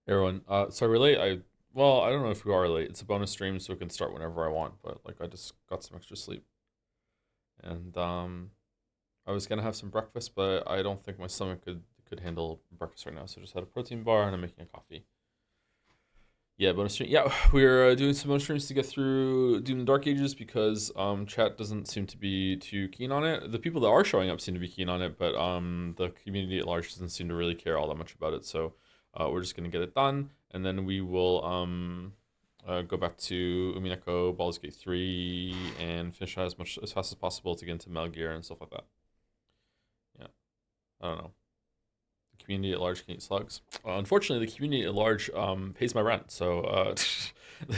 Everyone, so we're late. Well, I don't know if we are late. It's a bonus stream, so we can start whenever I want. But like, I just got some extra sleep, and I was gonna have some breakfast, but I don't think my stomach could handle breakfast right now. So I just had a protein bar and I'm making a coffee. Yeah, bonus stream. Yeah, we're doing some bonus streams to get through Doom the Dark Ages because chat doesn't seem to be too keen on it. The people that are showing up seem to be keen on it, but the community at large doesn't seem to really care all that much about it. So we're just gonna get it done, and then we will go back to Umineko, Baldur's Gate 3, and finish that as fast as possible to get into Metal Gear and stuff like that. Yeah, I don't know. Community at large can eat slugs. Unfortunately, the community at large pays my rent, so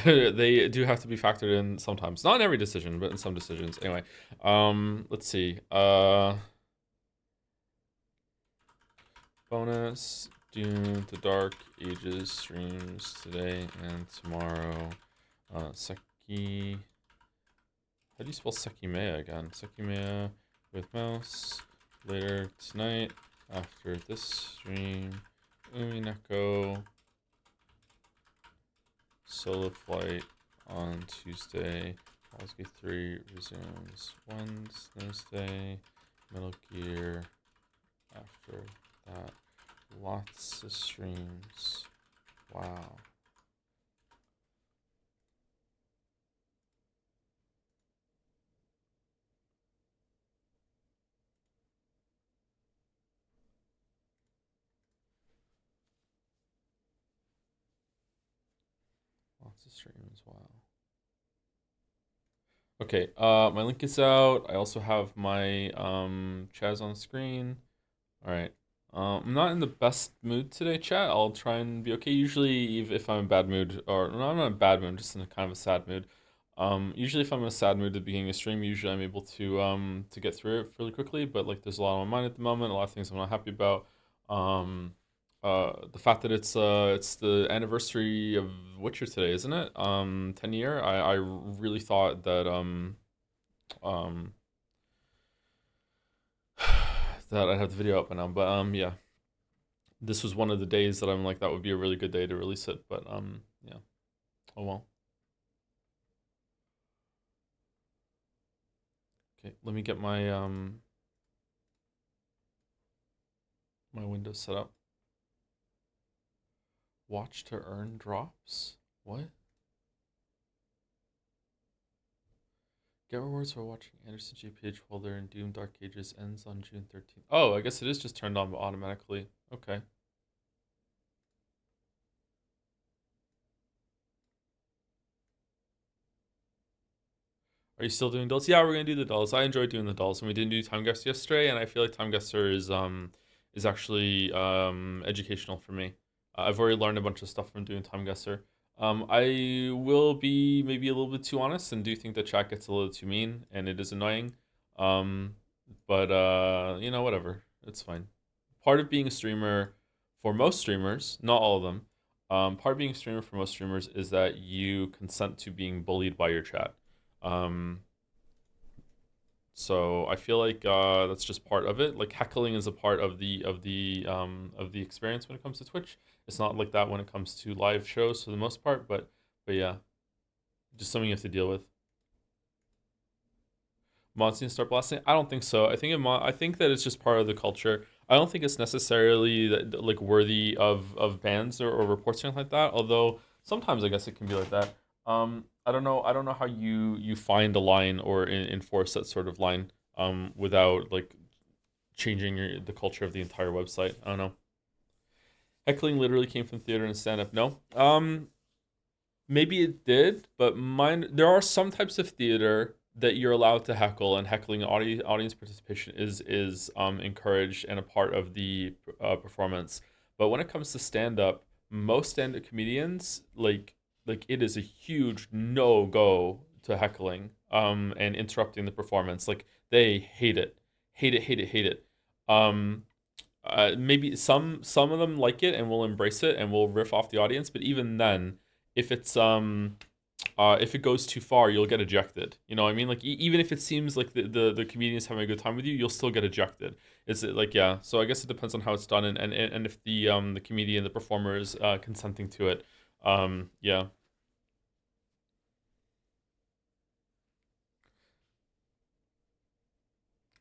they do have to be factored in sometimes. Not in every decision, but in some decisions. Anyway, let's see. Bonus Dune the Dark Ages streams today and tomorrow. Seki. How do you spell Sekimea again? Sekimea with mouse. Later tonight after this stream. Umineko solo flight on Tuesday. Baldur's Gate 3 resumes Wednesday. Metal Gear after that. Lots of streams. Wow. Lots of streams. Wow. Okay, my link is out. I also have my Chaz on screen. All right. I'm not in the best mood today, chat. I'll try and be okay. Usually, if I'm in a bad mood, or no, I'm not in a bad mood, I'm just in a kind of a sad mood. Usually, if I'm in a sad mood at the beginning of stream, usually I'm able to get through it really quickly. But like, there's a lot on my mind at the moment. A lot of things I'm not happy about. Um, the fact that it's the anniversary of Witcher today, isn't it? 10 year. I really thought that um that I'd have the video up by now, but yeah, this was one of the days that I'm like that would be a really good day to release it, but yeah, oh well. Okay, let me get my Windows set up. Watch to earn drops. What? Get rewards for watching Anderson GPH Holder and Doom Dark Ages ends on June 13th. Oh, I guess it is just turned on automatically. Okay. Are you still doing dolls? Yeah, we're gonna do the dolls. I enjoy doing the dolls, and we didn't do time guests yesterday, and I feel like time guesser is actually educational for me. I've already learned a bunch of stuff from doing time guesser. I will be maybe a little bit too honest and do think that chat gets a little too mean, and it is annoying. Um, but whatever. It's fine. Part of being a streamer for most streamers, not all of them, part of being a streamer for most streamers is that you consent to being bullied by your chat. Um, so I feel like that's just part of it. Like heckling is a part of the experience when it comes to Twitch. It's not like that when it comes to live shows for the most part, but yeah, just something you have to deal with. Mods need to start blasting. I don't think so. I think that it's just part of the culture. I don't think it's necessarily like worthy of bans or reports or anything like that. Although sometimes I guess it can be like that. I don't know. I don't know how you find a line or enforce that sort of line without like changing the culture of the entire website. I don't know. Heckling literally came from theater and stand up. No. Maybe it did, but mine. There are some types of theater that you're allowed to heckle, and heckling audience participation is encouraged and a part of the performance. But when it comes to stand up, most stand up comedians like it is a huge no go to heckling and interrupting the performance. Like they hate it, hate it, hate it, hate it. Um, Maybe some of them like it and will embrace it and will riff off the audience, but even then, if it's if it goes too far, you'll get ejected. You know what I mean? Like even if it seems like the comedian is having a good time with you, you'll still get ejected. Is it like, yeah? So I guess it depends on how it's done and if the comedian, the performer is consenting to it. Yeah.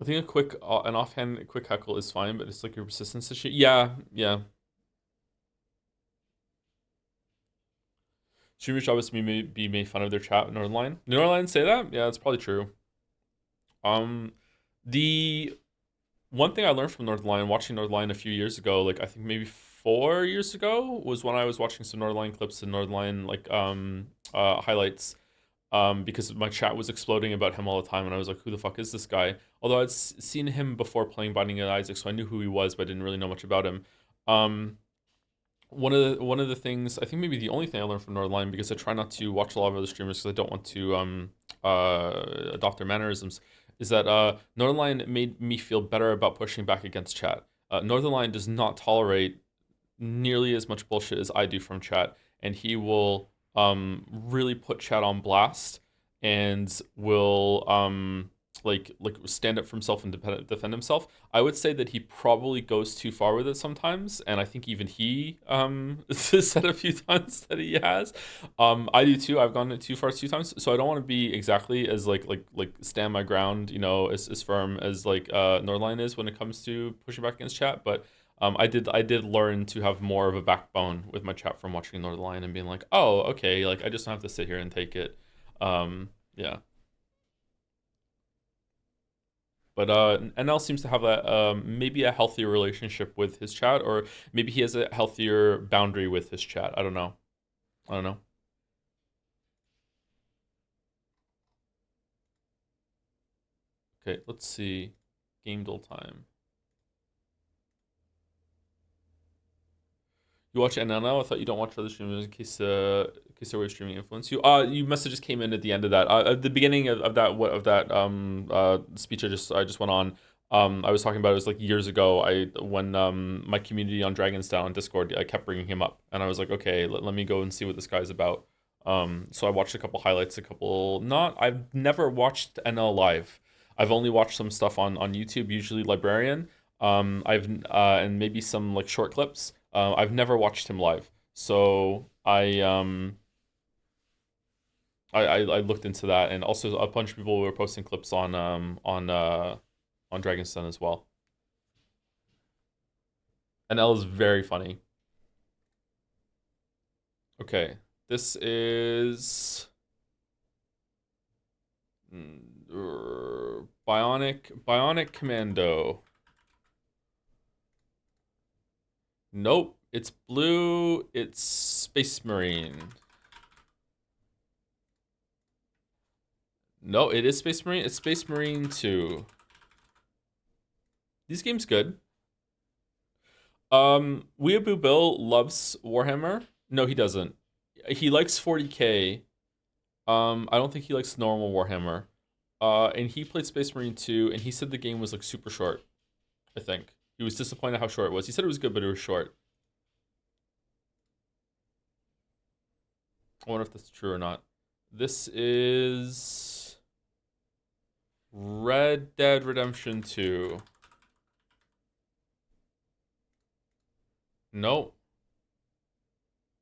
I think an offhand quick heckle is fine, but it's like your persistence issue. Yeah, yeah. Streamers should obviously be made fun of their chat in Northernline. Northernline say that? Yeah, that's probably true. Um, the one thing I learned from Northernline, watching Northernline a few years ago, like I think maybe 4 years ago, was when I was watching some Northernline clips and Northernline like highlights. Because my chat was exploding about him all the time, and I was like, "Who the fuck is this guy?" Although seen him before playing Binding of Isaac, so I knew who he was, but I didn't really know much about him. Um, one of the things, I think maybe the only thing I learned from Northline, because I try not to watch a lot of other streamers because I don't want to adopt their mannerisms, is that Northline made me feel better about pushing back against chat. Northernline does not tolerate nearly as much bullshit as I do from chat, and he will really put chat on blast and will like stand up for himself and defend himself. I would say that he probably goes too far with it sometimes, and I think even he said a few times that he has. I do too. I've gone too far 2 times, so I don't want to be exactly as like stand my ground, as firm as like Nordline is when it comes to pushing back against chat, but I did learn to have more of a backbone with my chat from watching Northern and being like, oh, okay, like I just don't have to sit here and take it. Yeah. But NL seems to have a maybe a healthier relationship with his chat, or maybe he has a healthier boundary with his chat. I don't know. I don't know. Okay, let's see. Game duel time. You watch NNL? I thought you don't watch other streamers in case they were streaming influence you. You must have just came in at the end of that. At the beginning of that speech I just went on. I was talking about it was like years ago. When my community on Dragon's Den on Discord, I kept bringing him up, and I was like, okay, let me go and see what this guy's about. So I watched a couple highlights, a couple. Not I've never watched NL live. I've only watched some stuff on YouTube, usually Librarian. I've and maybe some like short clips. I've never watched him live, so I looked into that, and also a bunch of people were posting clips on Dragon's Den as well. And L is very funny. Okay, this is Bionic Commando. Nope, it's blue. It's Space Marine. No, it is Space Marine. It's Space Marine 2. These games good. Weeaboo Bill loves Warhammer. No, he doesn't. He likes 40K. I don't think he likes normal Warhammer. And he played Space Marine 2, and he said the game was like super short. I think he was disappointed how short it was. He said it was good, but it was short. I wonder if that's true or not. This is Red Dead Redemption 2. Nope.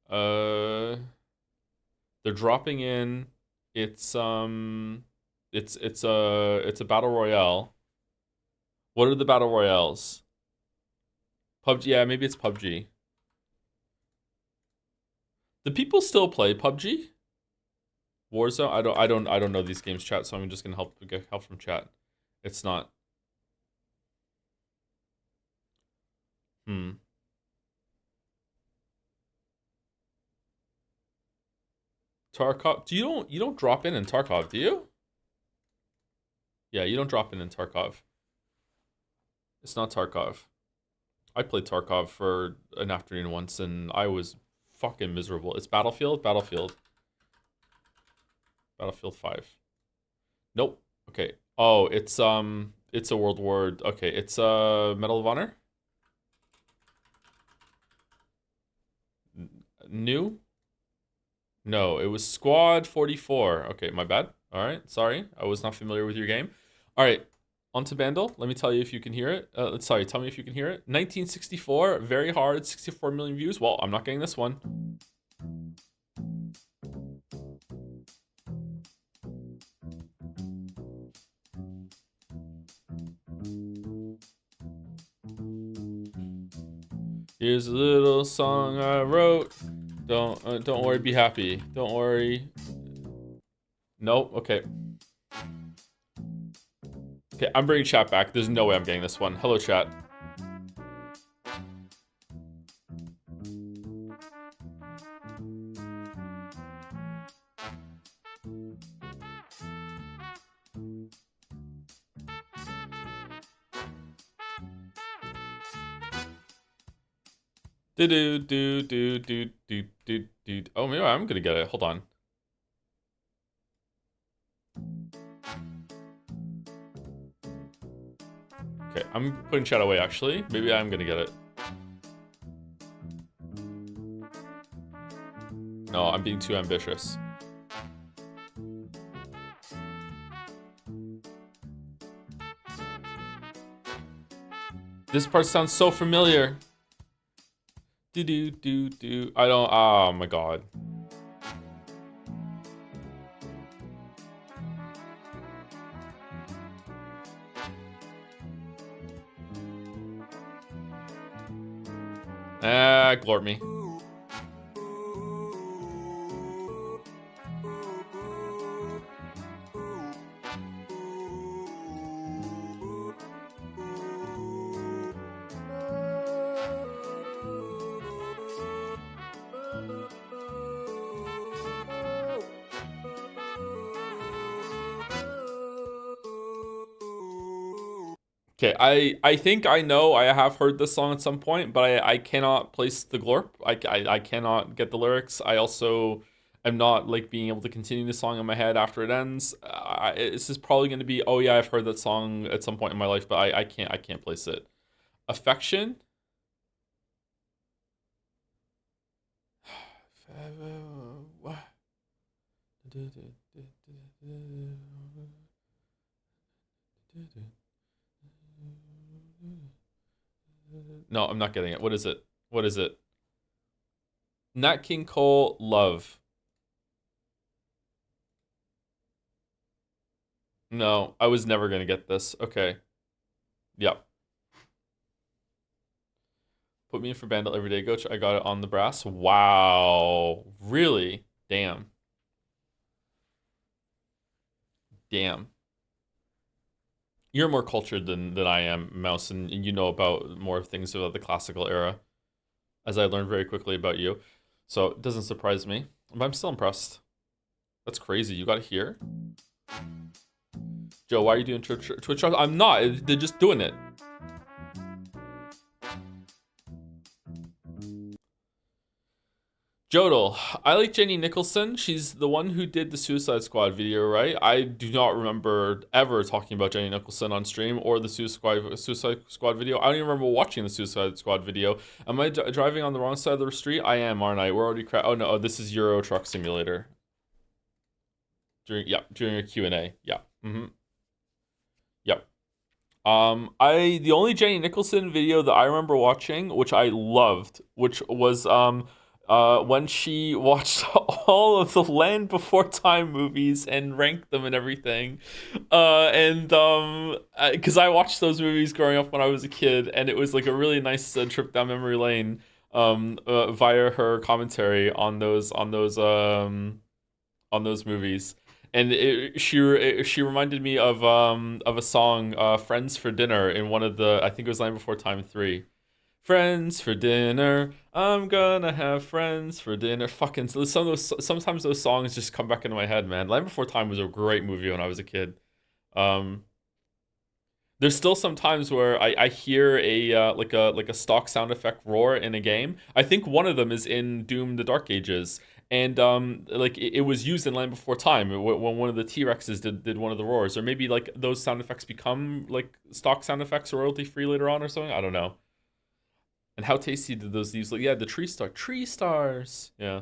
Uh, they're dropping in. It's a battle royale. What are the battle royales? PUBG. Yeah, maybe it's PUBG. Do people still play PUBG? Warzone? I don't know these games, chat. So I'm just gonna get help from chat. It's not. Hmm. Tarkov. You don't drop in Tarkov, do you? Yeah, you don't drop in Tarkov. It's not Tarkov. I played Tarkov for an afternoon once, and I was fucking miserable. It's Battlefield 5. Nope. Okay. Oh, it's a World War. Okay, it's Medal of Honor. New? No, it was Squad 44. Okay, my bad. All right, sorry. I was not familiar with your game. All right, on to Bandle. Let me tell you if you can hear it. Sorry, tell me if you can hear it. 1964, very hard, 64 million views. Well, I'm not getting this one. Here's a little song I wrote. Don't worry, be happy. Don't worry. Nope. Okay. Okay, I'm bringing chat back. There's no way I'm getting this one. Hello, chat. Do do do do do do do do. Oh, maybe I'm gonna get it. Hold on. Okay, I'm putting chat away. Actually, maybe I'm gonna get it. No, I'm being too ambitious. This part sounds so familiar. Do do do do. I don't. Oh my god. Ah, glorp me. Okay, I think I know I have heard this song at some point, but I cannot place the glorp. I cannot get the lyrics. I also am not like being able to continue the song in my head after it ends. This is probably going to be, oh yeah, I've heard that song at some point in my life, but I can't place it. Affection. No, I'm not getting it. What is it? What is it? Nat King Cole, Love. No, I was never gonna get this. Okay. Yep. Put me in for Bandit every day, Coach. I got it on the brass. Wow. Really? Damn. Damn. You're more cultured than I am, Mouse, and you know about more things about the classical era, as I learned very quickly about you. So it doesn't surprise me. But I'm still impressed. That's crazy. You got it here? Joe, why are you doing Twitch? I'm not. They're just doing it. Jodel, I like Jenny Nicholson. She's the one who did the Suicide Squad video, right? I do not remember ever talking about Jenny Nicholson on stream or the Suicide Squad video. I don't even remember watching the Suicide Squad video. Am I driving on the wrong side of the street? I am, aren't I? We're already oh no, oh, this is Euro Truck Simulator. During a Q&A. Yeah. Mm-hmm. Yep. The only Jenny Nicholson video that I remember watching, which I loved, which was when she watched all of the Land Before Time movies and ranked them and everything, and because I watched those movies growing up when I was a kid, and it was like a really nice trip down memory lane, via her commentary on those movies. And she reminded me of a song, "Friends for Dinner" in one of the, I think it was Land Before Time 3. Friends for dinner, I'm gonna have friends for dinner. Fucking sometimes those songs just come back into my head, man. Land Before Time was a great movie when I was a kid. Um, there's still some times where I hear a stock sound effect roar in a game. I think one of them is in Doom: The Dark Ages, and like it was used in Land Before Time when one of the T-Rexes did one of the roars, or maybe like those sound effects become like stock sound effects royalty free later on or something. I don't know. And how tasty did those leaves look? Yeah, the tree stars. Yeah.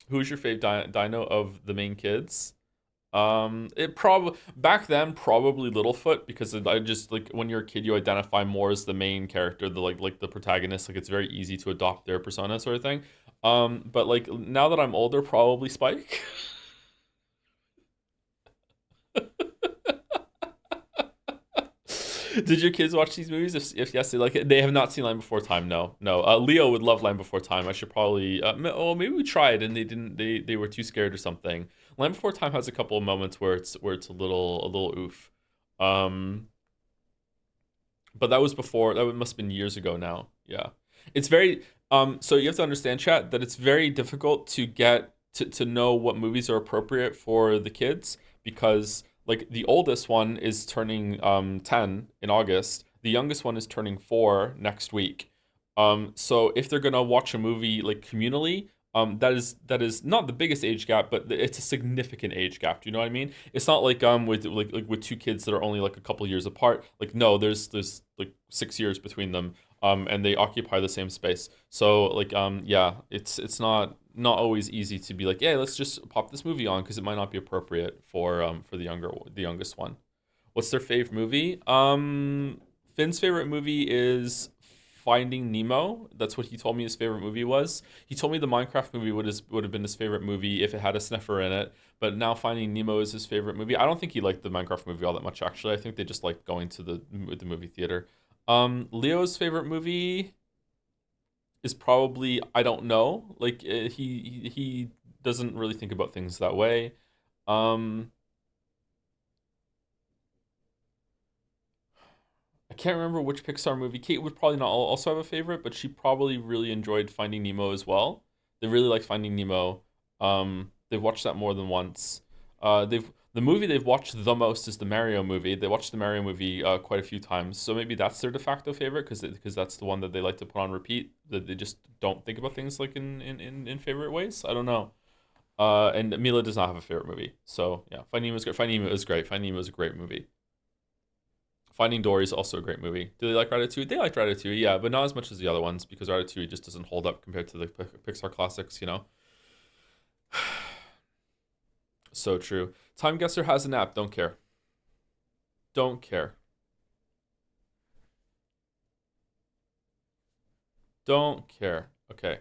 Who's your fave dino of the main kids? It probably back then probably Littlefoot because I just like when you're a kid you identify more as the main character, the like the protagonist. Like it's very easy to adopt their persona, sort of thing. But like now that I'm older, probably Spike. Did your kids watch these movies? If yes, they like it. They have not seen Land Before Time. No, no. Leo would love Land Before Time. I should probably. Oh, maybe we tried and they didn't. They were too scared or something. Land Before Time has a couple of moments where it's a little oof. Um, but that was before. That must have been years ago now. Yeah, it's very. So you have to understand, chat, that it's very difficult to get to know what movies are appropriate for the kids because like the oldest one is turning 10 in August. The youngest one is turning 4 next week. So if they're gonna watch a movie like communally, that is not the biggest age gap, but it's a significant age gap. Do you know what I mean? It's not like with with two kids that are only like a couple years apart. Like no, there's like 6 years between them. And they occupy the same space. So like yeah, it's not always easy to be like, yeah, let's just pop this movie on because it might not be appropriate for the youngest one. What's their favorite movie? Finn's favorite movie is Finding Nemo. That's what he told me his favorite movie was. He told me the Minecraft movie would have been his favorite movie if it had a sniffer in it. But now Finding Nemo is his favorite movie. I don't think he liked the Minecraft movie all that much actually. I think they just liked going to the movie theater. Leo's favorite movie is probably I don't know. Like he doesn't really think about things that way. Um, I can't remember which Pixar movie. Kate would probably not also have a favorite, but she probably really enjoyed Finding Nemo as well. They really like Finding Nemo. They've watched that more than once. They've the movie they've watched the most is the Mario movie. They watched the Mario movie quite a few times, so maybe that's their de facto favorite because that's the one that they like to put on repeat. That they just don't think about things like in favorite ways. I don't know. And Mila does not have a favorite movie, so yeah, Finding Nemo is great. Finding Nemo is great. Finding Nemo is a great movie. Finding Dory is also a great movie. Do they like Ratatouille? They like Ratatouille, yeah, but not as much as the other ones because Ratatouille just doesn't hold up compared to the Pixar classics, you know? So true. Time Guesser has an app. Don't care. Don't care. Don't care. Okay.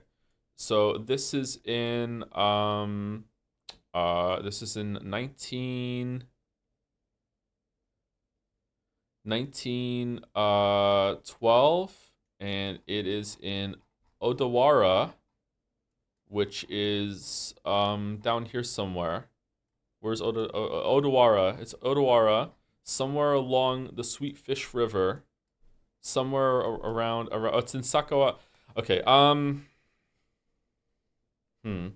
So this is in 1912 and it is in Odawara, which is down here somewhere. Where's Odawara? It's Odawara, somewhere along the Sweet Fish River, somewhere around. Oh, it's in Sakawa. Okay. Hmm.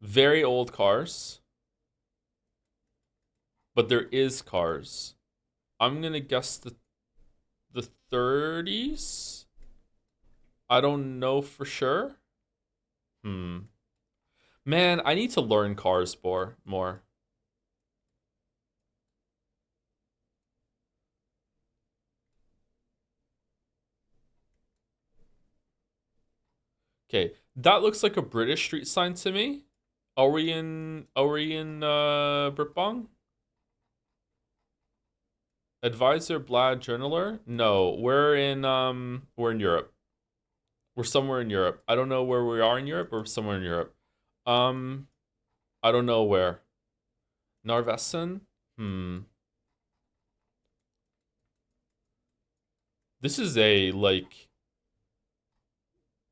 Very old cars, but there is cars. I'm gonna guess the 30s. I don't know for sure. Hmm. Man, I need to learn cars more. Okay, that looks like a British street sign to me. Are we in Britbong? Advisor Blad Journaler? No, we're in Europe. We're somewhere in Europe. I don't know where we are in Europe, but we're somewhere in Europe. Um, I don't know where. Narveson? Hmm. This is a like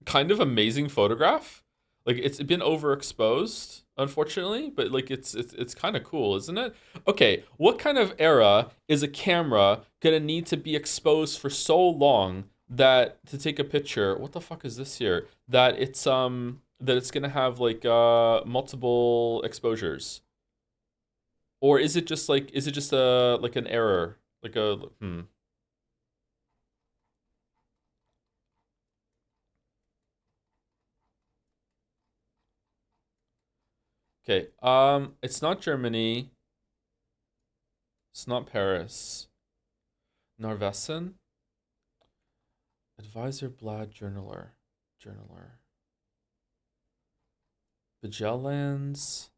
kind of amazing photograph. Like it's been overexposed, unfortunately, but like it's kind of cool, isn't it? Okay, what kind of era is a camera gonna need to be exposed for so long that to take a picture? What the fuck is this here? That it's gonna have like multiple exposures, or is it just a like an error, like a hmm. Okay, it's not Germany. It's not Paris. Narveson. Advisor Blad Journaler. Bjellands.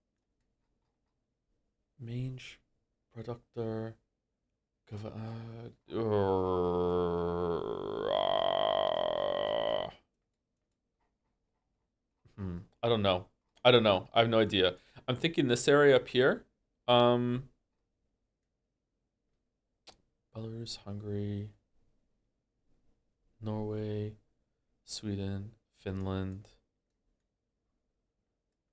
Mange. Productor. I don't know. I don't know. I have no idea. I'm thinking this area up here. Um, Belarus, Hungary, Norway, Sweden, Finland.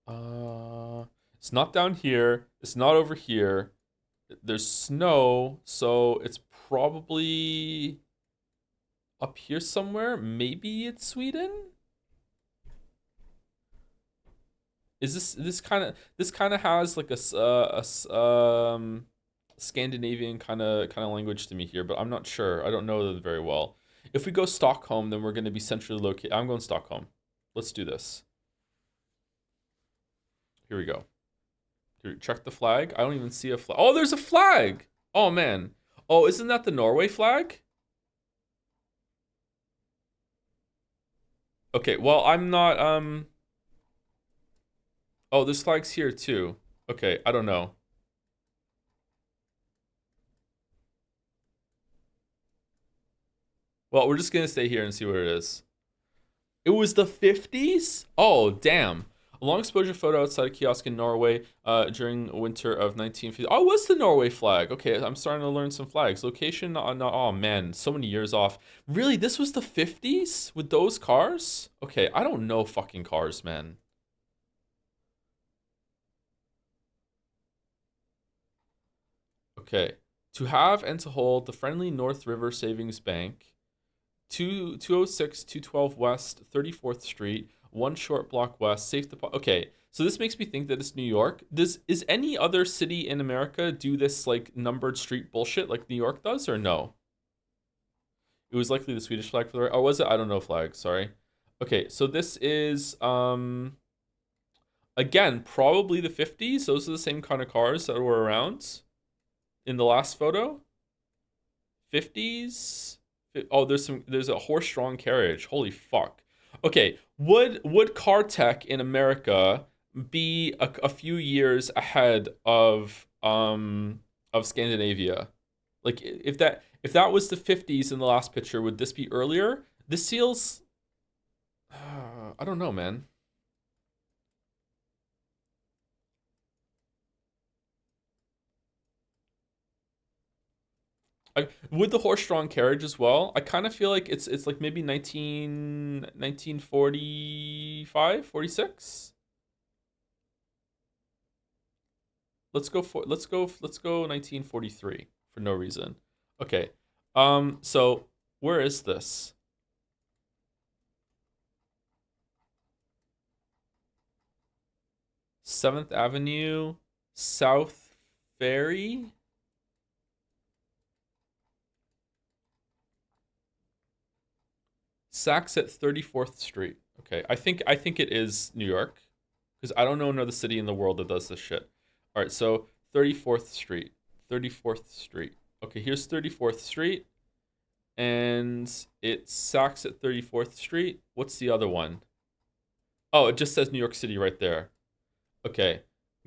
It's not down here. It's not over here. There's snow, so it's probably up here somewhere. Maybe it's Sweden. Is this kind of has like Scandinavian kind of language to me here, but I'm not sure. I don't know that very well. If we go Stockholm, then we're going to be centrally located. I'm going Stockholm. Let's do this. Here we go. Here, check the flag. I don't even see a flag. Oh, there's a flag. Oh man. Oh, isn't that the Norway flag? Okay, well, I'm not oh, there's flags here too. Okay, I don't know. Well, we're just gonna stay here and see what it is. It was the 50s? Oh, damn. A long exposure photo outside a kiosk in Norway during winter of 1950. Oh, it was the Norway flag. Okay, I'm starting to learn some flags. Location, oh man, so many years off. Really, this was the 50s with those cars? Okay, I don't know fucking cars, man. Okay. To have and to hold the friendly North River Savings Bank 206 212 West 34th Street, one short block west, safe deposit. Okay, so this makes me think that it's New York. Is any other city in America do this like numbered street bullshit like New York does or no? It was likely the Swedish flag for the right. Oh, was it? I don't know flag. Sorry. Okay, so this is again probably the 50s. Those are the same kind of cars that were around in the last photo. 50s. Oh, there's a horse-drawn carriage. Holy fuck. Okay, would car tech in America be a few years ahead of Scandinavia? Like if that was the 50s in the last picture, would this be earlier? This feels I don't know, man. With the horse-drawn carriage as well, I kind of feel like it's like maybe 1945, 46. Let's go 1943 for no reason. Okay. So where is this? 7th Avenue, South Ferry? Saks at 34th Street. Okay. I think it is New York because I don't know another city in the world that does this shit. All right, so 34th Street. 34th Street. Okay, here's 34th Street and it's Saks at 34th Street. What's the other one? Oh, it just says New York City right there. Okay.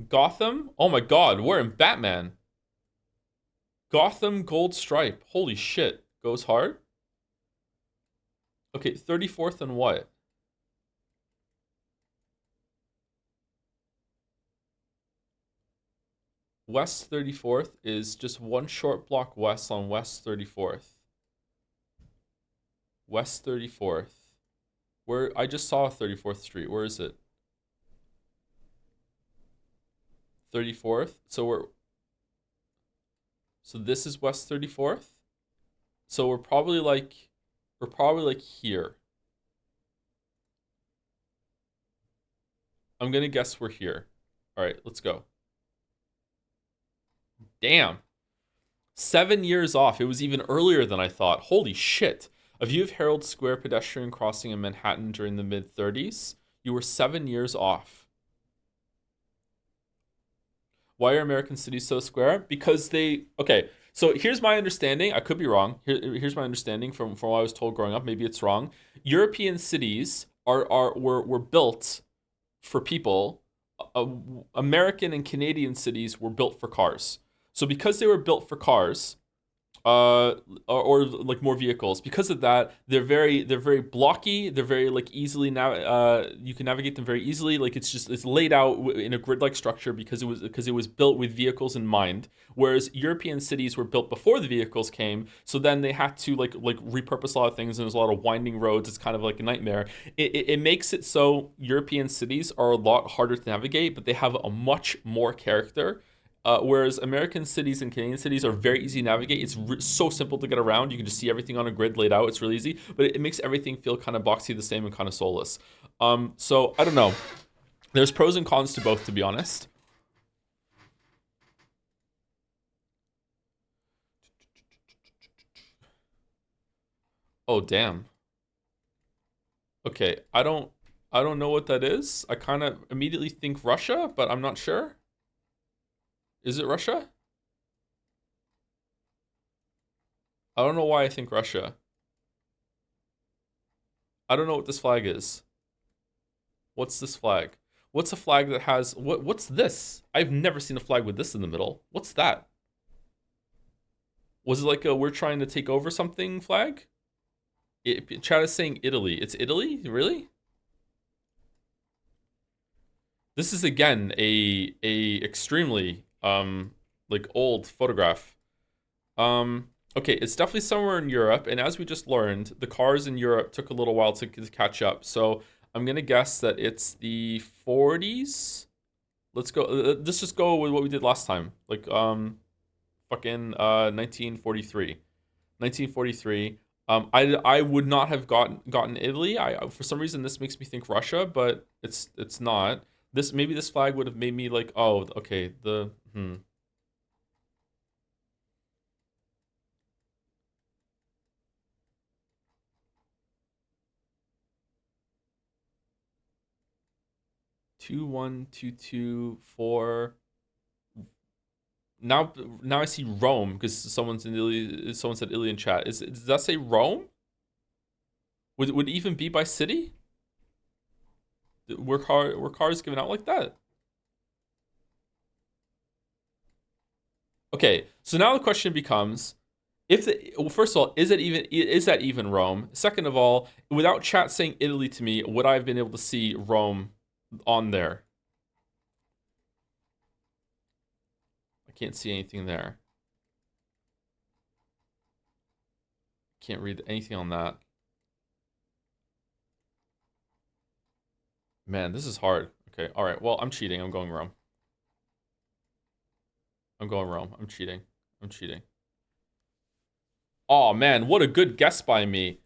Gotham? Oh my god, we're in Batman. Gotham Gold Stripe. Holy shit. Goes hard? Okay, 34th and what? West 34th is just one short block west on West 34th. West 34th. Where I just saw 34th Street. Where is it? 34th. So this is West 34th. So we're probably like here. I'm gonna guess we're here. All right, let's go. Damn. 7 years off. It was even earlier than I thought. Holy shit. A view of Herald Square pedestrian crossing in Manhattan during the mid 30s. You were 7 years off. Why are American cities so square? Because they. Okay, So here's my understanding. I could be wrong. Here's my understanding from what I was told growing up. Maybe it's wrong. European cities were built for people. American and Canadian cities were built for cars. So because they were built for cars, uh or like more vehicles, because of that they're very blocky, they're very like easily now you can navigate them very easily, like it's laid out in a grid like structure because it was built with vehicles in mind, whereas European cities were built before the vehicles came, so then they had to like repurpose a lot of things, and there's a lot of winding roads. It's kind of like a nightmare. It makes it so European cities are a lot harder to navigate, but they have a much more character. Whereas American cities and Canadian cities are very easy to navigate. It's so simple to get around. You can just see everything on a grid laid out. It's really easy, but it makes everything feel kind of boxy the same and kind of soulless. So I don't know. There's pros and cons to both, to be honest. Oh damn. Okay, I don't know what that is. I kind of immediately think Russia, but I'm not sure. Is it Russia? I don't know why I think Russia. I don't know what this flag is. What's this flag? What's a flag that has what's this? I've never seen a flag with this in the middle. What's that? Was it like a we're trying to take over something flag? Chat is saying Italy. It's Italy? Really? This is again a extremely like old photograph. Okay, it's definitely somewhere in Europe, and as we just learned, the cars in Europe took a little while to catch up. So I'm gonna guess that it's the 40s. Let's go. Let's just go with what we did last time. Like fucking 1943. 1943. I would not have gotten Italy. I for some reason this makes me think Russia, but it's not. This maybe this flag would have made me like, oh, okay, the 2122 4. Now now I see Rome because someone's in Italy. Someone said Italy in chat. Does that say Rome? Would it even be by city? Were cars given out like that? Okay, so now the question becomes, if the well, first of all, is that even Rome? Second of all, without chat saying Italy to me, would I have been able to see Rome on there? I can't see anything there. Can't read anything on that. Man, this is hard. Okay, all right. Well, I'm cheating. I'm going Rome. I'm going Rome. I'm cheating. I'm cheating. Oh man, what a good guess by me.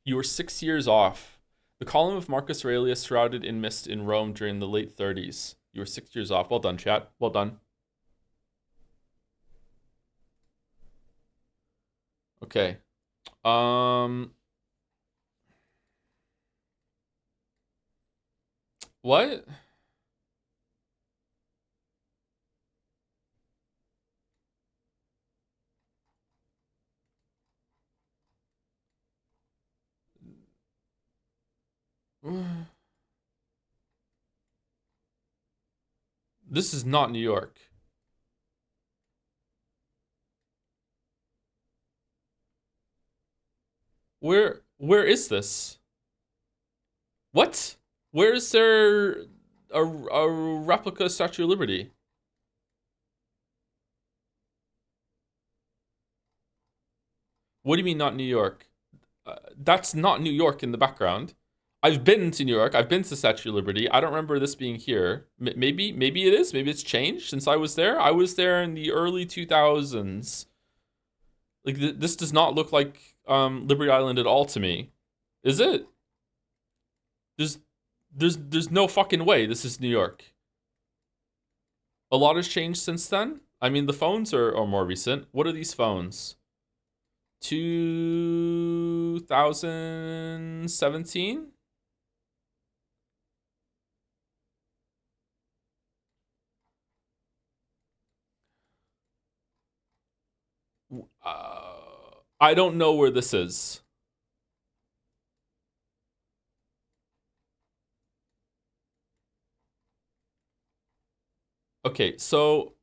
You were 6 years off. The column of Marcus Aurelius shrouded in mist in Rome during the late 30s. You were 6 years off. Well done, chat. Well done. Okay. Um, what? This is not New York. Where is this? What? Where is there a replica Statue of Liberty? What do you mean not New York? That's not New York in the background. I've been to New York. I've been to Statue of Liberty. I don't remember this being here. Maybe it is. Maybe it's changed since I was there. I was there in the early 2000s. Like this does not look like Liberty Island at all to me. Is it? There's there's no fucking way this is New York. A lot has changed since then. I mean, the phones are more recent. What are these phones? 2017? I don't know where this is. Okay, so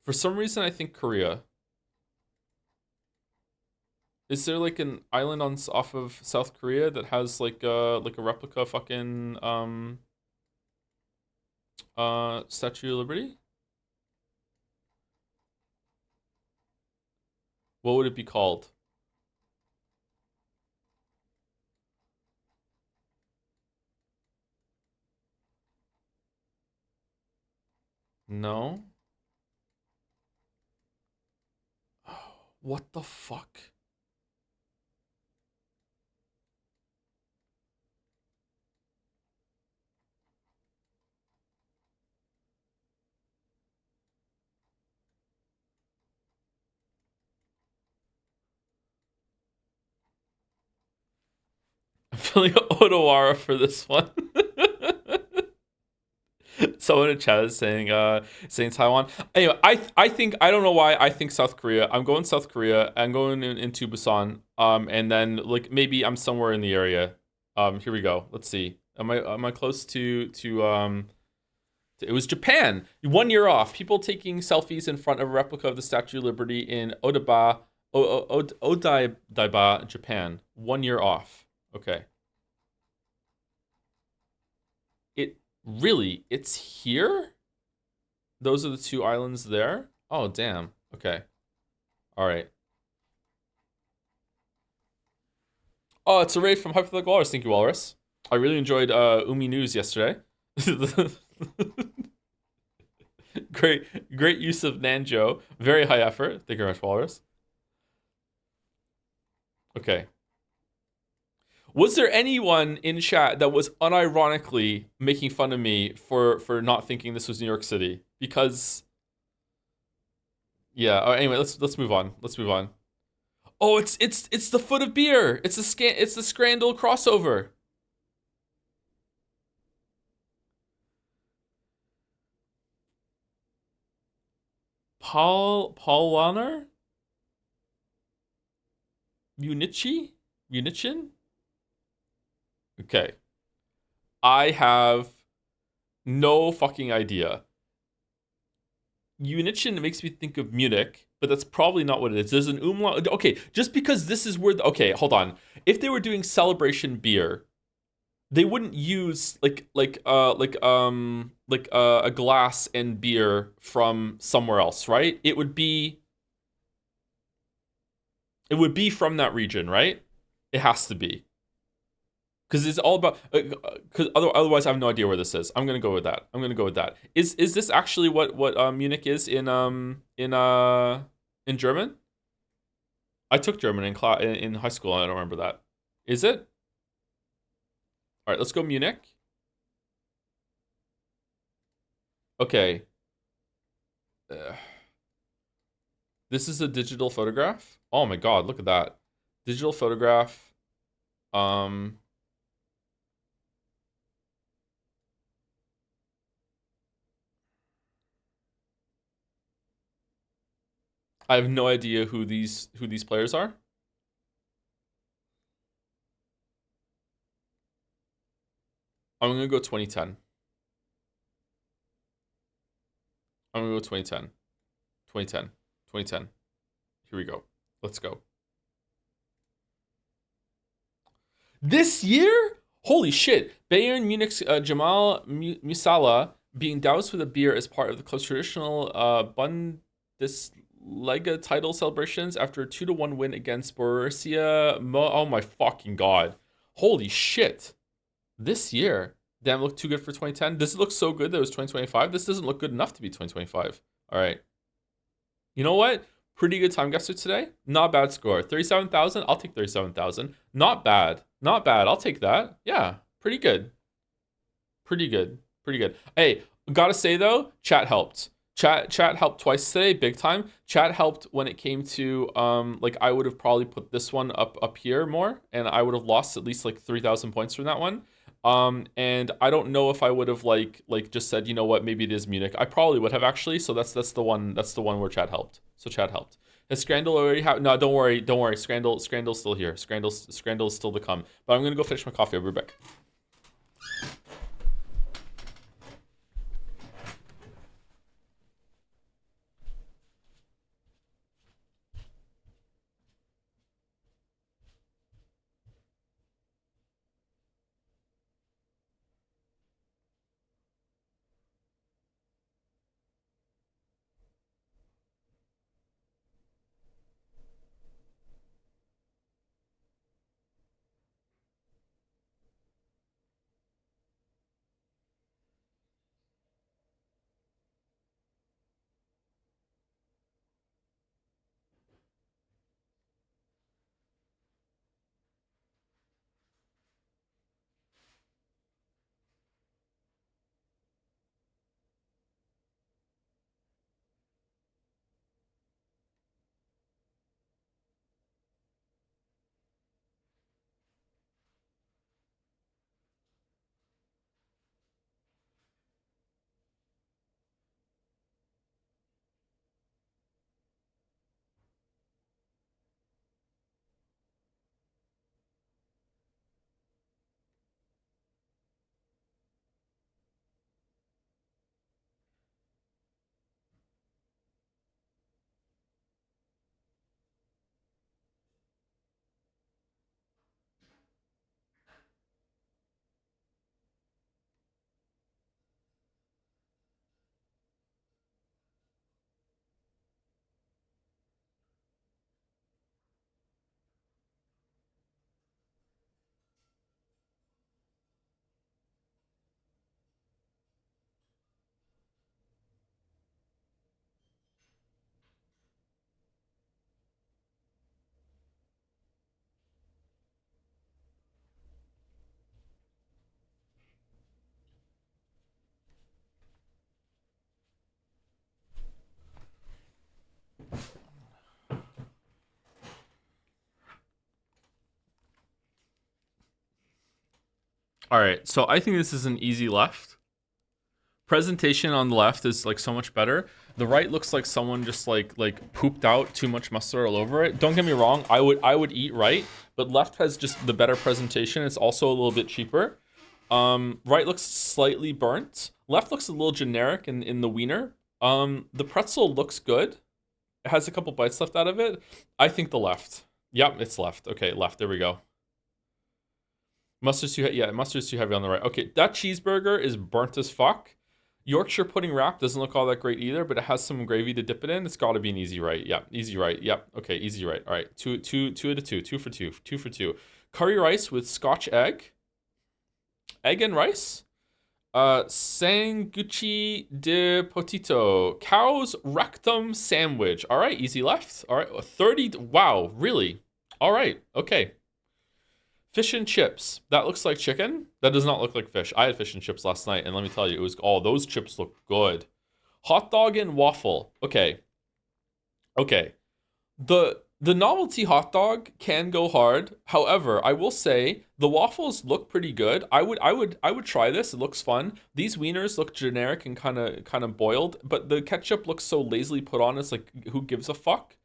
for some reason I think Korea. Is there like an island on off of South Korea that has like a replica fucking Statue of Liberty? What would it be called? No. What the fuck? I'm feeling Odawara for this one. Someone in chat is saying Taiwan. Anyway, I think I don't know why I think South Korea. I'm going South Korea. I'm going into Busan. And then like maybe I'm somewhere in the area. Here we go. Let's see. Am I close to it was Japan. 1 year off. People taking selfies in front of a replica of the Statue of Liberty in Odaiba, Japan. 1 year off. Okay. It's here? Those are the two islands there? Oh, damn. Okay. All right. Oh, it's a raid from Hypothetical Walrus. Thank you, Walrus. I really enjoyed Umi News yesterday. Great use of Nanjo. Very high effort. Thank you very much, Walrus. Okay. Was there anyone in chat that was unironically making fun of me for not thinking this was New York City? Because yeah. Anyway, let's move on. Let's move on. Oh, it's the foot of beer. It's the Scrandal crossover. Paul Warner? Munichin? Okay. I have no fucking idea. Unichin makes me think of Munich, but that's probably not what it is. There's an umlaut. Okay, just because this is where okay, hold on. If they were doing celebration beer, they wouldn't use a glass and beer from somewhere else, right? It would be from that region, right? It has to be. Because it's all about. Because otherwise, I have no idea where this is. I'm gonna go with that. Is this actually what Munich is in German? I took German in high school. And I don't remember that. Is it? All right, let's go Munich. Okay. This is a digital photograph. Oh my god, look at that. Digital photograph. I have no idea who these players are. I'm gonna go 2010. I'm gonna go 2010. 2010. 2010. Here we go. Let's go. This year? Holy shit. Bayern Munich's Jamal Musiala being doused with a beer as part of the club's traditional Bundesliga title celebrations after a 2-1 win against Borussia. Oh my fucking god. Holy shit. This year. Damn, look too good for 2010. This looks so good that it was 2025. This doesn't look good enough to be 2025. All right. You know what? Pretty good time guesser today. Not bad score. 37,000. I'll take 37,000. Not bad. Not bad. I'll take that. Yeah. Pretty good. Pretty good. Pretty good. Hey, gotta say though, chat helped. Chat helped twice today, big time. Chat helped when it came to like I would have probably put this one up here more, and I would have lost at least like 3,000 points from that one. And I don't know if I would have like just said, you know what, maybe it is Munich. I probably would have actually. So that's the one where chat helped. So chat helped. Has Scrandle already happened? No, don't worry, don't worry. Scrandle's still here. Scrandle's still to come. But I'm gonna go finish my coffee. I'll be back. All right, so I think this is an easy left. Presentation on the left is like so much better. The right looks like someone just like pooped out too much mustard all over it. Don't get me wrong, I would eat right, but left has just the better presentation. It's also a little bit cheaper. Right looks slightly burnt. Left looks a little generic in the wiener. The pretzel looks good. It has a couple bites left out of it. I think the left. Yep, it's left. Okay, left. There we go. Mustard's too yeah, mustard's too heavy on the right. Okay, that cheeseburger is burnt as fuck. Yorkshire pudding wrap doesn't look all that great either, but it has some gravy to dip it in. It's got to be an easy right. Yep, easy right. Yep. Okay, easy right. All right, two out of two. 2 for 2. Curry rice with Scotch egg and rice. Sanguchi de potito, cow's rectum sandwich. All right, easy left. All right, 30. Wow, really? All right, okay. Fish and chips. That looks like chicken. That does not look like fish. I had fish and chips last night, and let me tell you, it was those chips look good. Hot dog and waffle. Okay. Okay. The novelty hot dog can go hard. However, I will say the waffles look pretty good. I would try this. It looks fun. These wieners look generic and kind of boiled, but the ketchup looks so lazily put on. It's like, who gives a fuck?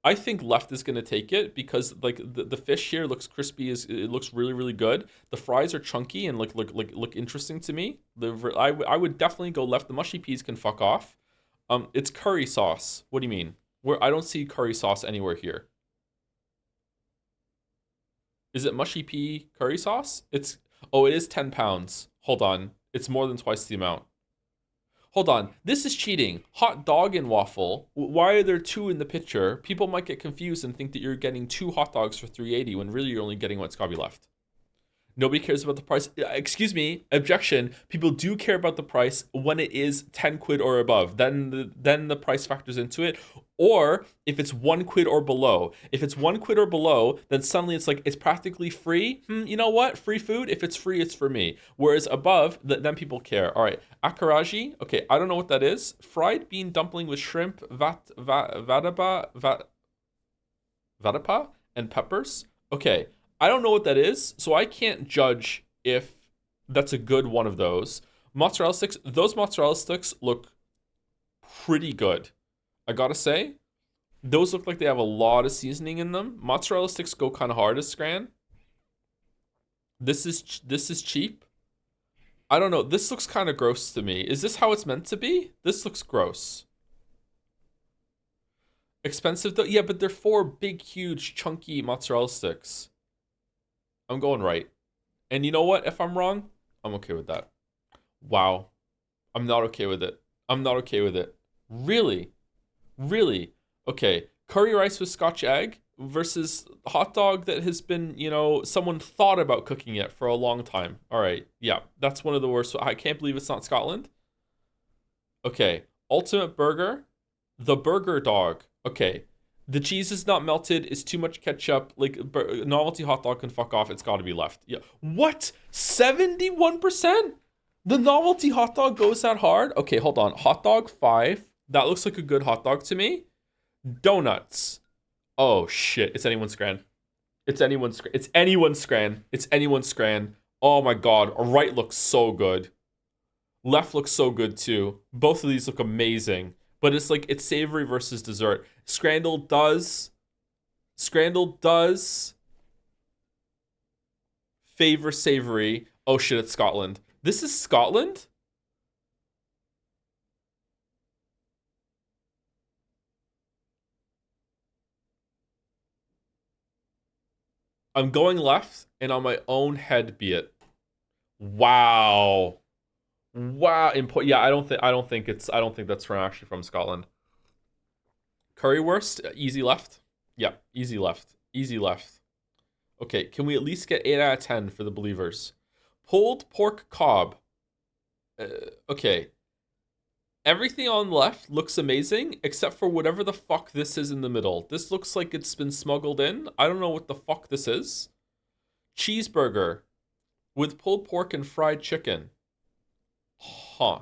I think left is gonna take it because like the fish here looks crispy. It looks really really good. The fries are chunky and look interesting to me. I would definitely go left. The mushy peas can fuck off. It's curry sauce. What do you mean? Where I don't see curry sauce anywhere here. Is it mushy pea curry sauce? It is 10 pounds. Hold on, it's more than twice the amount. Hold on, this is cheating. Hot dog and waffle. Why are there two in the picture? People might get confused and think that you're getting two hot dogs for 380 when really you're only getting what's gotta be left. Nobody cares about the price. Excuse me, objection. People do care about the price when it is 10 quid or above. Then the price factors into it. Or if it's 1 quid or below. If it's 1 quid or below, then suddenly it's like it's practically free. You know what? Free food. If it's free, it's for me. Whereas above, then people care. All right, akaraji. Okay, I don't know what that is. Fried bean dumpling with shrimp, vatapa, and peppers. Okay, I don't know what that is, so I can't judge if that's a good one of those. Mozzarella sticks, those mozzarella sticks look pretty good. I gotta say, Those look like they have a lot of seasoning in them. Mozzarella sticks go kind of hard as scran. This is cheap. I don't know. This looks kind of gross to me. Is this how it's meant to be? This looks gross. Expensive though? Yeah, but they're four big, huge, chunky mozzarella sticks. I'm going right. And you know what? If I'm wrong, I'm okay with that. Wow. I'm not okay with it. I'm not okay with it. Really? Really? Okay. Curry rice with scotch egg versus hot dog that has been, someone thought about cooking it for a long time. All right. Yeah, that's one of the worst. I can't believe it's not Scotland. Okay. Ultimate burger, the burger dog. Okay. The cheese is not melted. It's too much ketchup. Like novelty hot dog can fuck off. It's got to be left. Yeah. What? 71%? The novelty hot dog goes that hard? Okay, hold on. Hot dog 5. That looks like a good hot dog to me. Donuts. Oh shit. It's anyone's scran. It's anyone's scran. It's anyone's scran. It's anyone's scran. Oh my god. Right looks so good. Left looks so good too. Both of these look amazing. But it's like it's savory versus dessert. Scrandle does favor savory. Oh shit, it's Scotland. This is Scotland? I'm going left and on my own head be it. Wow. Wow. Yeah, I don't think that's actually from Scotland. Currywurst, easy left. Yeah, easy left. Easy left. Okay, can we at least get 8 out of 10 for the believers? Pulled pork cob. Uh, okay. Everything on the left looks amazing, except for whatever the fuck this is in the middle. This looks like it's been smuggled in. I don't know what the fuck this is. Cheeseburger with pulled pork and fried chicken. Huh.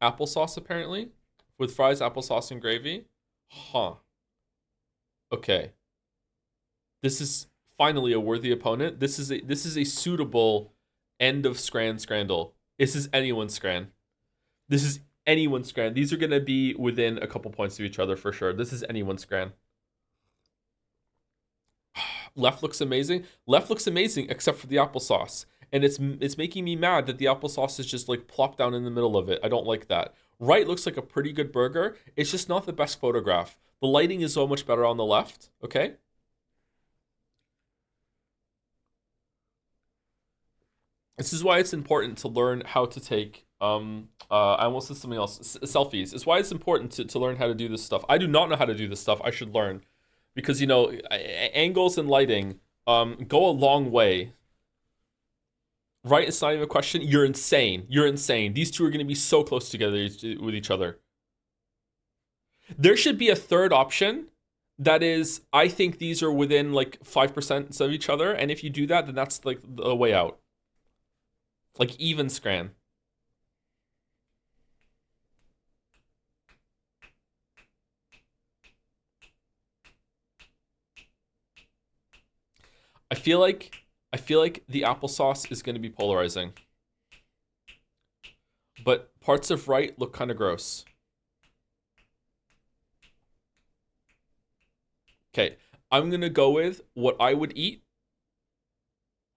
Applesauce, apparently. With fries, applesauce, and gravy. Huh. Okay. This is finally a worthy opponent. This is a suitable end of Scrandle. This is anyone's Scran. This is anyone's Scran. These are gonna be within a couple points of each other for sure. This is anyone's Scran. Left looks amazing. Left looks amazing except for the applesauce. And it's making me mad that the applesauce is just like plopped down in the middle of it. I don't like that. Right looks like a pretty good burger. It's just not the best photograph. The lighting is so much better on the left, okay? This is why it's important to learn how to take I almost said something else. Selfies. It's why it's important to learn how to do this stuff. I do not know how to do this stuff. I should learn because angles and lighting go a long way. Right? It's not even a question. You're insane. You're insane. These two are going to be so close together with each other. There should be a third option that is, I think these are within like 5% of each other. And if you do that, then that's like the way out. Like even Scran. I feel like the applesauce is going to be polarizing. But parts of right look kind of gross. Okay, I'm going to go with what I would eat.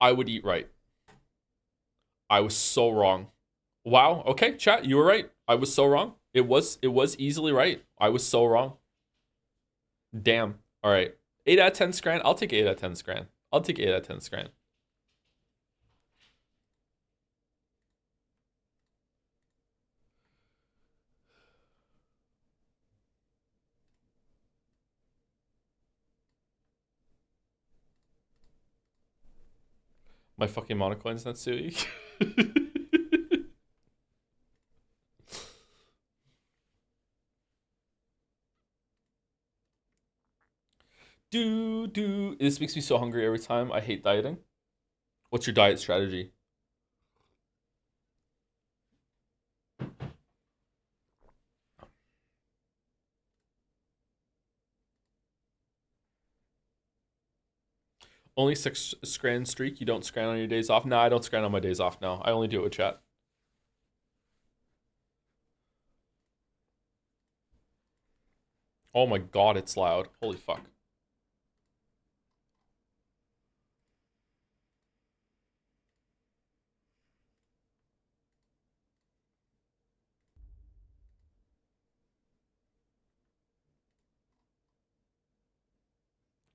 I would eat right. I was so wrong. Wow. Okay, chat, you were right. I was so wrong. It was easily right. I was so wrong. Damn. All right. 8 out of 10 Scran. I'll take 8 out of 10 Scran. I'll take 8 out of 10 Scran. My fucking monocoins, Natsui. do. This makes me so hungry every time. I hate dieting. What's your diet strategy? Only 6 scran streak. You don't scran on your days off? No, I don't scran on my days off now. I only do it with chat. Oh my god, it's loud. Holy fuck.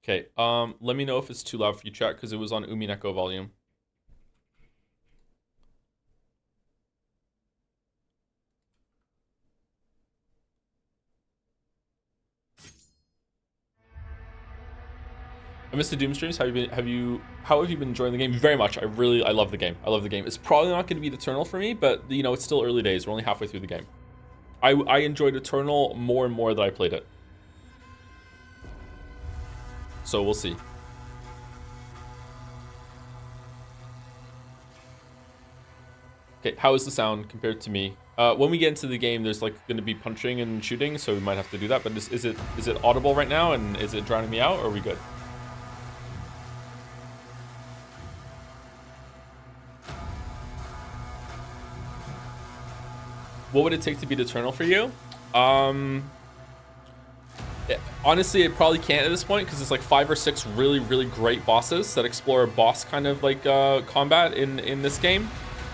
Okay, let me know if it's too loud for you, chat, because it was on Umineko volume. I missed the Doom streams. How have you been enjoying the game? Very much. I love the game. I love the game. It's probably not going to be Eternal for me, but you know, it's still early days. We're only halfway through the game. I enjoyed Eternal more and more that I played it. So we'll see. Okay, how is the sound compared to me? When we get into the game, there's like going to be punching and shooting, so we might have to do that. But is it audible right now, and is it drowning me out, or are we good? What would it take to beat Eternal for you? Honestly, it probably can't at this point because it's like 5 or 6 really, really great bosses that explore boss kind of like combat in this game.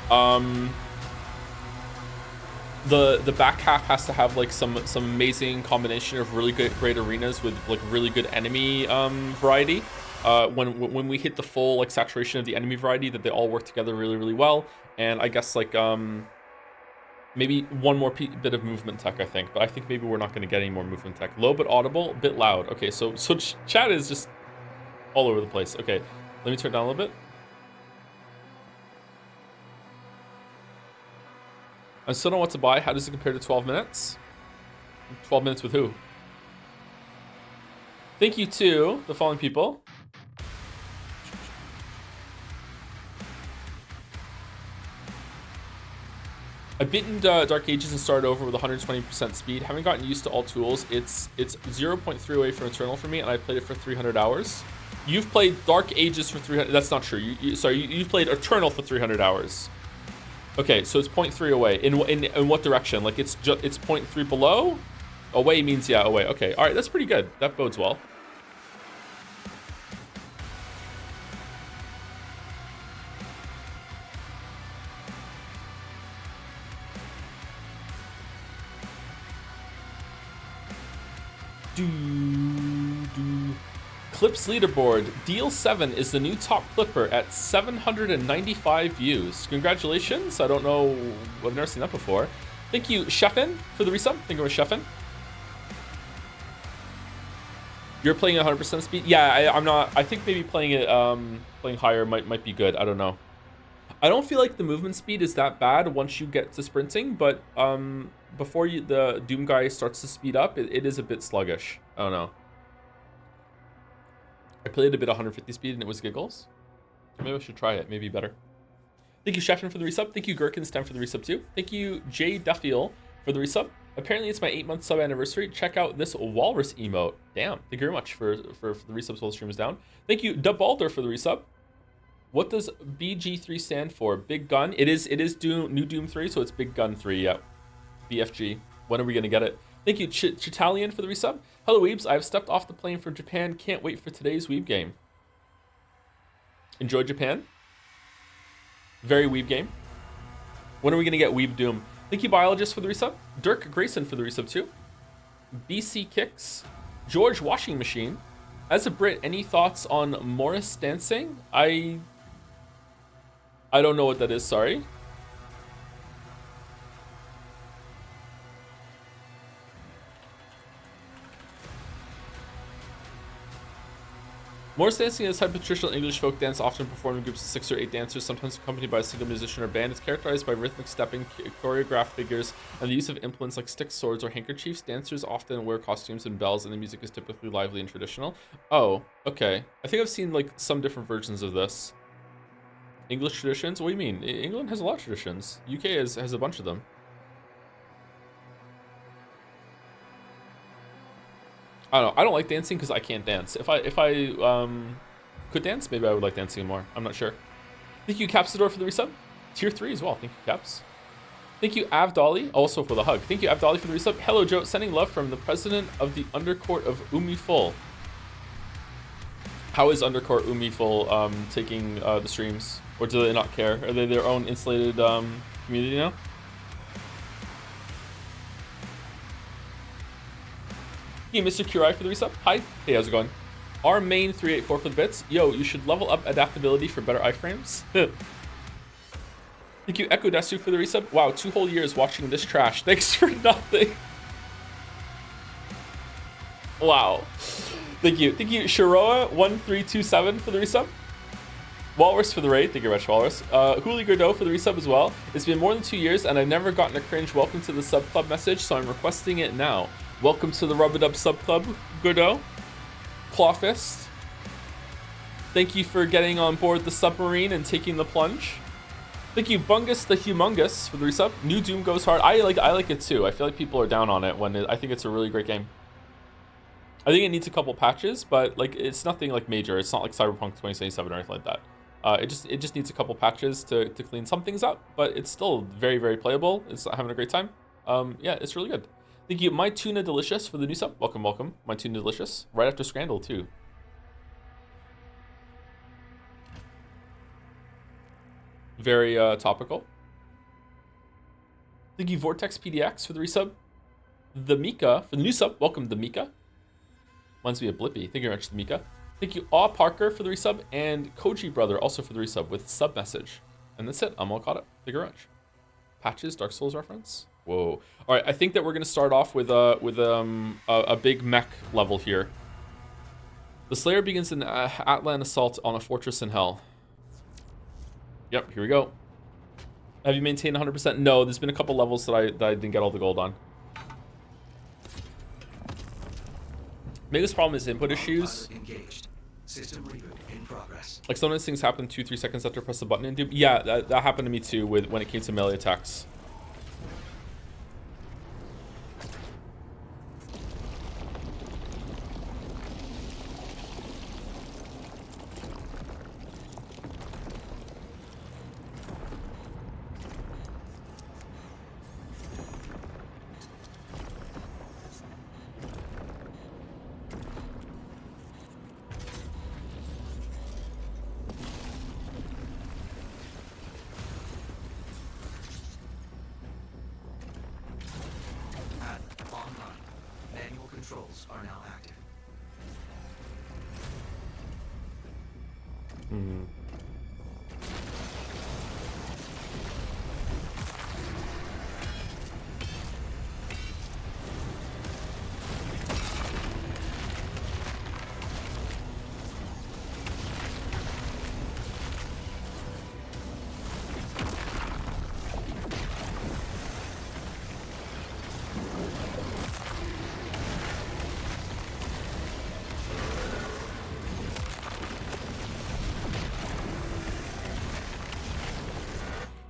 The back half has to have like some amazing combination of really great arenas with like really good enemy variety. When we hit the full like saturation of the enemy variety, that they all work together really, really well. And I guess like maybe one more bit of movement tech, I think. But I think maybe we're not going to get any more movement tech. Low but audible, a bit loud. Okay, so chat is just all over the place. Okay, let me turn it down a little bit. I still don't know what to buy. How does it compare to 12 minutes? 12 minutes with who? Thank you to the following people. I've beaten Dark Ages and started over with 120% speed. Haven't gotten used to all tools. It's 0.3 away from Eternal for me, and I played it for 300 hours. You've played Dark Ages for 300. That's not true. You've played Eternal for 300 hours. Okay, so it's 0.3 away. In what direction? Like it's 0.3 below? Away means yeah, away. Okay, all right, that's pretty good. That bodes well. Clips leaderboard. Deal 7 is the new top clipper at 795 views. Congratulations. I don't know. I've never seen that before. Thank you, Chefin, for the resub. Thank you, Chefin. You're playing 100% speed? Yeah, I'm not. I think maybe playing it playing higher might be good. I don't know. I don't feel like the movement speed is that bad once you get to sprinting, but before the Doom guy starts to speed up, it is a bit sluggish. I don't know. I played a bit 150 speed and it was giggles. Maybe I should try it. Maybe better. Thank you, Sheffin, for the resub. Thank you, Gherkinstem, for the resub too. Thank you, Jay Duffiel, for the resub. Apparently, it's my 8-month sub anniversary. Check out this walrus emote. Damn. Thank you very much for the resubs while the stream is down. Thank you, Dubalder, for the resub. What does BG3 stand for? Big Gun. It is new Doom 3, so it's Big Gun 3. Yeah. BFG. When are we gonna get it? Thank you, Chitalian, for the resub. Hello, Weebs. I've stepped off the plane for Japan. Can't wait for today's Weeb game. Enjoy Japan. Very Weeb game. When are we going to get Weeb Doom? Thank you, Biologist, for the resub. Dirk Grayson for the resub, too. BC Kicks. George Washing Machine. As a Brit, any thoughts on Morris dancing? I don't know what that is, sorry. Morris dancing is a type of traditional English folk dance often performed in groups of 6 or 8 dancers, sometimes accompanied by a single musician or band. It's characterized by rhythmic stepping, choreographed figures, and the use of implements like sticks, swords, or handkerchiefs. Dancers often wear costumes and bells, and the music is typically lively and traditional. Oh, okay. I think I've seen like some different versions of this. English traditions? What do you mean? England has a lot of traditions. UK has a bunch of them. I don't know. I don't like dancing because I can't dance. If I could dance, maybe I would like dancing more. I'm not sure. Thank you, Capsador, for the resub. Tier 3 as well. Thank you, Caps. Thank you, Avdali, also for the hug. Thank you, Avdali, for the resub. Hello, Joe. Sending love from the president of the Undercourt of Umiful. How is Undercourt Umiful taking the streams? Or do they not care? Are they their own insulated community now? Hey, Mr. Curai for the resub. Hi. Hey, how's it going? Our main 384 for the bits. Yo, you should level up adaptability for better iframes. Thank you, Echo Desu, for the resub. Wow, 2 whole years watching this trash. Thanks for nothing. Wow. Thank you. Thank you, Shiroa1327 for the resub. Walrus for the raid. Thank you very much, Walrus. Huli Gordo for the resub as well. It's been more than 2 years and I've never gotten a cringe welcome to the sub club message, so I'm requesting it now. Welcome to the Rub It Up sub club, Gordo. Clawfist. Thank you for getting on board the submarine and taking the plunge. Thank you, Bungus the Humongous, for the resub. New Doom goes hard. I like it too. I feel like people are down on it when I think it's a really great game. I think it needs a couple patches, but like it's nothing like major. It's not like Cyberpunk 2077 or anything like that. It just needs a couple patches to clean some things up, but it's still very, very playable. It's having a great time. Yeah, it's really good. Thank you, My Tuna Delicious, for the new sub. Welcome, welcome. My Tuna Delicious. Right after Scandal too. Very topical. Thank you, Vortex PDX, for the resub. The Mika for the new sub. Welcome, the Mika. Reminds me of Blippy. Thank you very much, the Mika. Thank you, Aw Parker, for the resub, and Koji Brother also for the resub with sub message. And that's it. I'm all caught up. Thank you very much. Patches, Dark Souls reference. Whoa. All right, I think that we're gonna start off with a big mech level here. The Slayer begins an Atlan assault on a fortress in hell. Yep, here we go. Have you maintained 100%? No, there's been a couple levels that I didn't get all the gold on. Biggest problem is input issues. System reboot in progress. Like sometimes things happen 2-3 seconds after I press the button in Doom. Yeah, that happened to me too when it came to melee attacks.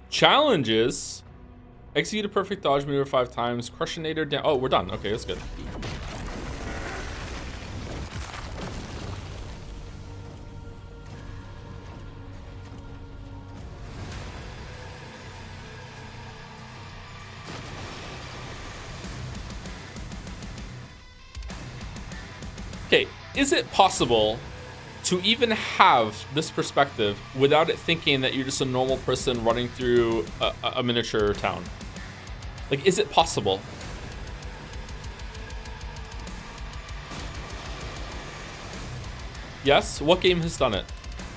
Challenges. Execute a perfect dodge maneuver 5 times. Crushinator down. Oh, we're done. Okay, that's good. Okay, is it possible to even have this perspective without it thinking that you're just a normal person running through a miniature town? Like, is it possible? Yes? What game has done it?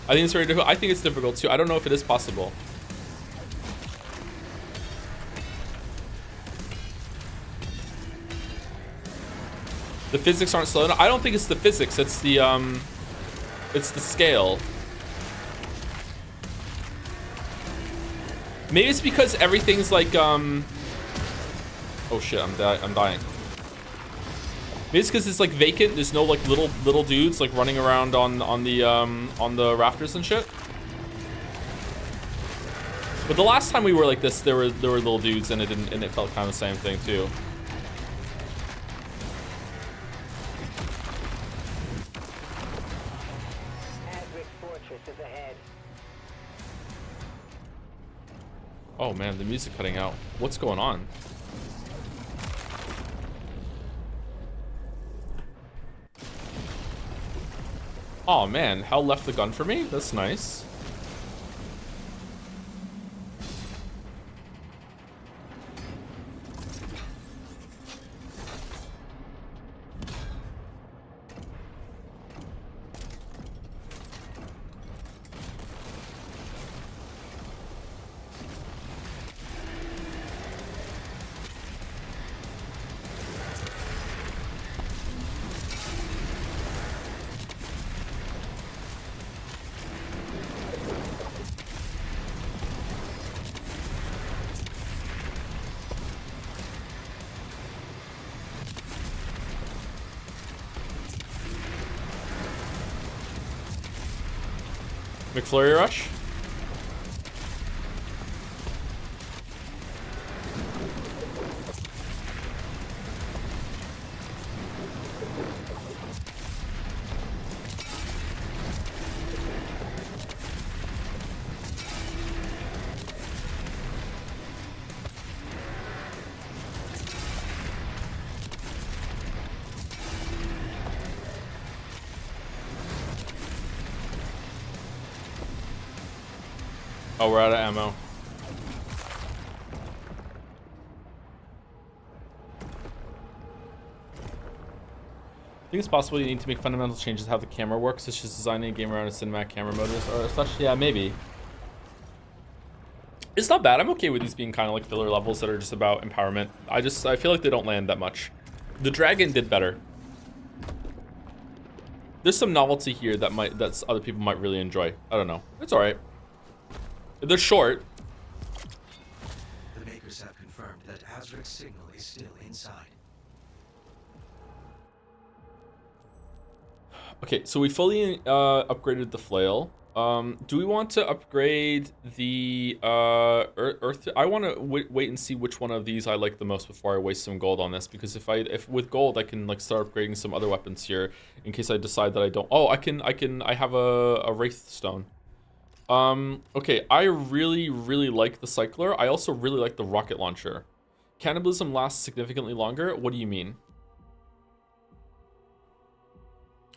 I think it's very difficult. I think it's difficult too. I don't know if it is possible. The physics aren't slow enough. I don't think it's the physics. It's the scale. Maybe it's because everything's like oh shit, I'm dying. Maybe it's because it's like vacant. There's no like little dudes like running around on the rafters and shit. But the last time we were like this, there were little dudes and it felt kind of the same thing too. Oh man, the music cutting out. What's going on? Oh man, Hell left the gun for me? That's nice. McFlurry rush? Oh, we're out of ammo. I think it's possible you need to make fundamental changes to how the camera works, such as designing a game around a cinematic camera mode or such. Yeah, maybe. It's not bad. I'm okay with these being kind of like filler levels that are just about empowerment. I feel like they don't land that much. The dragon did better. There's some novelty here that other people might really enjoy. I don't know. It's all right. They're short. The makers have confirmed that Azric's signal is still inside. Okay, so we fully upgraded the flail. Do we want to upgrade the earth? I want to wait and see which one of these I like the most before I waste some gold on this, because if with gold I can like start upgrading some other weapons here in case I decide that I don't. Oh, I have a wraith stone. Okay, I really like the cycler. I also really like the rocket launcher. Cannibalism lasts significantly longer. What do you mean?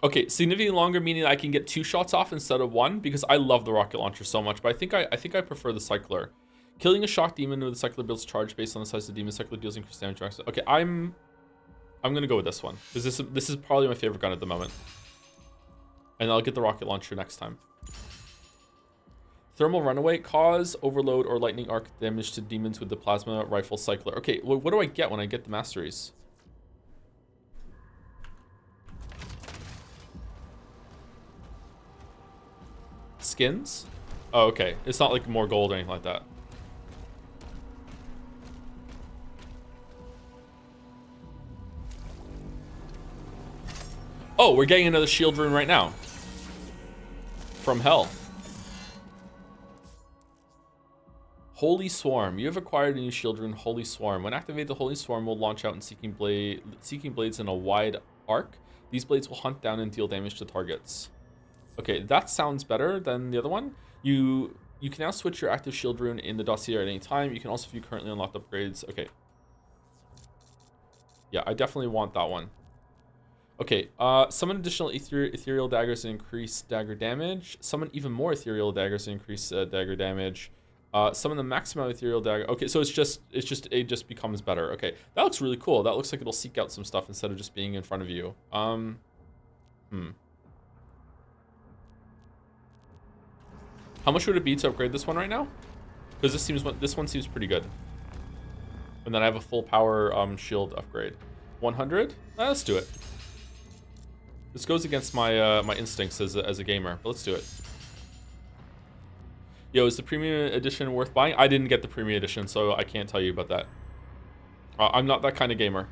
Okay, significantly longer meaning I can get 2 shots off instead of 1, because I love the rocket launcher so much, but I think I prefer the cycler. Killing a shock demon with the cycler builds charge based on the size of the demon. Cycler deals increased damage. Okay, I'm gonna go with this one, because this is probably my favorite gun at the moment. And I'll get the rocket launcher next time. Thermal runaway, cause overload or lightning arc damage to demons with the plasma rifle cycler. Okay, what do I get when I get the masteries? Skins? Oh, okay. It's not like more gold or anything like that. Oh, we're getting another shield rune right now. From hell. Holy Swarm. You have acquired a new shield rune, Holy Swarm. When activated, the Holy Swarm will launch out in seeking blades in a wide arc. These blades will hunt down and deal damage to targets. Okay, that sounds better than the other one. You can now switch your active shield rune in the dossier at any time. You can also view currently unlocked upgrades. Okay. Yeah, I definitely want that one. Okay, summon additional ethereal daggers and increase dagger damage. Summon even more ethereal daggers and increase dagger damage. Summon the maximum ethereal dagger. Okay, so it just becomes better. Okay, that looks really cool. That looks like it'll seek out some stuff instead of just being in front of you. How much would it be to upgrade this one right now? Because this one seems pretty good. And then I have a full power shield upgrade. 100? Let's do it. This goes against my my instincts as a gamer, but let's do it. Yo, is the premium edition worth buying? I didn't get the premium edition, so I can't tell you about that. I'm not that kind of gamer.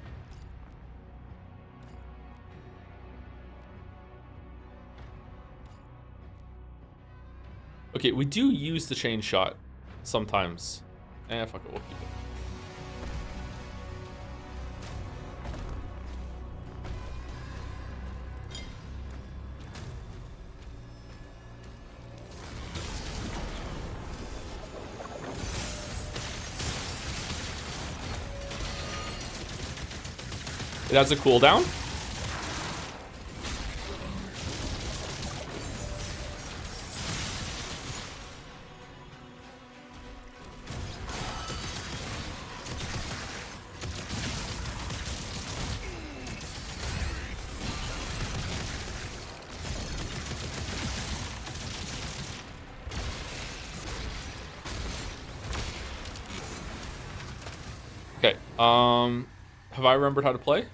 Okay, we do use the chain shot sometimes. Fuck it, we'll keep it. It has a cooldown. Okay. Have I remembered how to play?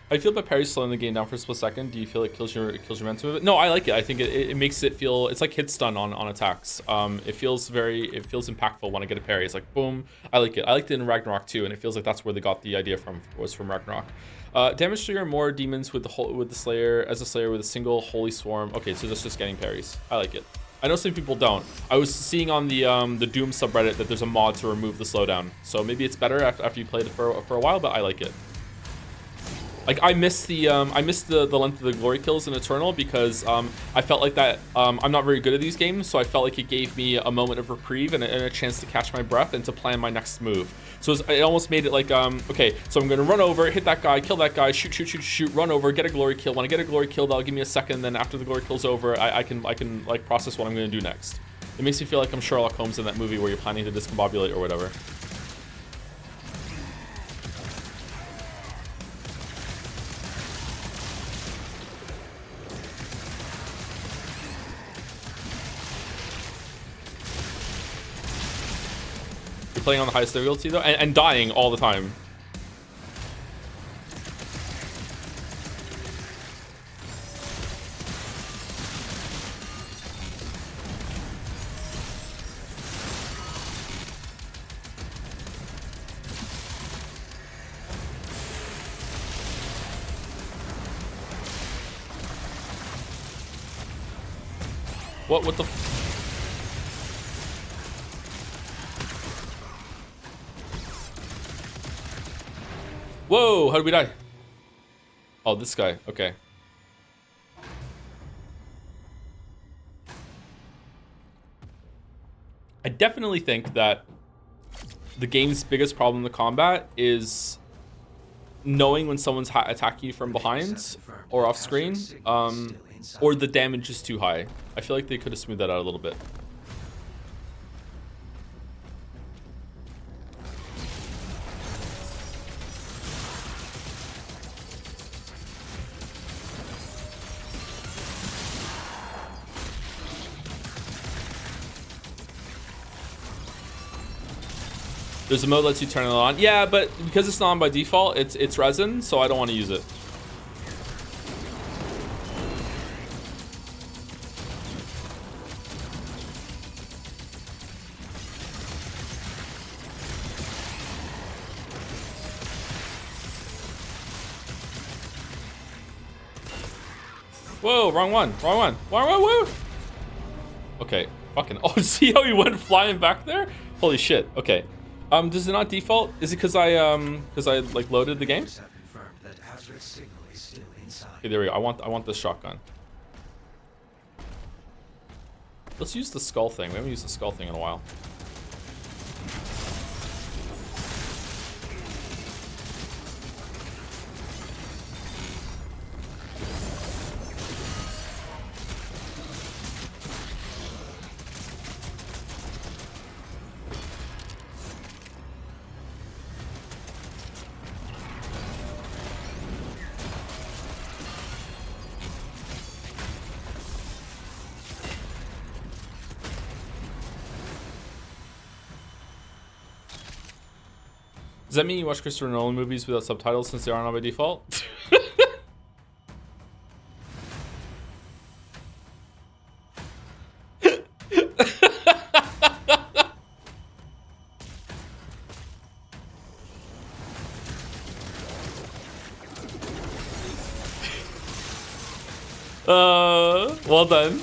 How do you feel about parry slowing the game down for a split second? Do you feel it kills your momentum of it? No, I like it. I think it makes it feel, it's like hit stun on attacks. It feels impactful when I get a parry. It's like boom. I like it. I liked it in Ragnarok too, and it feels like that's where they got the idea from, was from Ragnarok. Damage trigger more demons with the Slayer as a Slayer with a single holy swarm. Okay, so that's just getting parries. I like it. I know some people don't. I was seeing on the Doom subreddit that there's a mod to remove the slowdown, so maybe it's better after you played it for a while. But I like it. Like I missed the length of the glory kills in Eternal because I felt like that I'm not very good at these games, so I felt like it gave me a moment of reprieve and a chance to catch my breath and to plan my next move. So it almost made it like okay, so I'm gonna run over, hit that guy, kill that guy, shoot, run over, get a glory kill. When I get a glory kill, that'll give me a second. Then after the glory kill's over, I can like process what I'm gonna do next. It makes me feel like I'm Sherlock Holmes in that movie where you're planning to discombobulate or whatever. Playing on the highest difficulty though, and dying all the time. What the? Whoa, how did we die? Oh, this guy. Okay. I definitely think that the game's biggest problem in the combat is knowing when someone's attacking you from behind or off screen, or the damage is too high. I feel like they could have smoothed that out a little bit. There's a mode that lets you turn it on. Yeah, but because it's not on by default, it's resin, so I don't want to use it. Whoa, wrong one. Whoa. Okay, fucking. Oh, see how he went flying back there? Holy shit. Okay. Does it not default? Is it because I like loaded the game? Okay, there we go. I want the shotgun. Let's use the skull thing. We haven't used the skull thing in a while. Does that mean you watch Christopher Nolan movies without subtitles since they aren't on by default? Well done.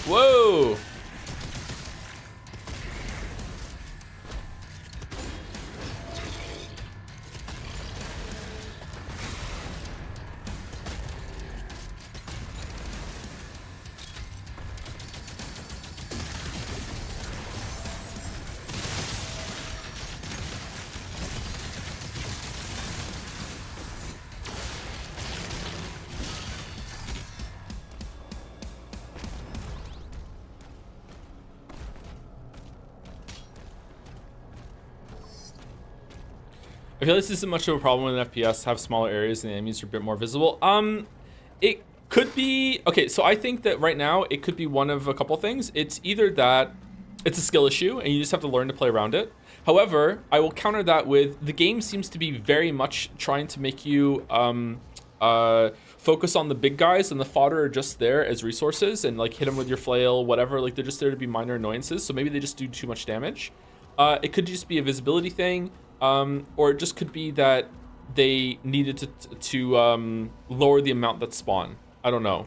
Whoa! I feel like this isn't much of a problem with an FPS. Have smaller areas and the enemies are a bit more visible. It could be okay. So I think that right now it could be one of a couple things. It's either that it's a skill issue and you just have to learn to play around it. However, I will counter that with the game seems to be very much trying to make you focus on the big guys, and the fodder are just there as resources, and like hit them with your flail, whatever. Like they're just there to be minor annoyances. So maybe they just do too much damage. It could just be a visibility thing, or it just could be that they needed to lower the amount that spawn. I don't know.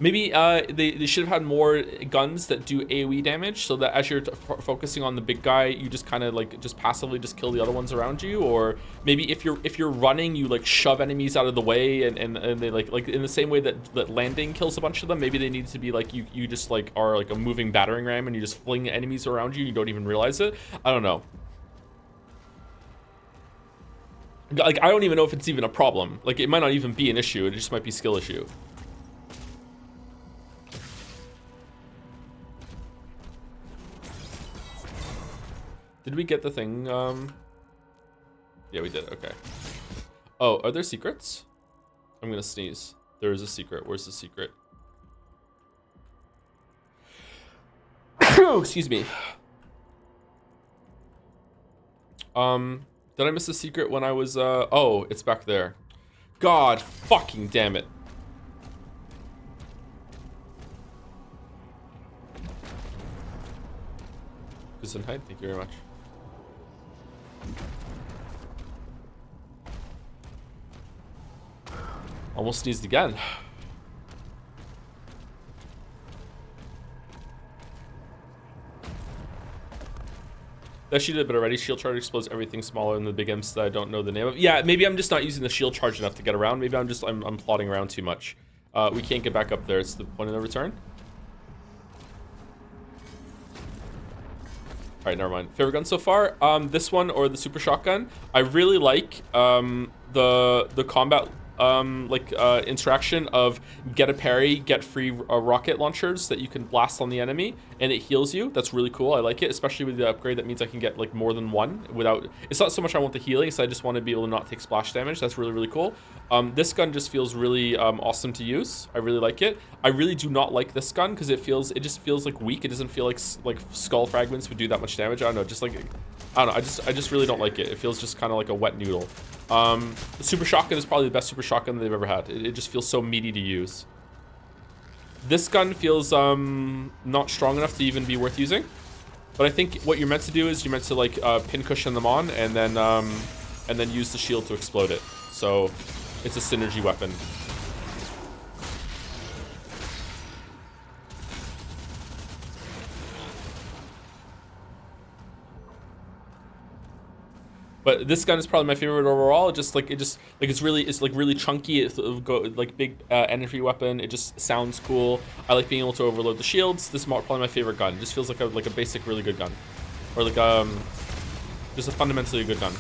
Maybe they should have had more guns that do AoE damage, so that as you're focusing on the big guy, you just kind of like just passively just kill the other ones around you. Or maybe if you're running, you like shove enemies out of the way, and they like in the same way that landing kills a bunch of them. Maybe they need to be like you just like are like a moving battering ram, and you just fling enemies around you. You don't even realize it. I don't know. Like I don't even know if it's even a problem. Like it might not even be an issue. It just might be skill issue. Did we get the thing? Yeah, we did. Okay. Oh, are there secrets? I'm gonna sneeze. There is a secret. Where's the secret? Excuse me. Did I miss a secret when I was oh, it's back there. God fucking damn it. Gesundheit, thank you very much. Almost sneezed again. That she did a bit already. Shield charge explodes everything smaller than the big imps that I don't know the name of. Yeah, maybe I'm just not using the shield charge enough to get around. Maybe I'm plotting around too much. We can't get back up there. It's the point of the return. All right, never mind. Favorite gun so far? This one or the super shotgun. I really like the combat interaction of get a parry, get free rocket launchers that you can blast on the enemy, and it heals you. That's really cool. I like it, especially with the upgrade. That means I can get like more than one without. It's not so much I want the healing, so I just want to be able to not take splash damage. That's really, really cool. This gun just feels really awesome to use. I really like it. I really do not like this gun because it just feels like weak. It doesn't feel like skull fragments would do that much damage. I don't know, just like I don't know. I just really don't like it. It feels just kind of like a wet noodle. The super shotgun is probably the best super shotgun they've ever had. It just feels so meaty to use. This gun feels not strong enough to even be worth using. But I think what you're meant to do is you're meant to like pin cushion them on and then use the shield to explode it. So it's a synergy weapon. But this gun is probably my favorite overall. It's really chunky. It's like big energy weapon. It just sounds cool. I like being able to overload the shields. This is probably my favorite gun. It just feels like a basic really good gun, or like just a fundamentally good gun.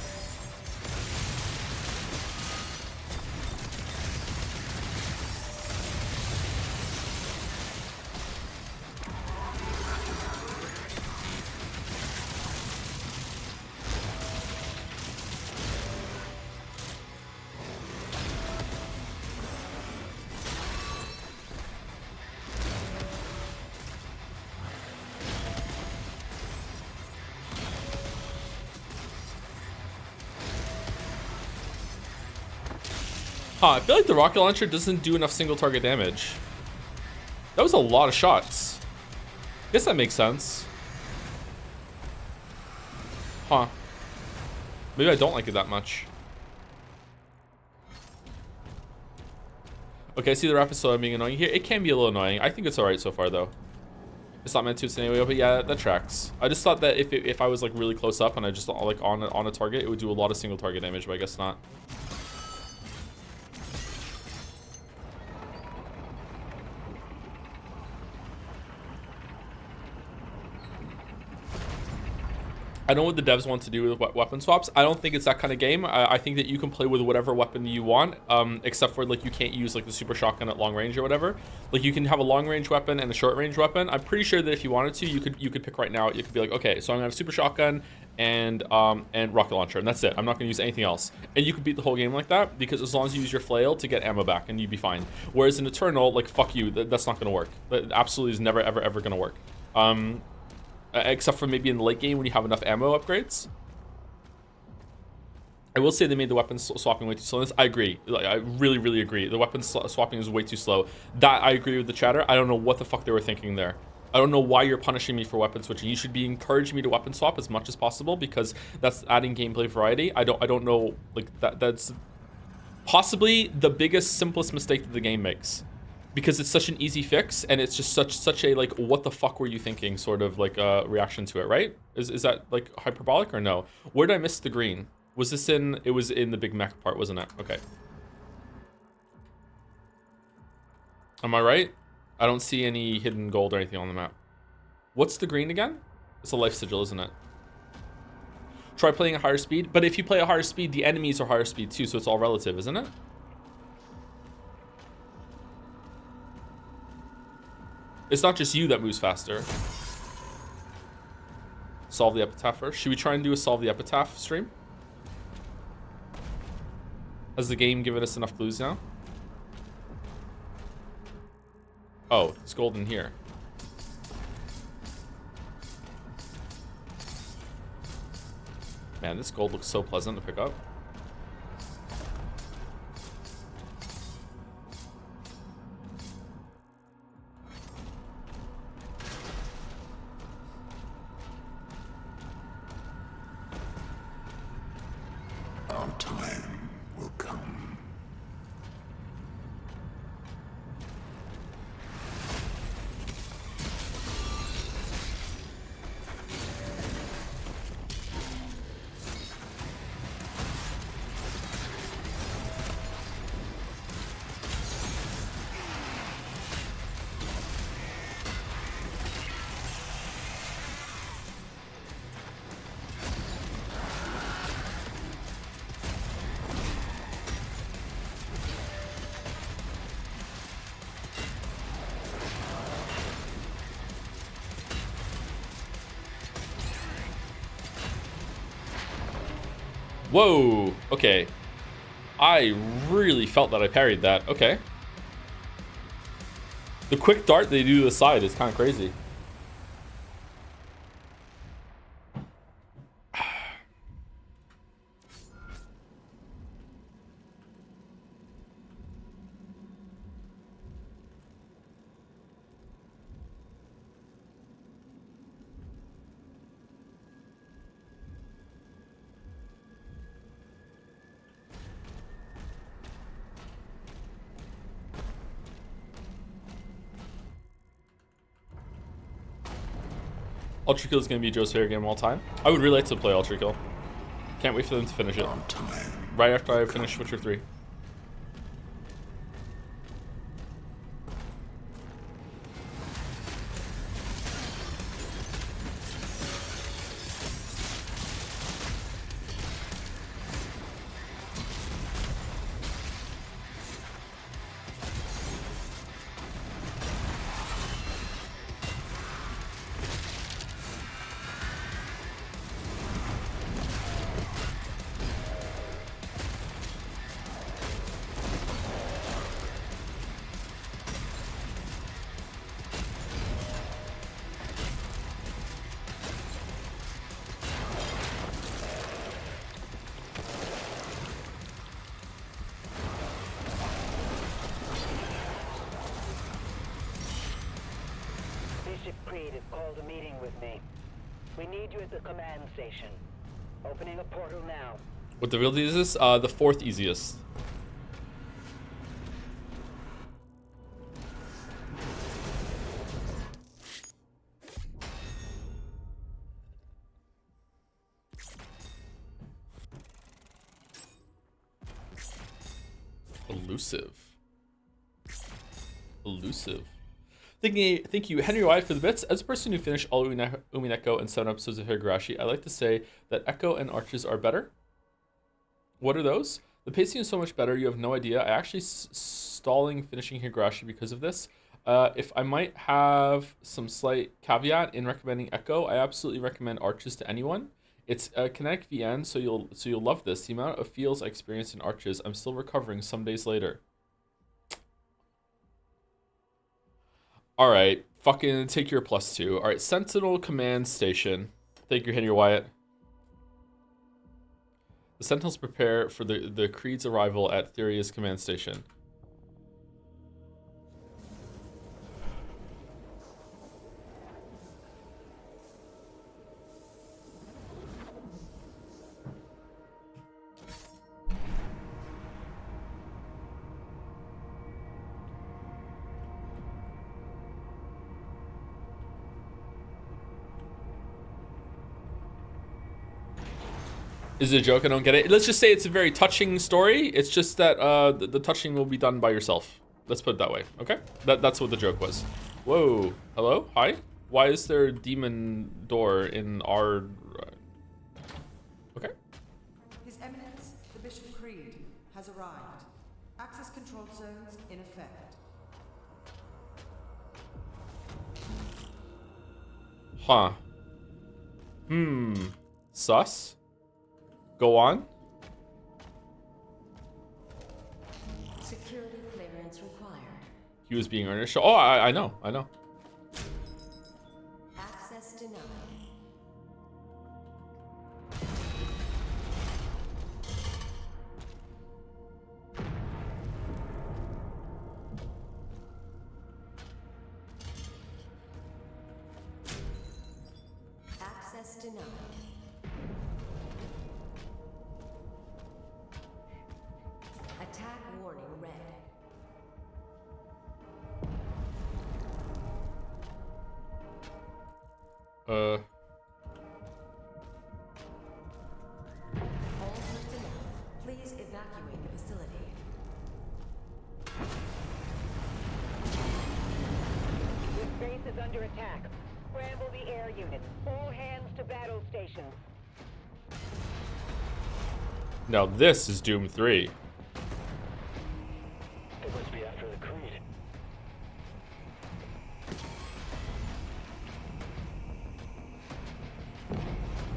Huh, I feel like the rocket launcher doesn't do enough single target damage. That was a lot of shots. Guess that makes sense. Huh. Maybe I don't like it that much. Okay, I see the rapid slow being annoying here. It can be a little annoying. I think it's alright so far though. It's not meant to anyway, but yeah, that tracks. I just thought that if I was like really close up and I just like on a target, it would do a lot of single target damage, but I guess not. I know what the devs want to do with weapon swaps. I don't think it's that kind of game. I think that you can play with whatever weapon you want, except for like you can't use like the super shotgun at long range or whatever. Like you can have a long range weapon and a short range weapon. I'm pretty sure that if you wanted to, you could pick right now. You could be like, okay, so I'm gonna have super shotgun and rocket launcher, and that's it. I'm not gonna use anything else. And you could beat the whole game like that, because as long as you use your flail to get ammo back, and you'd be fine. Whereas in Eternal, like, fuck you, that's not gonna work. That absolutely is never, ever, ever gonna work. Except for maybe in the late game when you have enough ammo upgrades. I will say they made the weapon swapping way too slow. I agree. Like, I really, really agree. The weapon swapping is way too slow. That I agree with the chatter. I don't know what the fuck they were thinking there. I don't know why you're punishing me for weapon switching. You should be encouraging me to weapon swap as much as possible, because that's adding gameplay variety. I don't know, like, that's possibly the biggest, simplest mistake that the game makes, because it's such an easy fix, and it's just such a, like, what the fuck were you thinking sort of, like, reaction to it, right? Is that, like, hyperbolic or no? Where did I miss the green? Was this in, it was in the big mech part, wasn't it? Okay. Am I right? I don't see any hidden gold or anything on the map. What's the green again? It's a life sigil, isn't it? Try playing at higher speed, but if you play at higher speed, the enemies are higher speed too, so it's all relative, isn't it? It's not just you that moves faster. Solve the epitaph first. Should we try and do a solve the epitaph stream? Has the game given us enough clues now? Oh, it's gold in here. Man, this gold looks so pleasant to pick up. Our time will come. Whoa, okay. I really felt that I parried that. Okay. The quick dart they do to the side is kind of crazy. Ultra Kill is going to be Joe's favorite game of all time. I would really like to play Ultra Kill. Can't wait for them to finish it. Right after I finish Witcher 3. Breakv has called a meeting with me. We need you at the command station. Opening a portal now. What difficulty is this? The fourth easiest. Elusive. Elusive. Thank you, Henry White, for the bits. As a person who finished all Umineko and 7 episodes of Higurashi, I like to say that Echo and Arches are better. What are those? The pacing is so much better, you have no idea. I actually stalling finishing Higurashi because of this. If I might have some slight caveat in recommending Echo, I absolutely recommend Arches to anyone. It's a kinetic VN, so you'll love this. The amount of feels I experienced in Arches, I'm still recovering some days later. All right, fucking take your +2. All right, Sentinel Command Station. Thank you, Henry Wyatt. The Sentinels prepare for the Creed's arrival at Theria's command station. Is it a joke? I don't get it. Let's just say it's a very touching story. It's just that the touching will be done by yourself. Let's put it that way, okay? That's what the joke was. Whoa. Hello? Hi? Why is there a demon door in our... Okay. His Eminence, the Bishop Creed, has arrived. Access control zones in effect. Huh. Sus? Go on. Security clearance required. He was being earnest. Oh, I know. Access denied. Access denied. Attack warning red. Uh... All personnel, please evacuate the facility. This base is under attack. Scramble the air units. All hands to battle stations. Now this is Doom 3. They must be after the Creed.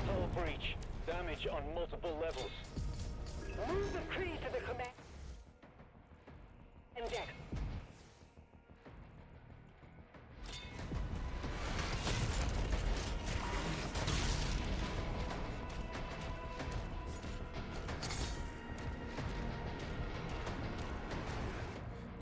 Hull breach. Damage on multiple levels. Move the Creed to the command deck.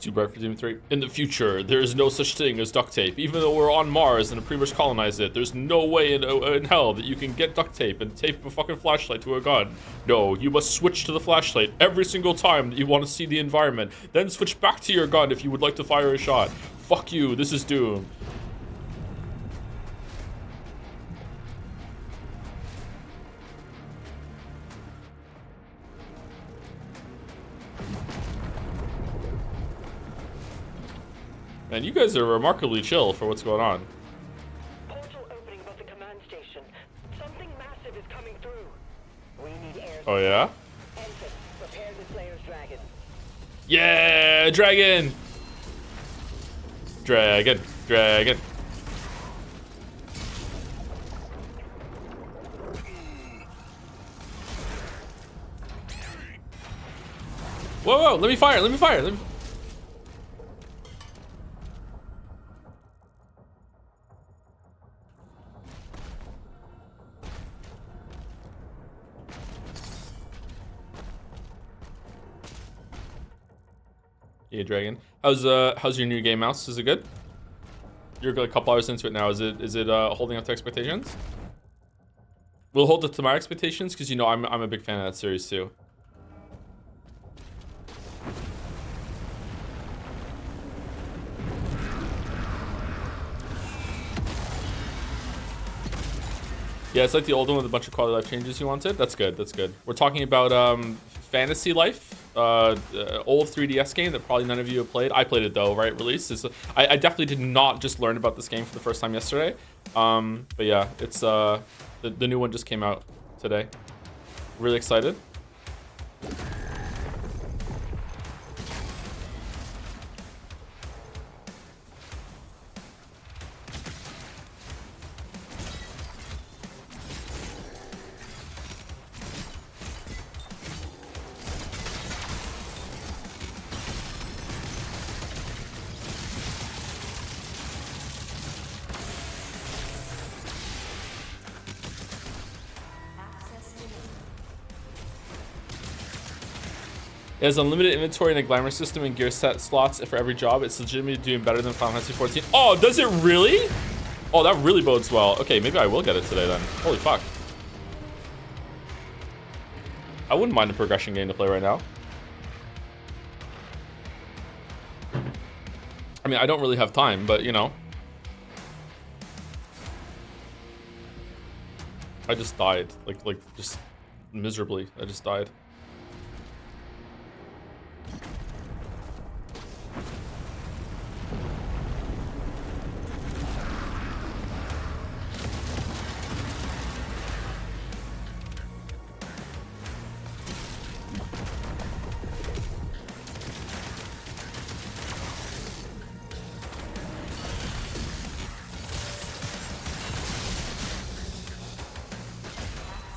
Too bright for Doom 3. In the future, there is no such thing as duct tape. Even though we're on Mars and have pretty much colonized it, there's no way in hell that you can get duct tape and tape a fucking flashlight to a gun. No, you must switch to the flashlight every single time that you want to see the environment. Then switch back to your gun if you would like to fire a shot. Fuck you, this is Doom. Man, you guys are remarkably chill for what's going on. Portal opening above the command station. Something massive is coming through. We need air. Oh yeah? Enter. Prepare the Slayer's dragon. Yeah, dragon! Dragon, dragon. Whoa, let me fire, let me fire. Yeah, dragon. How's your new game, Mouse? Is it good? You're a couple hours into it now. Is it holding up to expectations? Will it hold up to my expectations? Because you know I'm a big fan of that series too. Yeah, it's like the old one with a bunch of quality life changes you wanted. That's good. That's good. We're talking about Fantasy Life, old 3DS game that probably none of you have played. I played it though, right? Release. I definitely did not just learn about this game for the first time yesterday. But yeah, it's the new one just came out today. Really excited. It has unlimited inventory and a glamour system and gear set slots for every job. It's legitimately doing better than Final Fantasy 14. Oh, does it really? Oh, that really bodes well. Okay, maybe I will get it today then. Holy fuck. I wouldn't mind a progression game to play right now. I mean, I don't really have time, but you know. I just died. Like just miserably. I just died.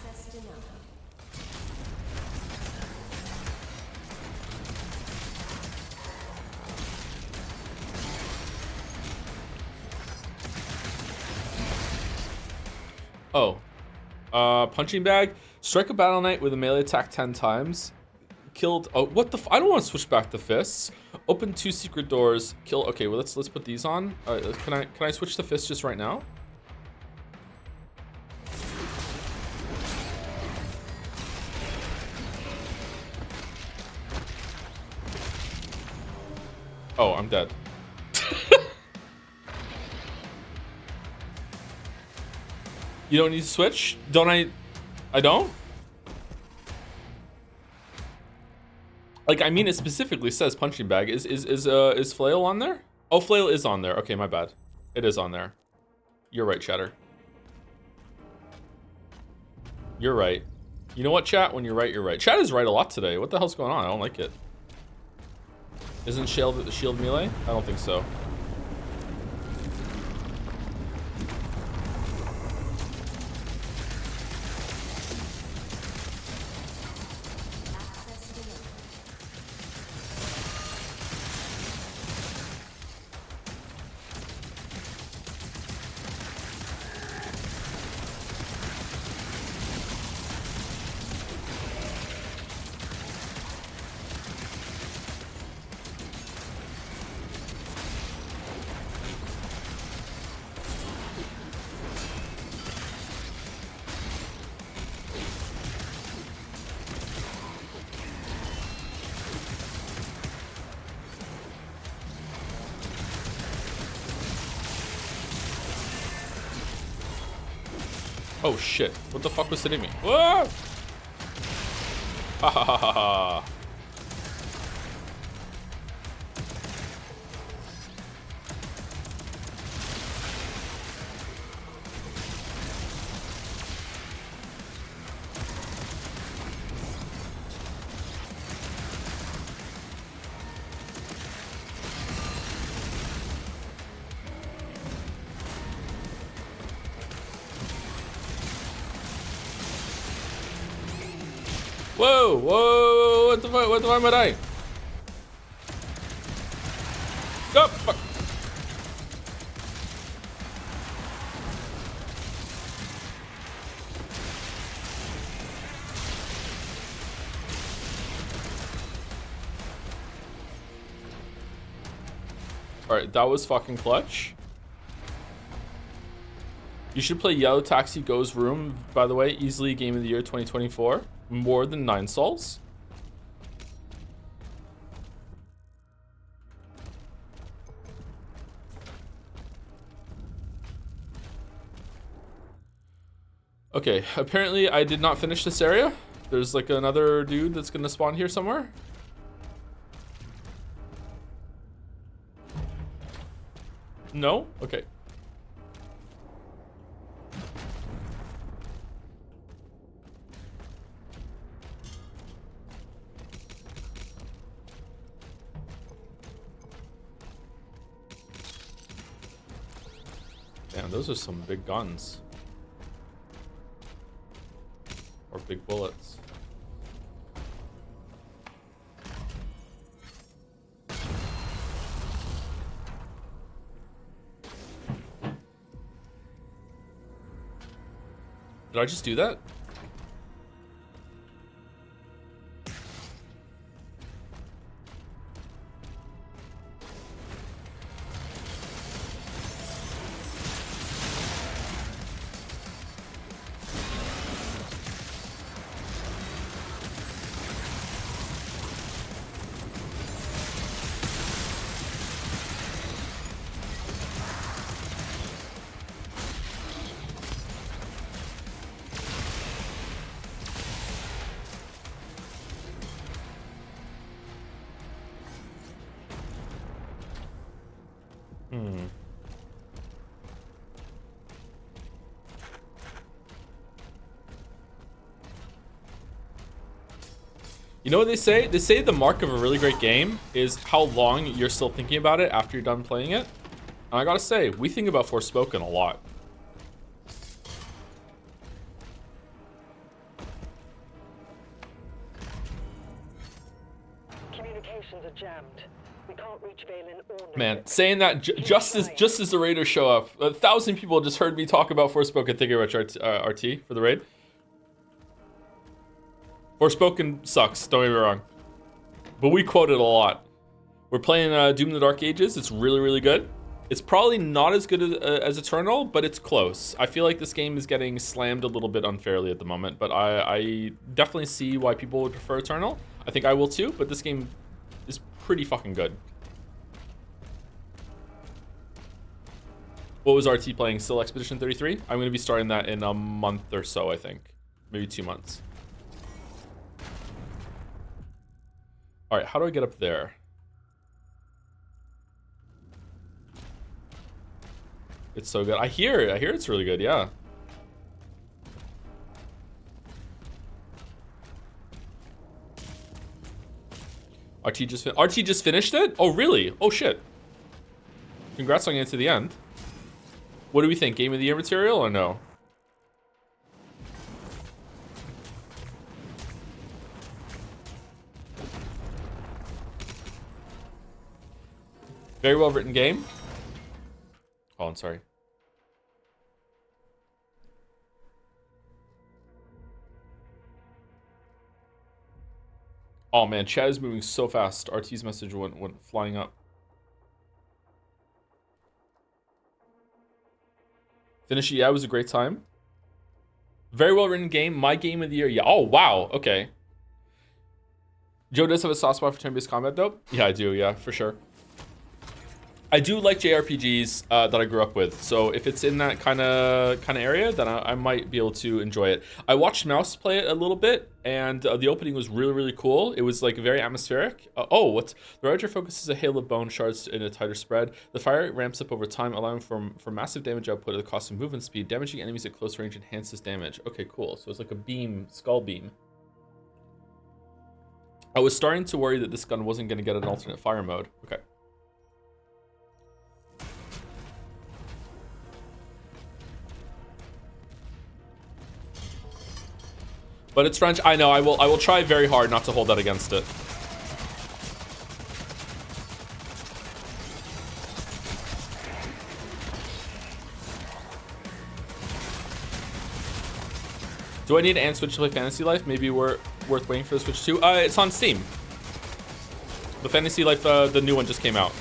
Access denied. Oh. Punching bag. Strike a battle knight with a melee attack 10 times. Killed. Oh, what the? I don't want to switch back to fists. Open 2 secret doors. Kill. Okay, well let's put these on. Can I switch to fists just right now? Oh, I'm dead. You don't need to switch? Don't I? I don't? Like, I mean, it specifically says punching bag. Is flail on there? Oh, flail is on there. Okay, my bad. It is on there. You're right, chatter. You're right. You know what, chat? When you're right, you're right. Chat is right a lot today. What the hell's going on? I don't like it. Isn't shield melee? I don't think so. Access denied. Oh shit! What the fuck was hitting me? Whoa! Ha ha ha ha ha! Whoa! Whoa! What the fuck? What the fuck am I dying? Oh, fuck! Alright, that was fucking clutch. You should play Yellow Taxi Goes Room, by the way. Easily Game of the Year 2024. More than 9 souls. Okay, apparently I did not finish this area. There's like another dude that's gonna spawn here somewhere. No? Okay. Damn, those are some big guns. Or big bullets. Did I just do that? You know what they say? They say the mark of a really great game is how long you're still thinking about it after you're done playing it. And I gotta say, we think about Forspoken a lot. Communications are jammed. We can't reach Valen or Man, Novik. saying that just as the raiders show up, 1,000 people just heard me talk about Forspoken thinking about RT for the raid. Forspoken sucks, don't get me wrong. But we quote it a lot. We're playing Doom in the Dark Ages. It's really, really good. It's probably not as good as Eternal, but it's close. I feel like this game is getting slammed a little bit unfairly at the moment, but I definitely see why people would prefer Eternal. I think I will too, but this game is pretty fucking good. What was RT playing? Still Expedition 33? I'm going to be starting that in a month or so, I think. Maybe 2 months. All right, how do I get up there? It's so good. I hear it's really good, yeah. RT just finished it? Oh, really? Oh, shit. Congrats on getting to the end. What do we think? Game of the Year material or no? Very well written game. Oh, I'm sorry. Oh man, chat is moving so fast. RT's message went flying up. Finish it, yeah, it was a great time. Very well written game. My game of the year, yeah. Oh wow, okay. Joe does have a soft spot for turn-based combat though. Yeah, I do, yeah, for sure. I do like JRPGs that I grew up with, so if it's in that kind of area, then I might be able to enjoy it. I watched Mouse play it a little bit, and the opening was really, really cool. It was like very atmospheric. The Ranger focuses a hail of bone shards in a tighter spread. The fire ramps up over time, allowing for massive damage output at the cost of movement speed. Damaging enemies at close range enhances damage. Okay, cool. So it's like a beam, skull beam. I was starting to worry that this gun wasn't going to get an alternate fire mode. Okay. But it's French. I know. I will try very hard not to hold that against it. Do I need an Switch to play Fantasy Life? Maybe we're worth waiting for the Switch 2. It's on Steam. The Fantasy Life, the new one just came out.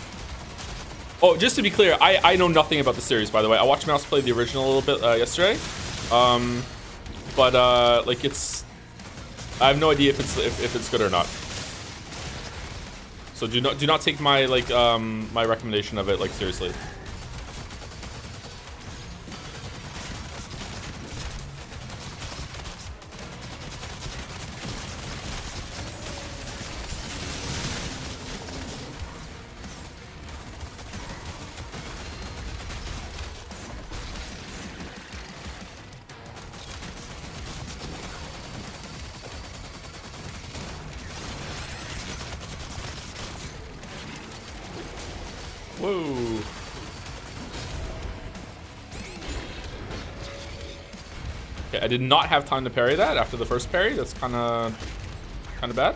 Oh, just to be clear, I know nothing about the series, by the way. I watched Mouse play the original a little bit yesterday. Like I have no idea if it's good or not. So do not take my my recommendation of it like seriously. Whoa. Okay, I did not have time to parry that after the first parry. That's kind of bad.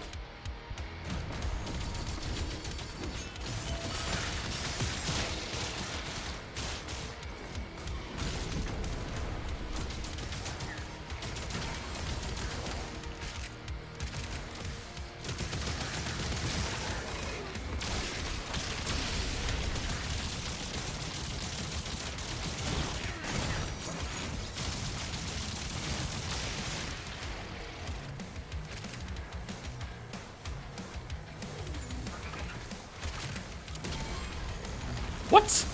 What?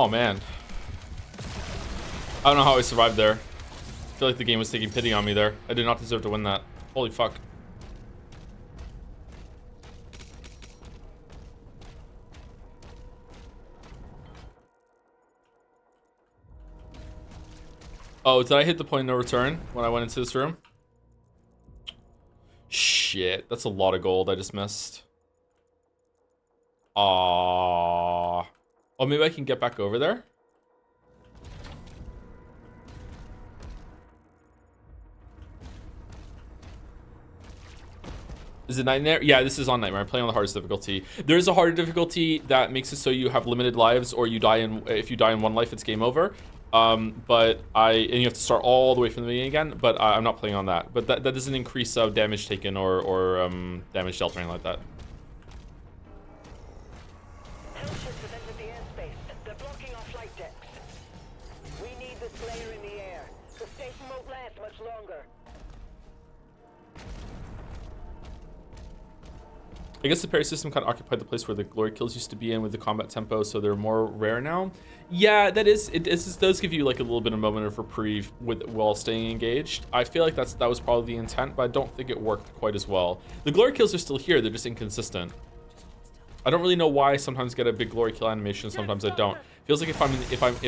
Oh man. I don't know how I survived there. I feel like the game was taking pity on me there. I did not deserve to win that. Holy fuck. Oh, did I hit the point of no return when I went into this room? Shit, that's a lot of gold I just missed. Aww. Oh, maybe I can get back over there? Is it Nightmare? Yeah, this is on Nightmare. I'm playing on the hardest difficulty. There is a harder difficulty that makes it so you have limited lives, or you die in, if you die in one life, it's game over. And you have to start all the way from the beginning again, but I'm not playing on that. But that doesn't increase damage taken or damage dealt or anything like that. Hellships have entered the airspace. They're blocking our flight decks. We need the Slayer in the air. The station won't last much longer. I guess the parry system kind of occupied the place where the glory kills used to be in with the combat tempo, so they're more rare now. Yeah, that is, it does give you like a little bit of moment of reprieve while staying engaged. I feel like that was probably the intent, but I don't think it worked quite as well. The glory kills are still here, they're just inconsistent. I don't really know why I sometimes get a big glory kill animation, sometimes I don't. Feels like if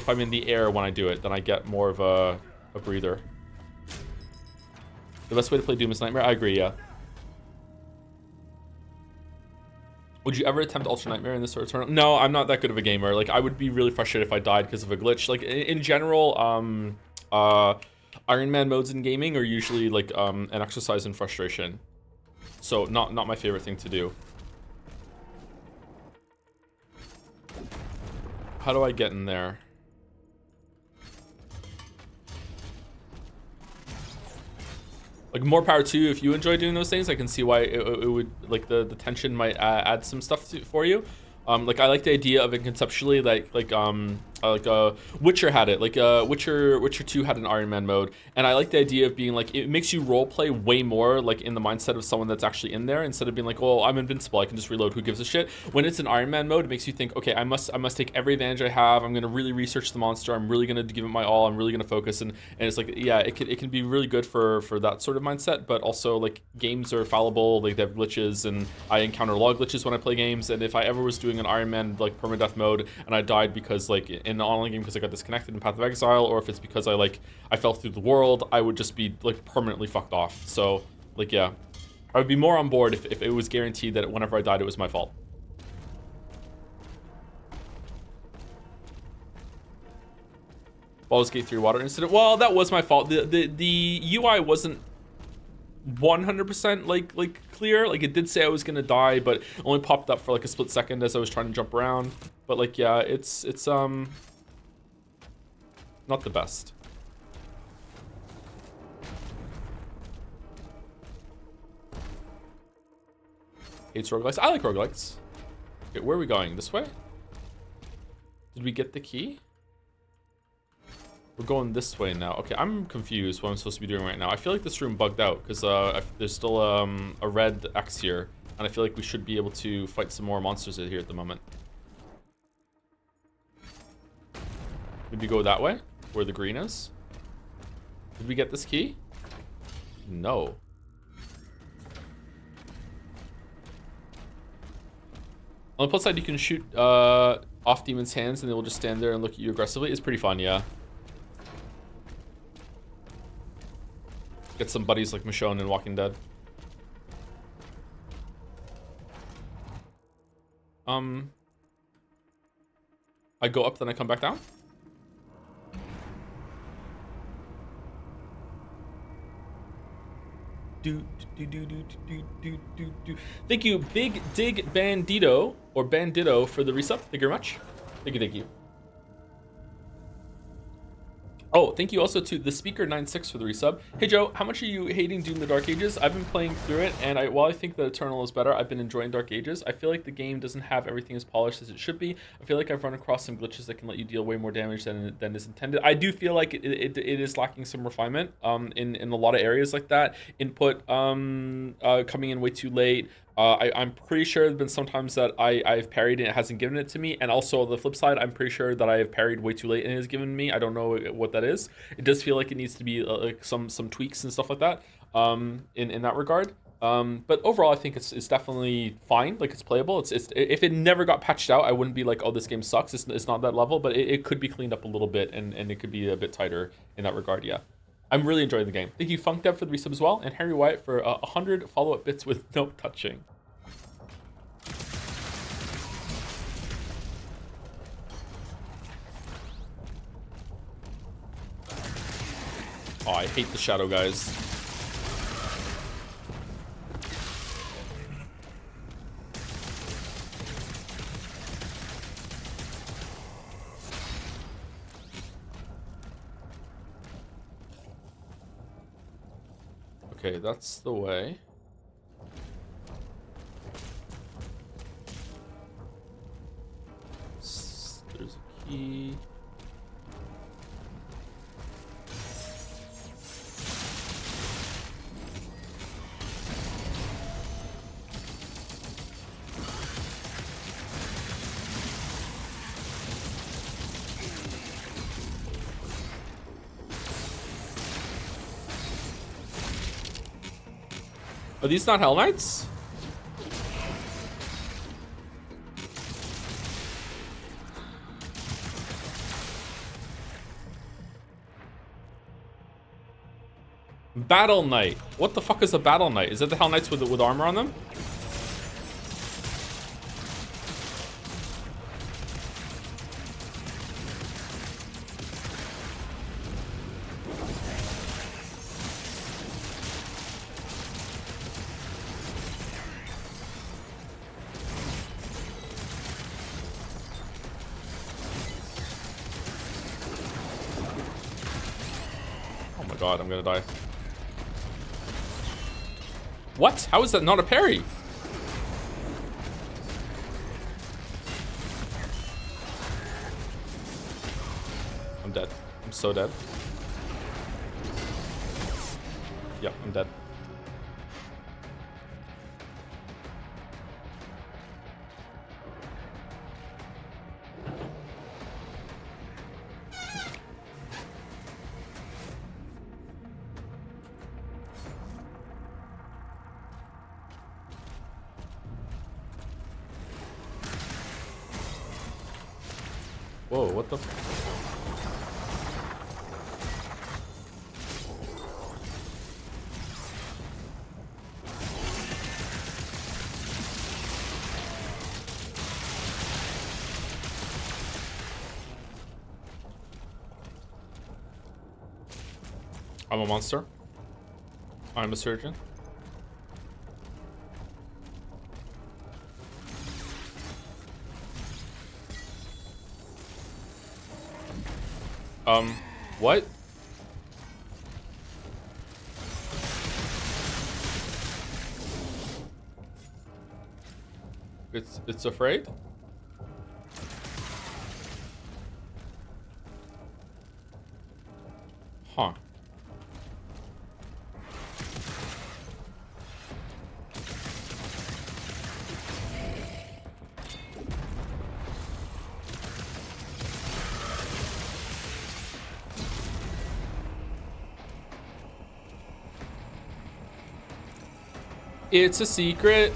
I'm in the air when I do it, then I get more of a breather. The best way to play Doom is Nightmare? I agree, yeah. Would you ever attempt Ultra Nightmare in this sort of tournament? No, I'm not that good of a gamer. Like, I would be really frustrated if I died because of a glitch. Like, in general, Iron Man modes in gaming are usually like an exercise in frustration. So not my favorite thing to do. How do I get in there? Like, more power to you if you enjoy doing those things. I can see why it would, like, the tension might add some stuff for you. Like, I like the idea of it conceptually, like Witcher had it, like Witcher 2 had an Iron Man mode, and I like the idea of being like, it makes you role play way more like in the mindset of someone that's actually in there, instead of being like, oh, I'm invincible, I can just reload, who gives a shit. When it's an Iron Man mode, it makes you think, okay, I must take every advantage I have, I'm gonna really research the monster, I'm really gonna give it my all, I'm really gonna focus, and it's like, yeah, it can be really good for that sort of mindset, but also like games are fallible, like they have glitches, and I encounter log glitches when I play games, and if I ever was doing an Iron Man like permadeath mode and I died because like in the online game because I got disconnected in Path of Exile, or if it's because I fell through the world, I would just be like permanently fucked off. So like, yeah, I would be more on board if it was guaranteed that whenever I died it was my fault. Baldur's Gate 3 water incident. Well, that was my fault. The UI wasn't 100% like clear. Like, it did say I was gonna die, but it only popped up for like a split second as I was trying to jump around. But like, yeah, it's not the best. Hates roguelikes. I like roguelikes. Okay, where are we going? This way? Did we get the key? We're going this way now. Okay, I'm confused what I'm supposed to be doing right now. I feel like this room bugged out because there's still a red X here, and I feel like we should be able to fight some more monsters here at the moment. Maybe go that way, where the green is. Did we get this key? No. On the plus side, you can shoot off demons' hands, and they will just stand there and look at you aggressively. It's pretty fun, yeah. Get some buddies like Michonne in Walking Dead. I go up, then I come back down. Thank you, Big Dig Bandito or Bandito for the resub. Thank you very much. Thank you. Oh, thank you also to the Speaker 96 for the resub. Hey Joe, how much are you hating Doom the Dark Ages? I've been playing through it, and while I think that Eternal is better, I've been enjoying Dark Ages. I feel like the game doesn't have everything as polished as it should be. I feel like I've run across some glitches that can let you deal way more damage than is intended. I do feel like it is lacking some refinement in a lot of areas like that. Input coming in way too late, I'm pretty sure there's been sometimes that I've parried and it hasn't given it to me, and also on the flip side, I'm pretty sure that I have parried way too late and it has given me. I don't know what that is. It does feel like it needs to be like some tweaks and stuff like that. In that regard. But overall, I think it's definitely fine. Like it's playable. It's if it never got patched out, I wouldn't be like, oh, this game sucks. It's not that level, but it could be cleaned up a little bit and it could be a bit tighter in that regard. Yeah. I'm really enjoying the game. Thank you, Funkdev, for the resub as well, and Harry Wyatt for 100 follow-up bits with no touching. Oh, I hate the shadow guys. Okay, that's the way. There's a key. Are these not Hell Knights? Battle Knight. What the fuck is a Battle Knight? Is that the Hell Knights with armor on them? Oh my god, I'm gonna die. What? How is that not a parry? I'm dead. I'm so dead. Yep, I'm dead. Whoa, what the I'm a monster. I'm a surgeon. What? It's afraid? Huh. It's a secret.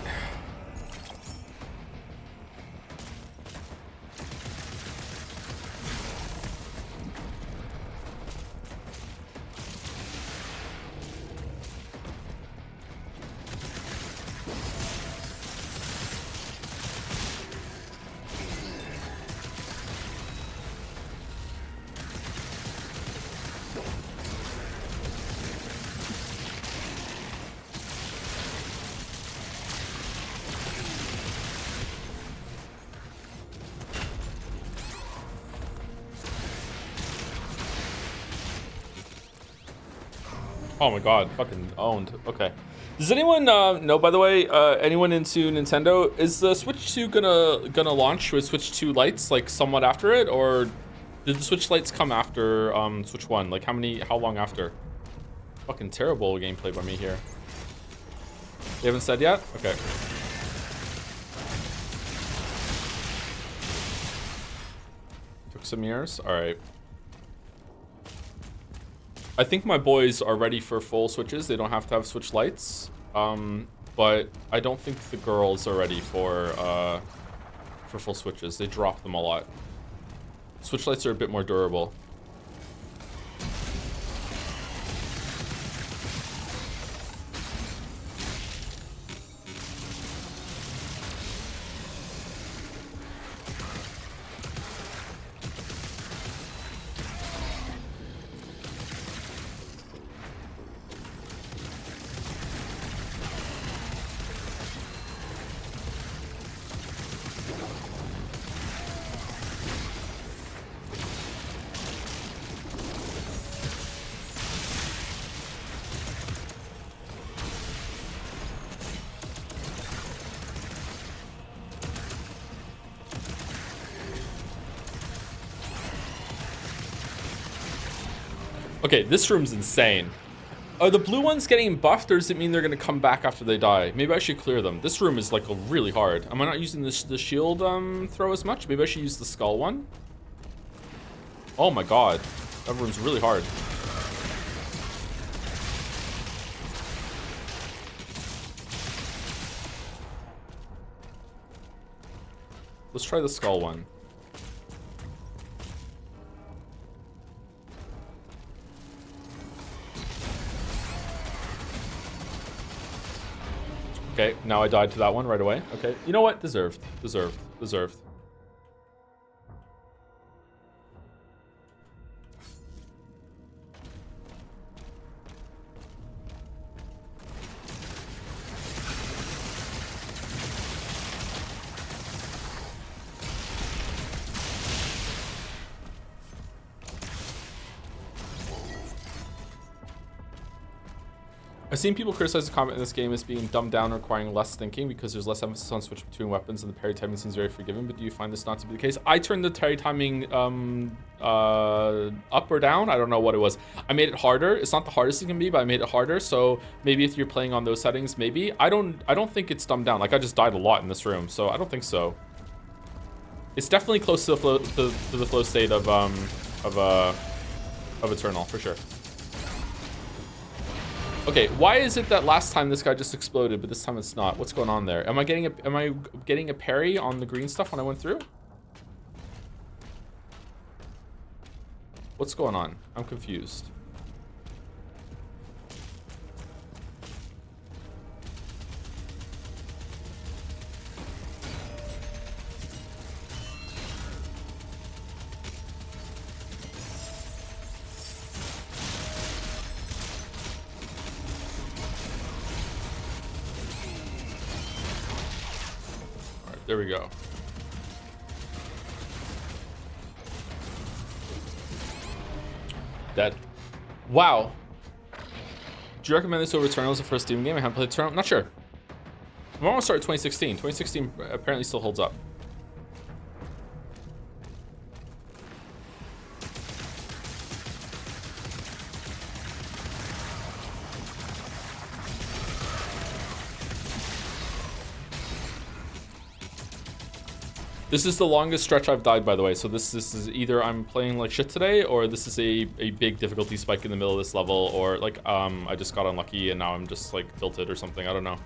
Oh my god, fucking owned. Okay. Does anyone know, by the way, anyone into Nintendo, is the Switch 2 gonna launch with Switch 2 lights like somewhat after it, or did the Switch lights come after Switch 1? Like how long after? Fucking terrible gameplay by me here. They haven't said yet? Okay. Took some years. All right. I think my boys are ready for full switches. They don't have to have switch lights. But I don't think the girls are ready for full switches. They drop them a lot. Switch lights are a bit more durable. Okay, this room's insane. Are the blue ones getting buffed, or does it mean they're gonna come back after they die? Maybe I should clear them. This room is like really hard. Am I not using the shield throw as much? Maybe I should use the skull one. Oh my god, that room's really hard. Let's try the skull one. Okay, now I died to that one right away. Okay, you know what? Deserved. Deserved. Deserved. I've seen people criticize the combat in this game as being dumbed down, requiring less thinking because there's less emphasis on switching between weapons and the parry timing seems very forgiving, but do you find this not to be the case? I turned the parry timing up or down. I don't know what it was. I made it harder. It's not the hardest it can be, but I made it harder. So maybe if you're playing on those settings, maybe. I don't think it's dumbed down. Like, I just died a lot in this room, so I don't think so. It's definitely close to the flow, to the flow state of Eternal, for sure. Okay, why is it that last time this guy just exploded, but this time it's not? What's going on there? Am I getting a parry on the green stuff when I went through? What's going on? I'm confused. There we go. Dead. Wow. Do you recommend this over Eternal as the first Demon game? I haven't played Eternal. Not sure. I'm almost start 2016. 2016 apparently still holds up. This is the longest stretch I've died, by the way. So this is either I'm playing like shit today, or this is a big difficulty spike in the middle of this level, or like I just got unlucky and now I'm just like tilted or something. I don't know.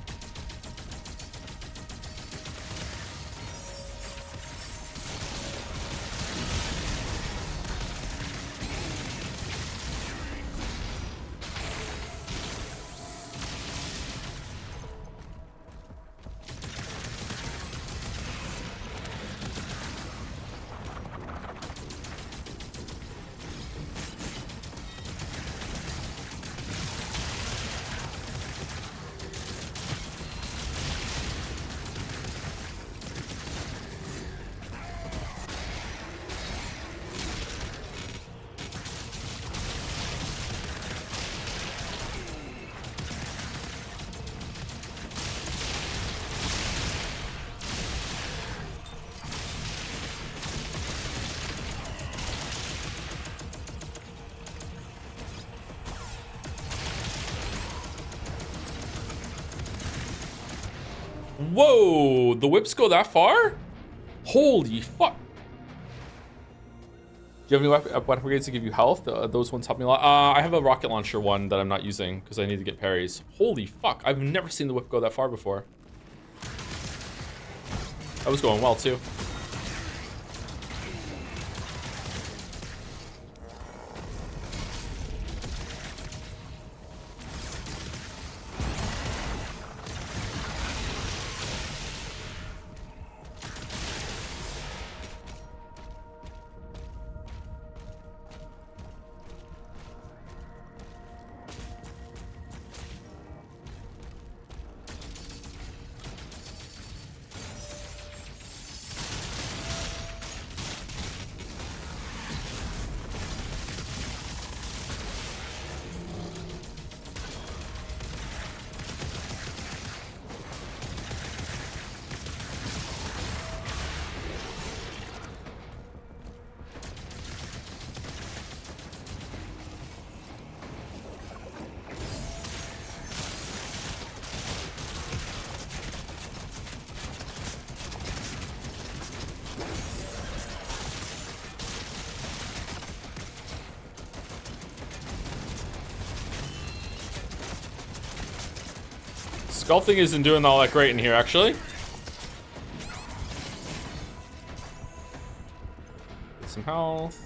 Whoa, the whips go that far? Holy fuck. Do you have any weapon upgrades to give you health? Those ones help me a lot. I have a rocket launcher one that I'm not using because I need to get parries. Holy fuck, I've never seen the whip go that far before. That was going well too. Sculpting isn't doing all that great in here, actually. Get some health.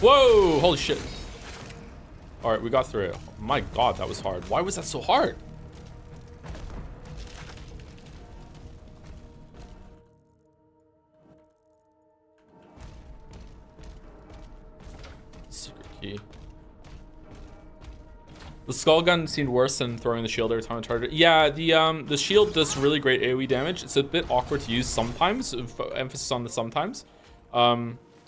Whoa! Holy shit. Alright, we got through it. My god, that was hard. Why was that so hard? Secret key. The skull gun seemed worse than throwing the shield every time I targeted. Yeah, the shield does really great AoE damage. It's a bit awkward to use sometimes. Emphasis on the sometimes.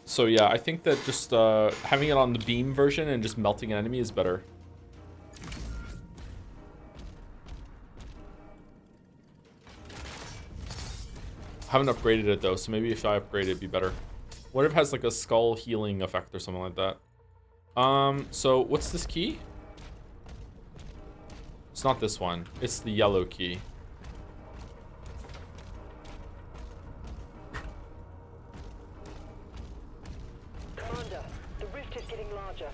So yeah, I think that just having it on the beam version and just melting an enemy is better. I haven't upgraded it though, so maybe if I upgrade it, it'd be better. What if it has like a skull healing effect or something like that? So what's this key? It's not this one. It's the yellow key. Commander, the rift is getting larger.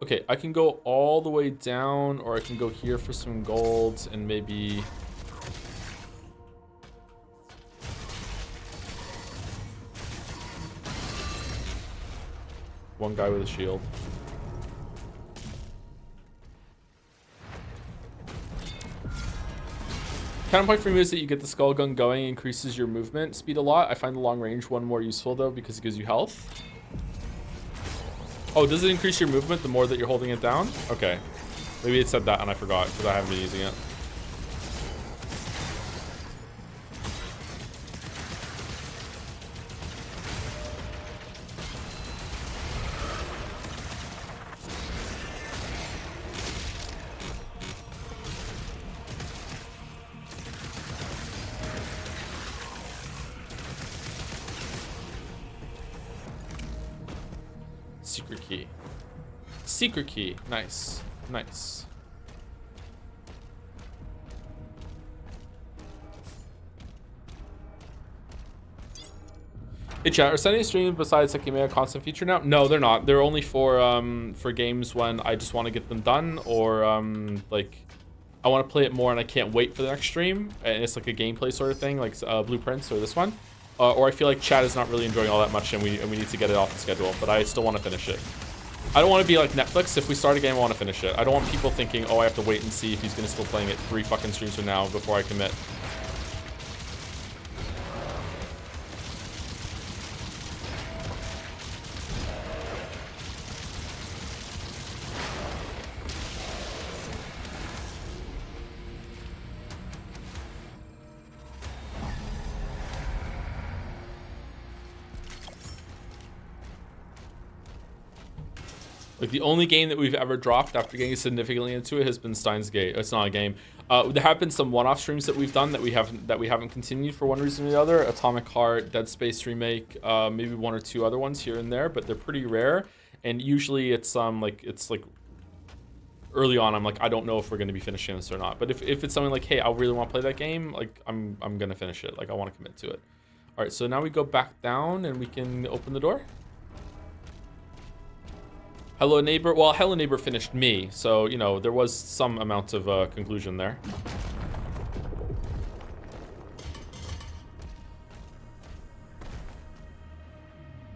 Okay, I can go all the way down, or I can go here for some gold and maybe... one guy with a shield. Counterpoint for me is that you get the skull gun going, increases your movement speed a lot. I find the long range one more useful though because it gives you health. Oh, does it increase your movement the more that you're holding it down? Okay. Maybe it said that and I forgot because I haven't been using it. Secret key. Secret key. Nice. Nice. Hey chat, are sending streams besides Sekime a constant feature now? No, they're not. They're only for games when I just want to get them done, or like I want to play it more and I can't wait for the next stream, and it's like a gameplay sort of thing, like Blueprints or this one. Or I feel like chat is not really enjoying all that much and we need to get it off the schedule, but I still want to finish it. I don't want to be like Netflix. If we start a game, I want to finish it. I don't want people thinking, oh, I have to wait and see if he's going to still playing it 3 fucking streams from now before I commit. Like, the only game that we've ever dropped after getting significantly into it has been Steins Gate. It's not a game. There have been some one-off streams that we've done that we haven't continued for one reason or the other. Atomic Heart, Dead Space remake, maybe 1 or 2 other ones here and there, but they're pretty rare. And usually it's like early on, I'm like, I don't know if we're going to be finishing this or not. But if it's something like, hey, I really want to play that game, like I'm going to finish it. Like, I want to commit to it. All right, so now we go back down and we can open the door. Hello Neighbor. Well, Hello Neighbor finished me, so, you know, there was some amount of conclusion there.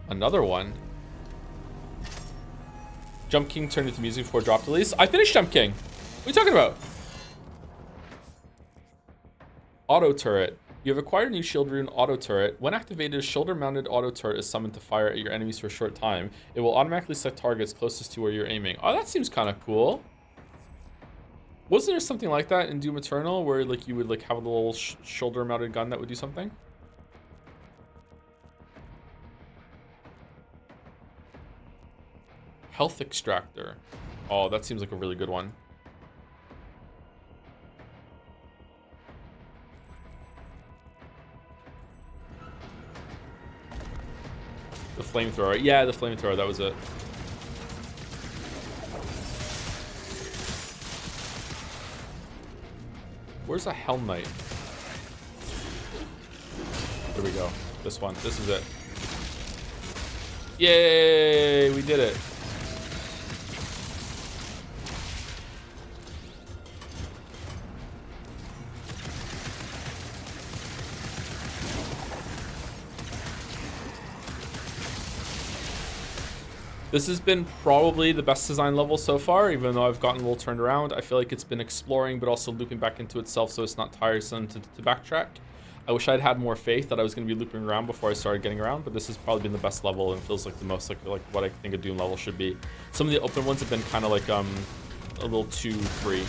Another one. Jump King turned into music before drop release. I finished Jump King. What are you talking about? Auto turret. You have acquired a new shield rune, auto turret. When activated, a shoulder-mounted auto turret is summoned to fire at your enemies for a short time. It will automatically select targets closest to where you're aiming. Oh, that seems kind of cool. Wasn't there something like that in Doom Eternal where like you would like have a little shoulder-mounted gun that would do something? Health extractor. Oh, that seems like a really good one. The flamethrower. Yeah, the flamethrower. That was it. Where's a Hell Knight? There we go. This one. This is it. Yay! We did it. This has been probably the best design level so far, even though I've gotten a little turned around. I feel like it's been exploring, but also looping back into itself, so it's not tiresome to backtrack. I wish I'd had more faith that I was going to be looping around before I started getting around, but this has probably been the best level and feels like the most like what I think a Doom level should be. Some of the open ones have been kind of like a little too free.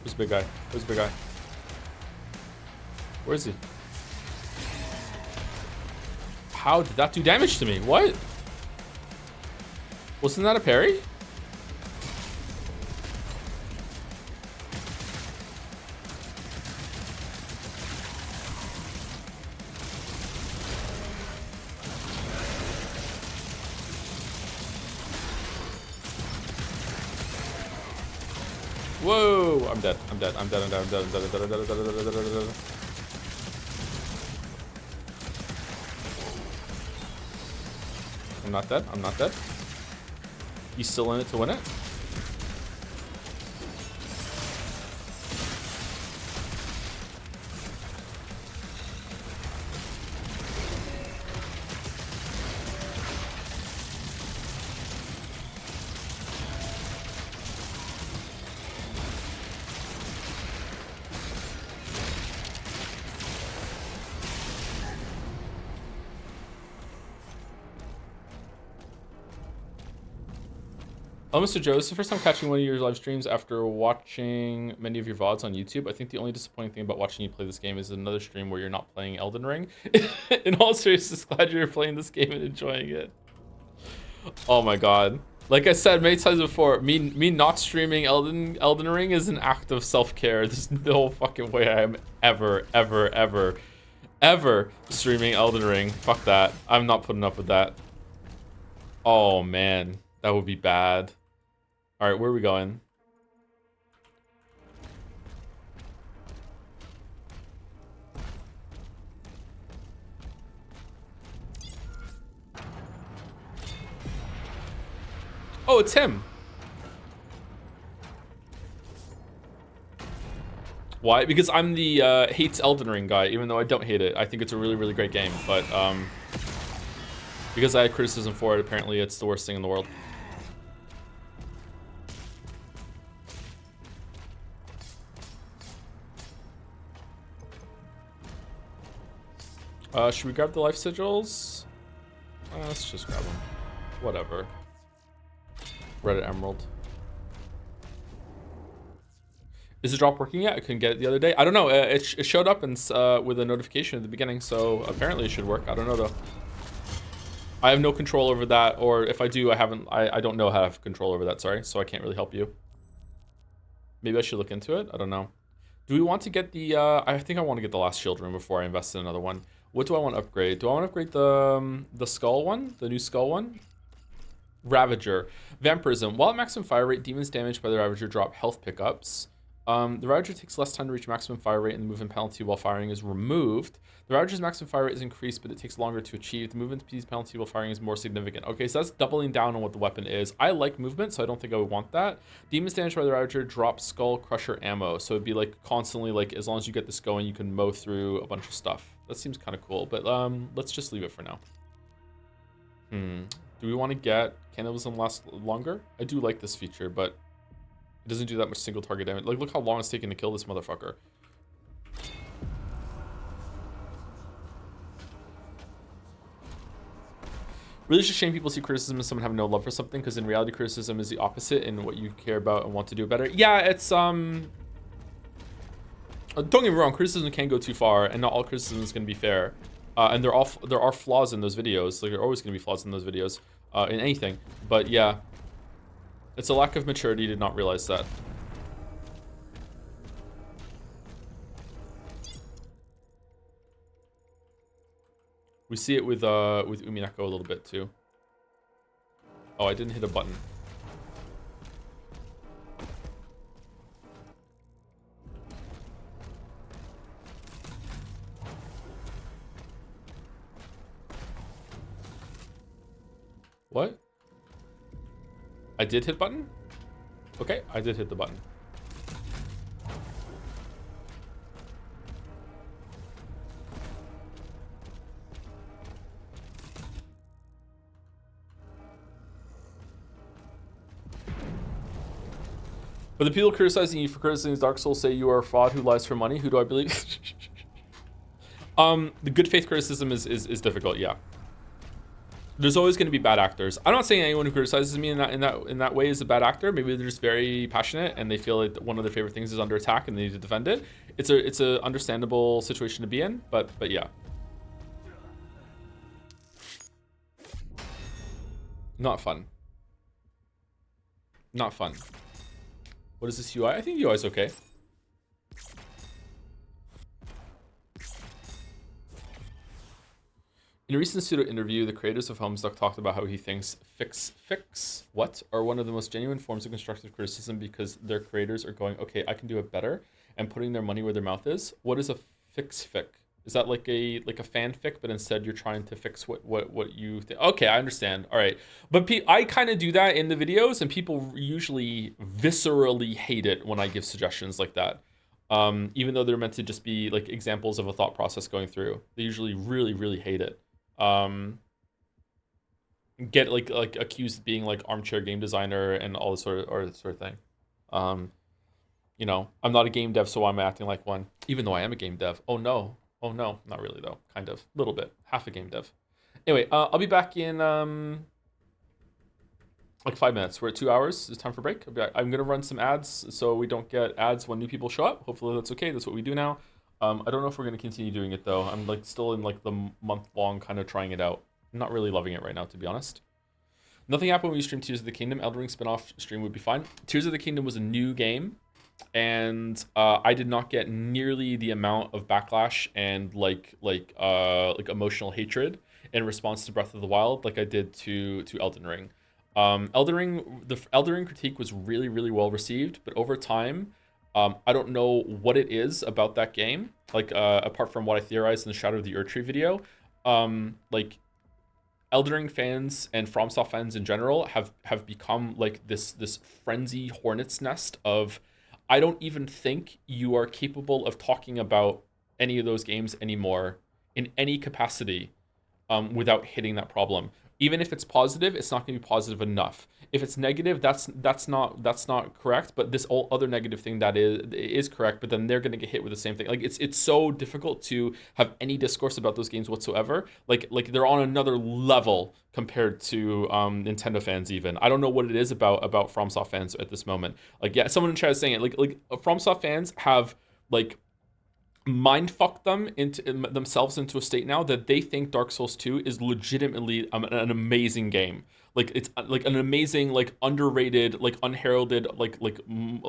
Where's the big guy? Where's the big guy? Where is he? How did that do damage to me? What? Wasn't that a parry? Whoa! I'm dead. I'm dead. I'm dead. I'm dead. I'm dead. I'm dead. I'm dead. I'm dead. I'm dead. I'm dead. I'm dead. I'm dead. I'm not dead. I'm not dead. He's still in it to win it. Oh, Mr. Joe, this is the first time catching one of your live streams after watching many of your VODs on YouTube. I think the only disappointing thing about watching you play this game is another stream where you're not playing Elden Ring. In all seriousness, glad you're playing this game and enjoying it. Oh my god. Like I said many times before, me not streaming Elden Ring is an act of self-care. There's no fucking way I am ever streaming Elden Ring. Fuck that. I'm not putting up with that. Oh man, that would be bad. All right, where are we going? Oh, it's him. Why? Because I'm the hates Elden Ring guy, even though I don't hate it. I think it's a really great game, but because I had criticism for it, apparently it's the worst thing in the world. Should we grab the life sigils? Let's just grab them. Whatever. Reddit Emerald. Is the drop working yet? I couldn't get it the other day. I don't know. It showed up and with a notification at the beginning, so apparently it should work. I don't know though. I have no control over that, or if I do, I don't know how to have control over that. Sorry, so I can't really help you. Maybe I should look into it. I don't know. Do we want to get the? I think I want to get the last shield room before I invest in another one. What do I want to upgrade? Do I want to upgrade the skull one, the new skull one? Ravager. Vampirism. While at maximum fire rate, demons damaged by the Ravager drop health pickups. The Ravager takes less time to reach maximum fire rate and the movement penalty while firing is removed. The Ravager's maximum fire rate is increased, but it takes longer to achieve. The movement speed penalty while firing is more significant. Okay, so that's doubling down on what the weapon is. I like movement, so I don't think I would want that. Demons damaged by the Ravager drop skull crusher ammo. So it'd be like constantly, like as long as you get this going, you can mow through a bunch of stuff. That seems kind of cool, but let's just leave it for now. Do we want to get cannibalism last longer? I do like this feature, but it doesn't do that much single target damage. Like, look how long it's taking to kill this motherfucker. Really, it's a shame people see criticism as someone having no love for something, because in reality, criticism is the opposite in what you care about and want to do better. Yeah, it's don't get me wrong, criticism can go too far, and not all criticism is going to be fair. And there are flaws in those videos. Like, there are always going to be flaws in those videos, in anything. But yeah, it's a lack of maturity to not realize that. We see it with Umineko a little bit too. Oh, I didn't hit a button. What? I did hit button? Okay, I did hit the button. But the people criticizing you for criticizing Dark Souls say you are a fraud who lies for money. Who do I believe? The good faith criticism is difficult, yeah. There's always going to be bad actors. I'm not saying anyone who criticizes me in that way is a bad actor. Maybe they're just very passionate and they feel like one of their favorite things is under attack and they need to defend it. It's a understandable situation to be in, but yeah. Not fun. Not fun. What is this UI? I think UI is okay. In a recent pseudo interview, the creators of Homestuck talked about how he thinks fix what are one of the most genuine forms of constructive criticism because their creators are going, okay, I can do it better, and putting their money where their mouth is. What is a fic? Is that like a fanfic, but instead you're trying to fix what you think? Okay, I understand. All right, but I kind of do that in the videos, and people usually viscerally hate it when I give suggestions like that. Even though they're meant to just be like examples of a thought process going through, they usually really hate it. Get like accused of being like armchair game designer and all this sort of thing. You know, I'm not a game dev, so I'm acting like one, even though I am a game dev. Oh no, not really though. Kind of, a little bit, half a game dev. Anyway, I'll be back in like 5 minutes. We're at 2 hours. It's time for break. I'm gonna run some ads so we don't get ads when new people show up. Hopefully that's okay. That's what we do now. I don't know if we're gonna continue doing it though. I'm like still in like the month-long kind of trying it out. I'm not really loving it right now, to be honest. Nothing happened when you streamed Tears of the Kingdom. Elden Ring spin-off stream would be fine. Tears of the Kingdom was a new game, and I did not get nearly the amount of backlash and like emotional hatred in response to Breath of the Wild like I did to Elden Ring. The Elden Ring critique was really, really well received, but over time, I don't know what it is about that game. Like apart from what I theorized in the Shadow of the Erdtree video, like Elden Ring fans and FromSoft fans in general have become like this frenzy hornet's nest of, I don't even think you are capable of talking about any of those games anymore in any capacity without hitting that problem. Even if it's positive, it's not going to be positive enough. If it's negative, that's not correct. But this whole other negative thing that is correct. But then they're going to get hit with the same thing. Like it's so difficult to have any discourse about those games whatsoever. Like they're on another level compared to Nintendo fans. Even I don't know what it is about FromSoft fans at this moment. Like yeah, someone in chat is saying it. Like FromSoft fans have like mind fucked themselves into a state now that they think Dark Souls 2 is legitimately an amazing game. Like it's like an amazing, like underrated, like unheralded,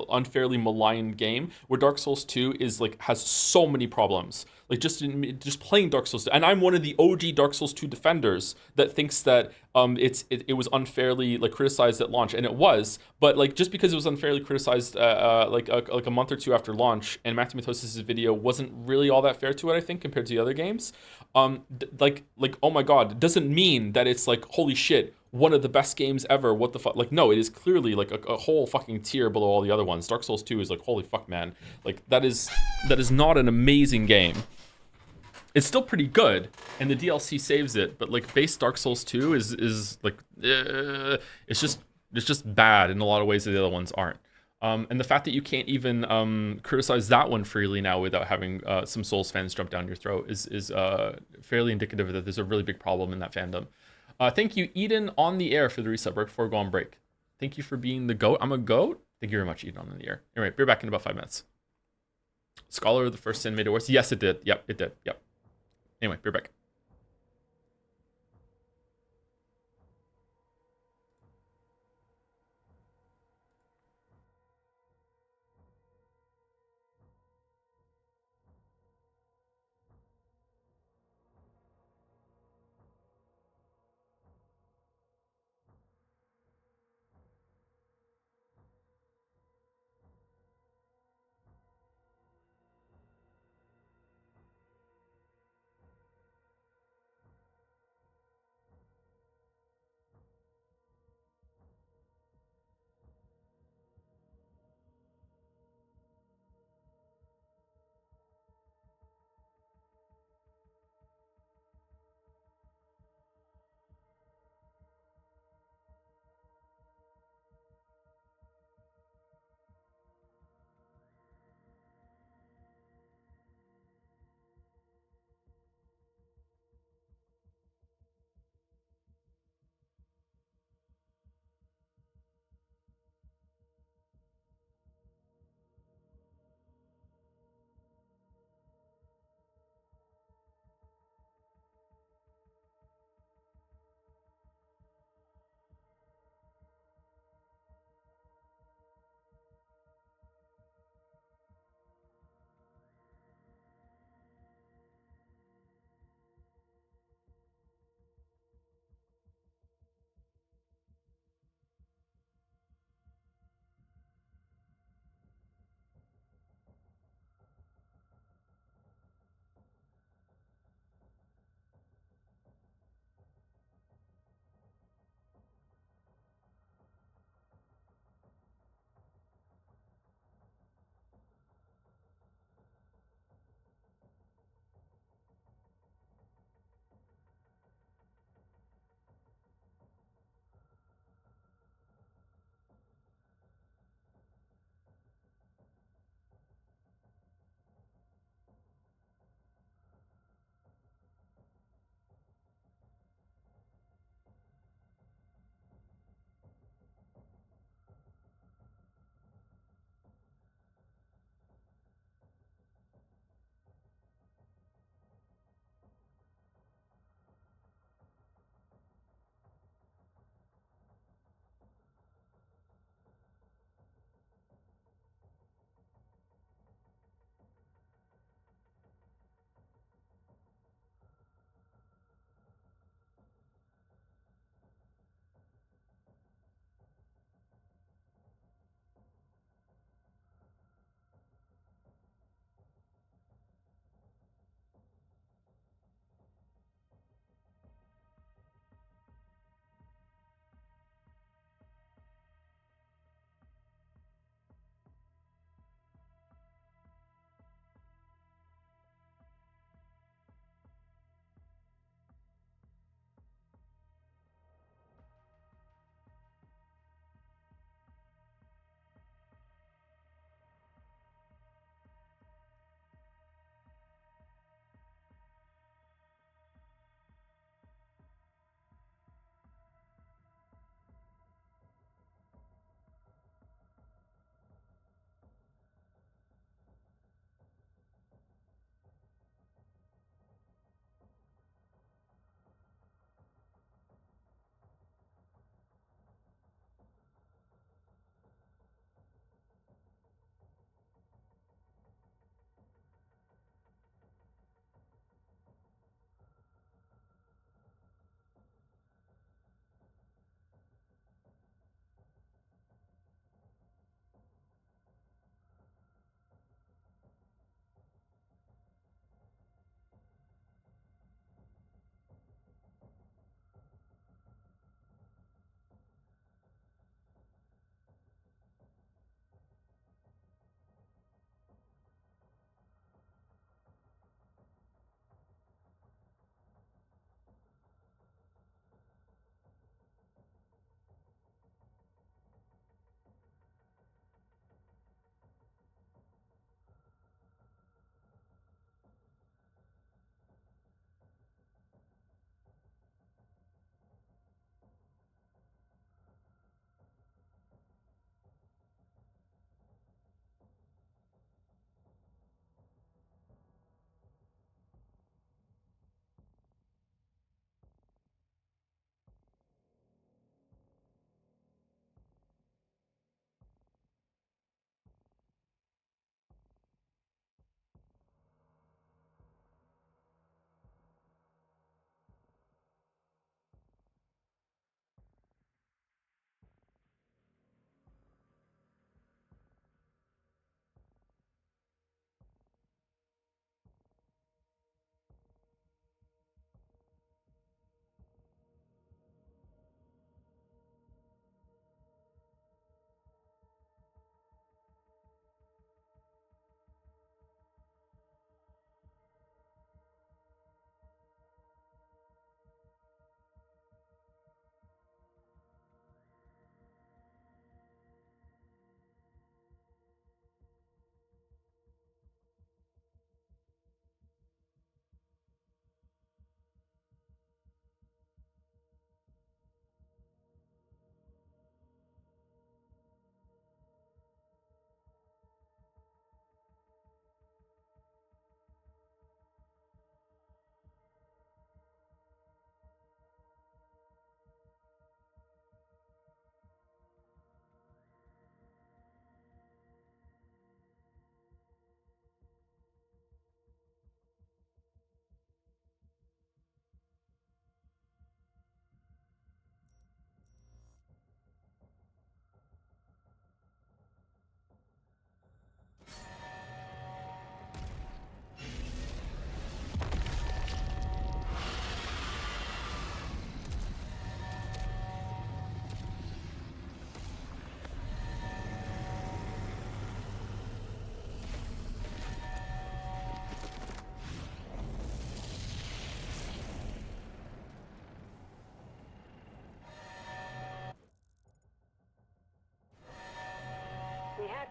unfairly maligned game where Dark Souls 2 is like has so many problems. Like just playing Dark Souls 2. And I'm one of the OG Dark Souls 2 defenders that thinks that it was unfairly like criticized at launch, and it was. But like just because it was unfairly criticized like a month or two after launch, and Matthew Matosis' video wasn't really all that fair to it, I think, compared to the other games. Like oh my god, doesn't mean that it's like holy shit, one of the best games ever. What the fuck? Like no, it is clearly like a whole fucking tier below all the other ones. Dark Souls 2 is like holy fuck, man. Like that is not an amazing game. It's still pretty good, and the DLC saves it. But like base Dark Souls 2 is like it's just bad in a lot of ways that the other ones aren't. And the fact that you can't even criticize that one freely now without having some Souls fans jump down your throat is fairly indicative that there's a really big problem in that fandom. Thank you, Eden, on the air for the resub right before go on break. Thank you for being the goat. I'm a goat. Thank you very much, Eden, on the air. Anyway, be back in about 5 minutes. Scholar of the First Sin made it worse. Yes, it did. Yep, it did. Yep. Anyway, be back.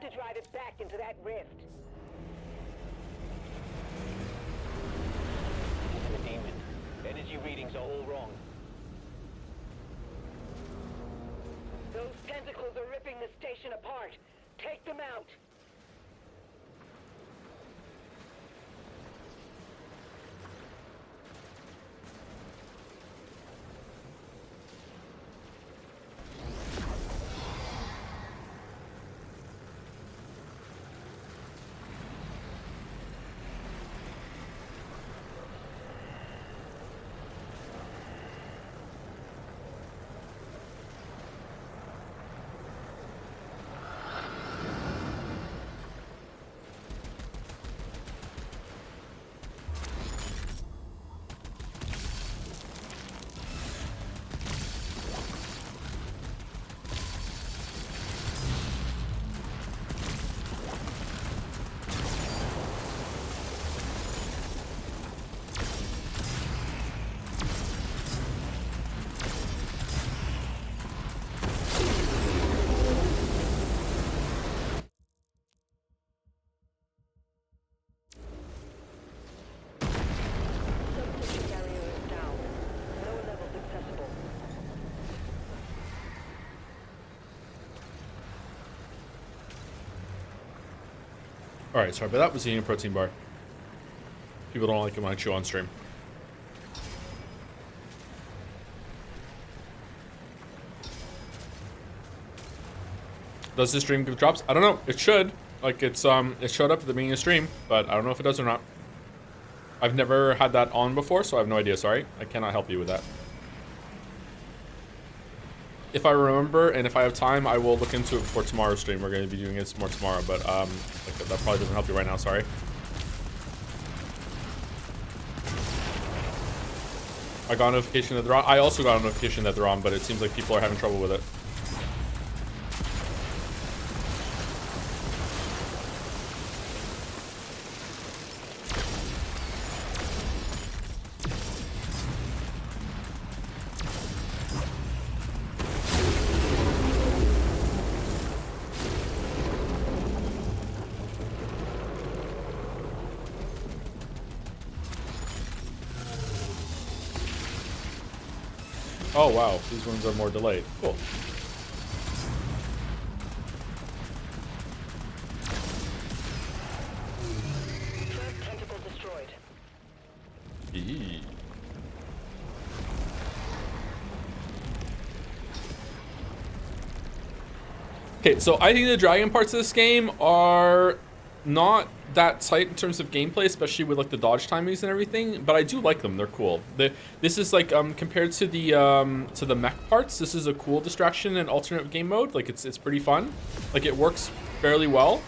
have to drive it back into that rift. The demon. Energy readings are all wrong. Those tentacles are ripping the station apart. Take them out. Substation barrier is down. Lower levels accessible. All right, sorry, but that was eating a protein bar. People don't like it when I chew on stream. Does this stream give drops? I don't know. It should. Like it showed up at the beginning of the stream, but I don't know if it does or not. I've never had that on before, so I have no idea. Sorry, I cannot help you with that. If I remember and if I have time, I will look into it before tomorrow's stream. We're going to be doing it more tomorrow, but like, that probably doesn't help you right now. Sorry. I got a notification that they're on. I also got a notification that they're on, but it seems like people are having trouble with it. Oh wow, these ones are more delayed. Cool. First tentacle destroyed. Eee. Okay, so I think the dragon parts of this game are not that tight in terms of gameplay, especially with like the dodge timings and everything, but I do like them. They're cool. This is like compared to the mech parts, this is a cool distraction and alternate game mode. Like it's pretty fun. Like it works fairly well.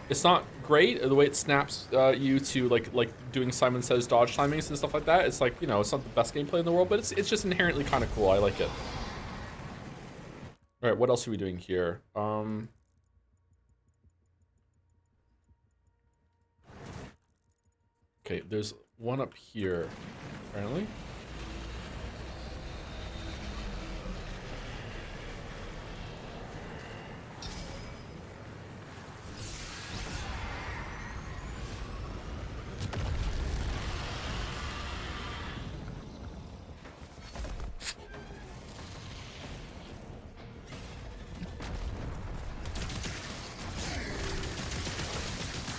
It's not great the way it snaps you to like doing Simon Says dodge timings and stuff like that. It's like, you know, it's not the best gameplay in the world, but it's just inherently kind of cool. I like it. All right, what else are we doing here? Okay, there's one up here, apparently.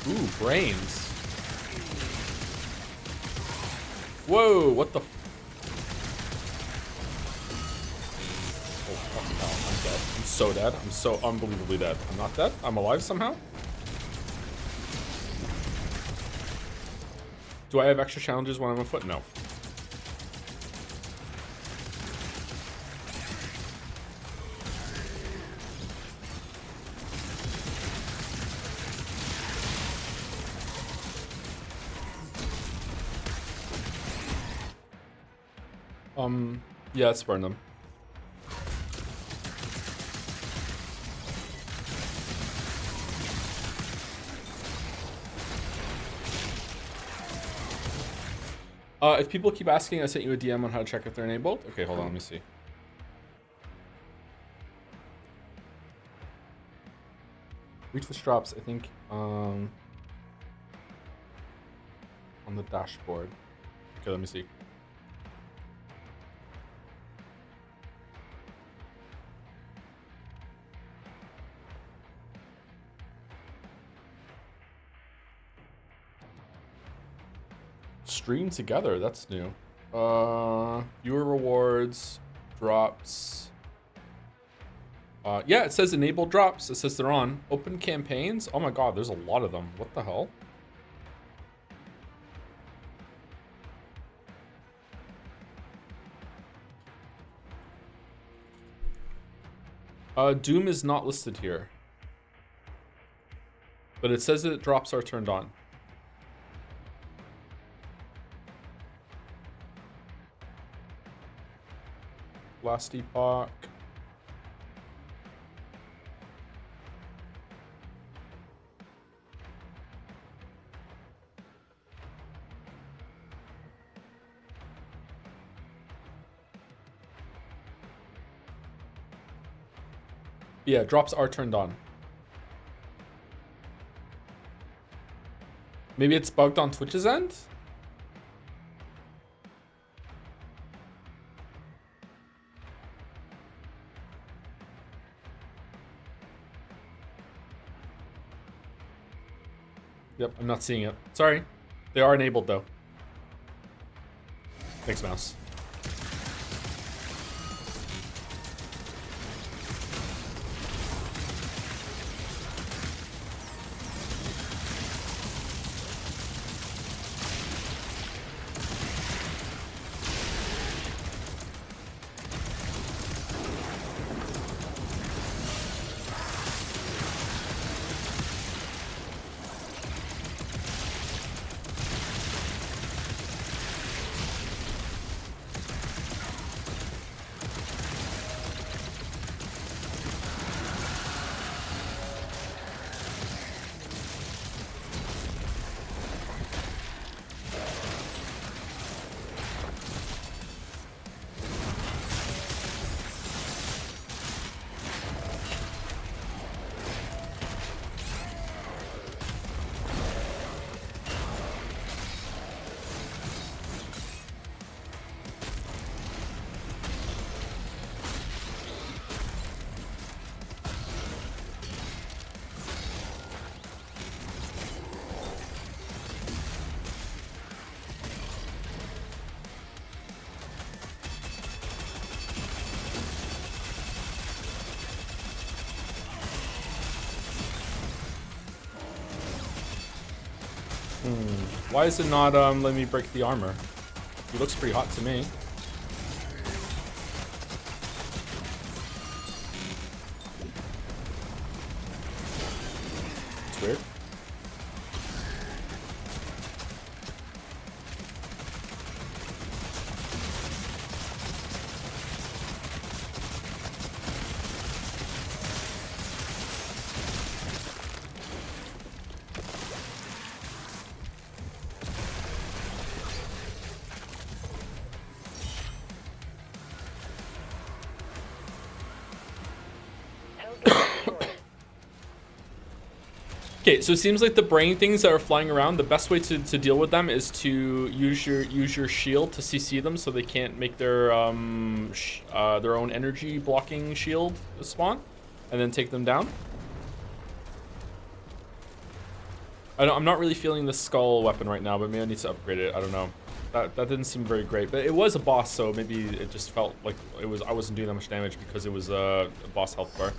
Ooh, brains. Whoa, what the? Oh, fucking hell, I'm dead. I'm so dead. I'm so unbelievably dead. I'm not dead. I'm alive somehow. Do I have extra challenges when I'm afoot? No. Yeah, let's burn them. If people keep asking, I sent you a DM on how to check if they're enabled. Okay, hold on, let me see. Retwist drops, I think, on the dashboard. Okay, let me see. Stream together, that's new. Viewer rewards, drops. Yeah, it says enable drops. It says they're on. Open campaigns. Oh my god, there's a lot of them. What the hell? Doom is not listed here. But it says that drops are turned on. Last epoch. Yeah, drops are turned on. Maybe it's bugged on Twitch's end? Yep, I'm not seeing it. Sorry. They are enabled though. Thanks, mouse. Why is it not letting me break the armor? He looks pretty hot to me. It's weird. Okay, so it seems like the brain things that are flying around, the best way to deal with them is to use your shield to CC them so they can't make their own energy blocking shield spawn, and then take them down. I'm not really feeling the skull weapon right now, but maybe I need to upgrade it. I don't know. That didn't seem very great, but it was a boss, so maybe it just felt like I wasn't doing that much damage because it was a boss health bar.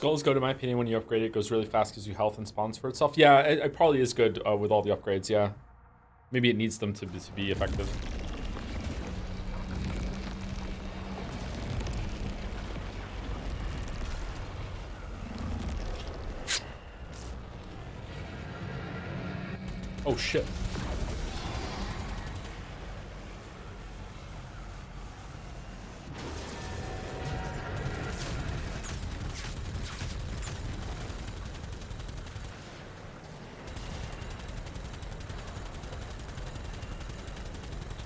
Skull's good in my opinion when you upgrade it. It goes really fast, gives you health and spawns for itself. Yeah, it probably is good with all the upgrades, yeah. Maybe it needs them to be effective. Oh shit.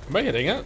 Am I hitting it?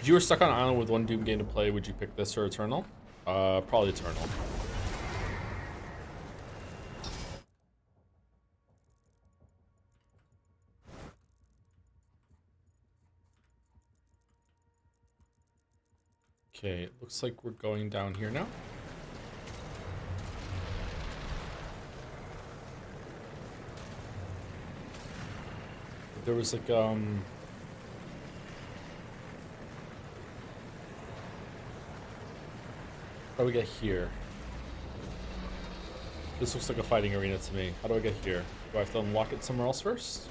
If you were stuck on an island with one Doom game to play, would you pick this or Eternal? Probably Eternal. Okay, it looks like we're going down here now. There was like, how do we get here? This looks like a fighting arena to me. How do I get here? Do I have to unlock it somewhere else first?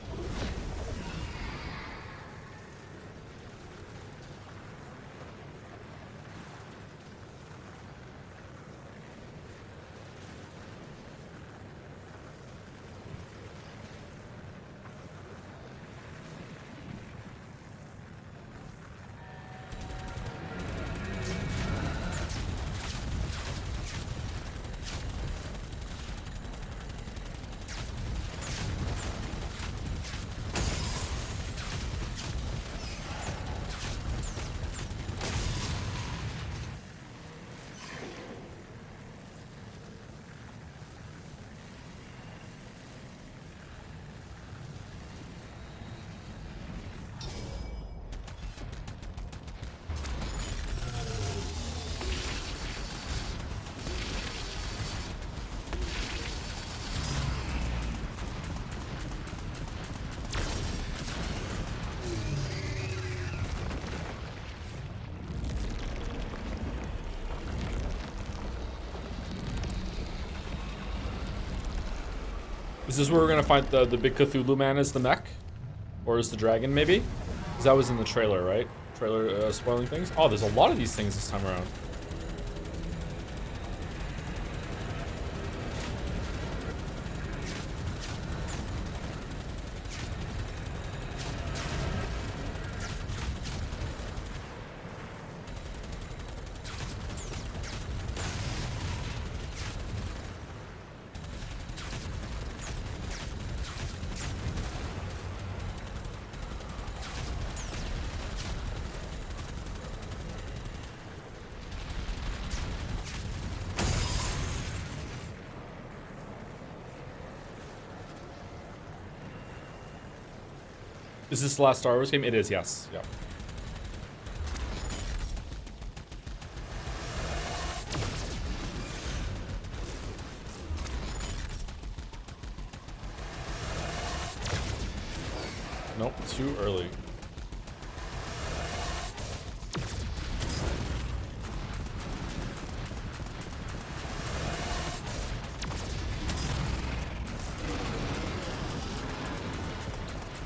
Is this where we're gonna find the big Cthulhu man as the mech? Or as the dragon, maybe? Because that was in the trailer, right? Trailer spoiling things? Oh, there's a lot of these things this time around. Is this the last Star Wars game? It is, yes. Yeah. Nope, too early.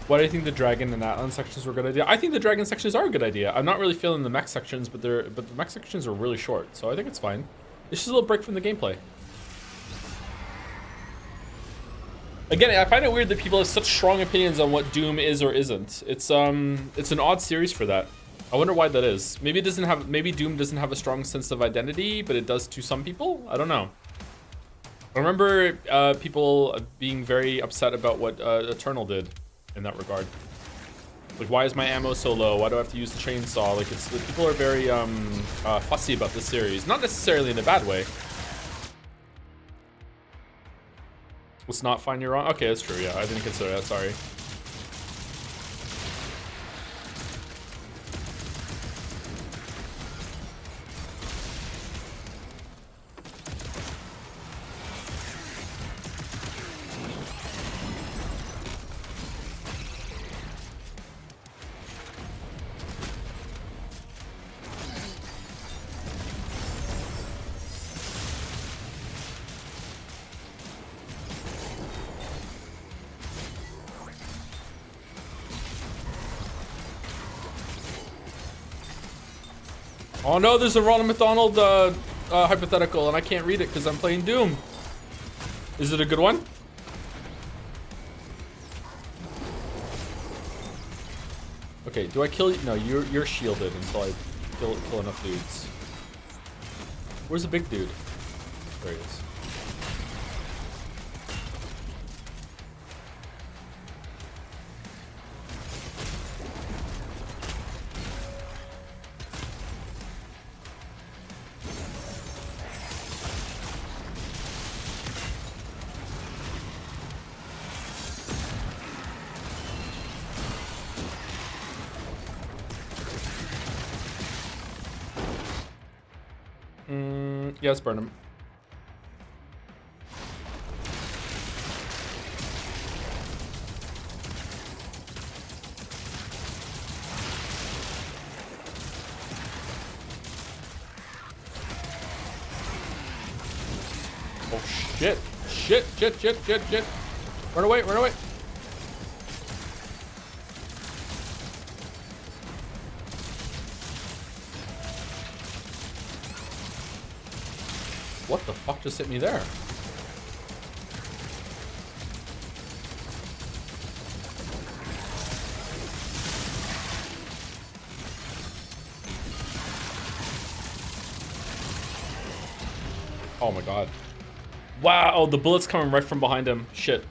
Why do you think the dragon and Atlan sections were a good idea? I think the dragon sections are a good idea. I'm not really feeling the mech sections, but the mech sections are really short, so I think it's fine. It's just a little break from the gameplay. Again, I find it weird that people have such strong opinions on what Doom is or isn't. It's an odd series for that. I wonder why that is. Maybe it doesn't have. Maybe Doom doesn't have a strong sense of identity, but it does to some people. I don't know. I remember people being very upset about what Eternal did in that regard. Like, why is my ammo so low? Why do I have to use the chainsaw? Like, it's people are very fussy about this series. Not necessarily in a bad way. Let's not find you're wrong. Okay, that's true. Yeah, I didn't consider that. Sorry. Oh no, there's a Ronald McDonald hypothetical, and I can't read it because I'm playing Doom. Is it a good one? Okay, do I kill you? No, you're shielded until I kill enough dudes. Where's the big dude? There he is. Yes, burn him. Oh shit. Shit. Run away, run away. What the fuck just hit me there? Oh my god. Wow, oh, the bullet's coming right from behind him. Shit.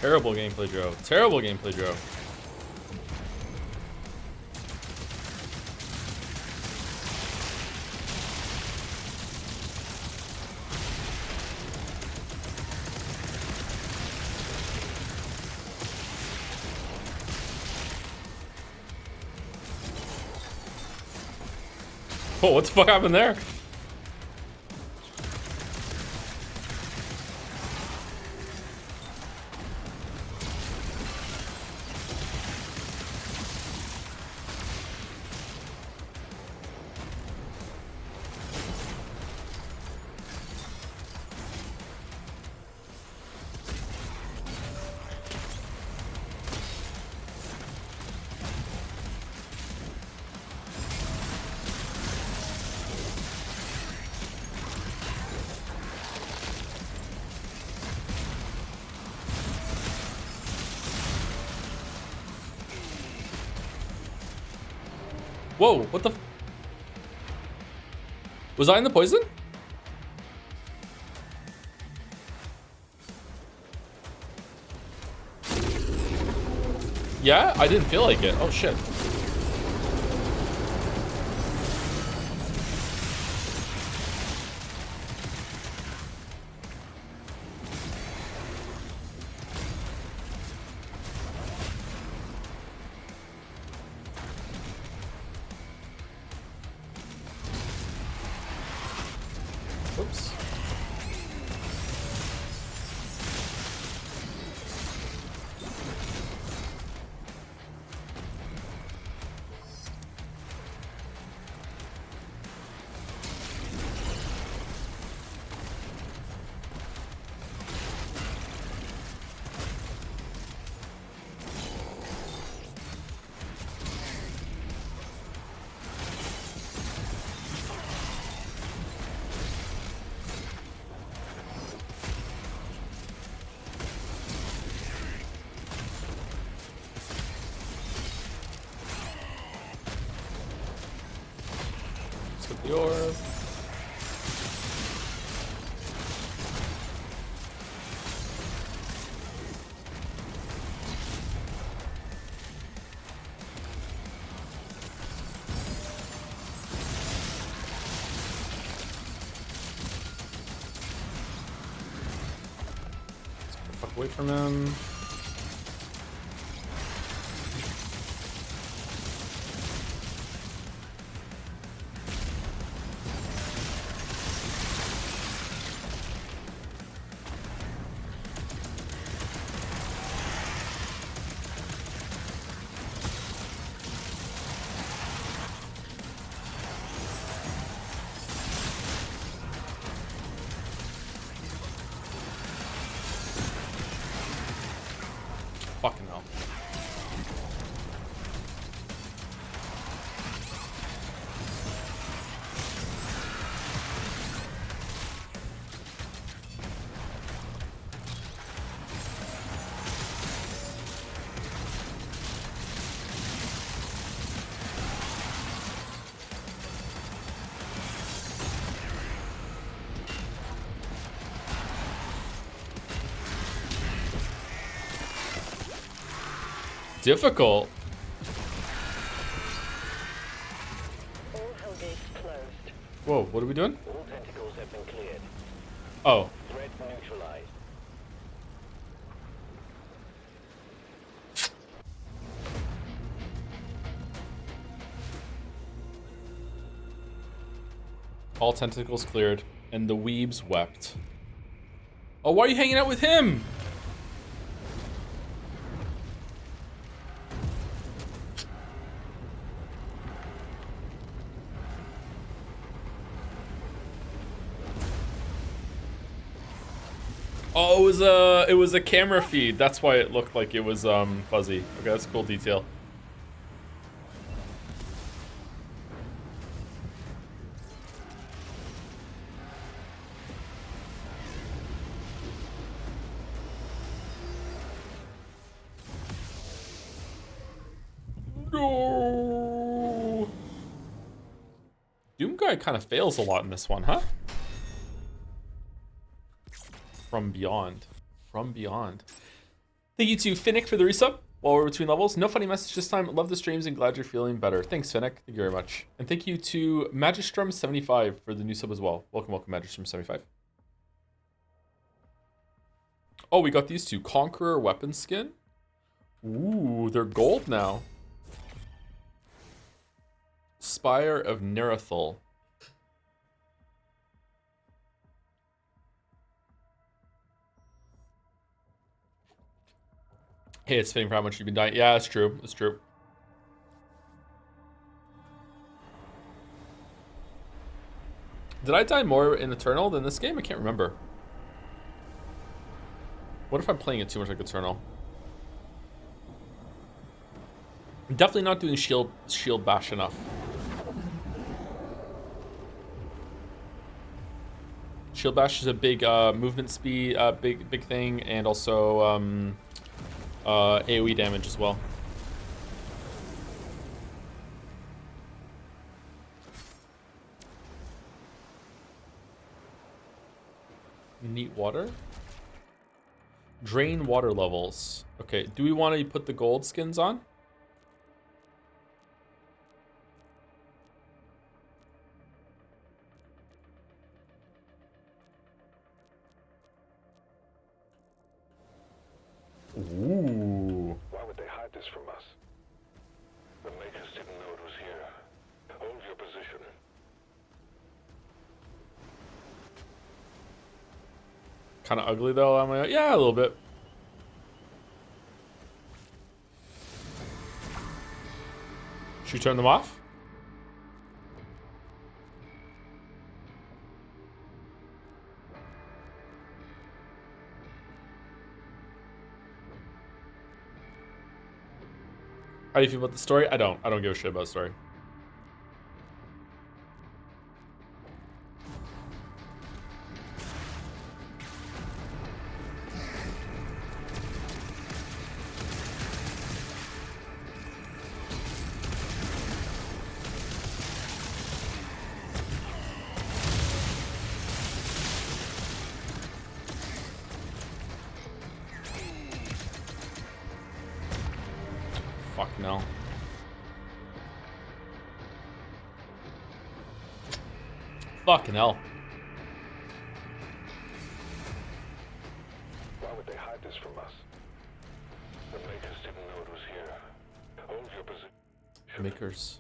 Terrible gameplay, Joe. Terrible gameplay, Joe. Oh, what the fuck happened there? Whoa, what the? Was I in the poison? Yeah, I didn't feel like it. Oh shit. Whoops. Skip the orb. Fuck away from him. Fucking hell. Difficult. All hell gates closed. Whoa, what are we doing? All tentacles have been cleared. Oh, Threat neutralized. all tentacles cleared, and the weebs wept. Oh, why are you hanging out with him? Oh, it was a camera feed. That's why it looked like it was fuzzy. Okay, that's a cool detail. No. Doom guy kind of fails a lot in this one, huh? From beyond. From beyond. Thank you to Finnick for the resub while we're between levels. No funny message this time. Love the streams and glad you're feeling better. Thanks, Finnick. Thank you very much. And thank you to Magistrum75 for the new sub as well. Welcome, welcome, Magistrum75. Oh, we got these two. Conqueror weapon skin. Ooh, they're gold now. Spire of Nerithal. Hey, it's fitting for how much you've been dying. Yeah, it's true. It's true. Did I die more in Eternal than this game? I can't remember. What if I'm playing it too much like Eternal? I'm definitely not doing shield bash enough. Shield bash is a big movement speed, big thing, and also AoE damage as well. Neat water. Drain water levels. Okay, do we want to put the gold skins on? Ooh. Why would they hide this from us? The Makers didn't know it was here. Hold your position. kind of ugly though. I'm like, yeah, a little bit. Should we turn them off? How do you feel about the story? I don't give a shit about the story. Fuck no. Fucking hell. Why would they hide this from us? The makers didn't know it was here. Hold your position. Makers.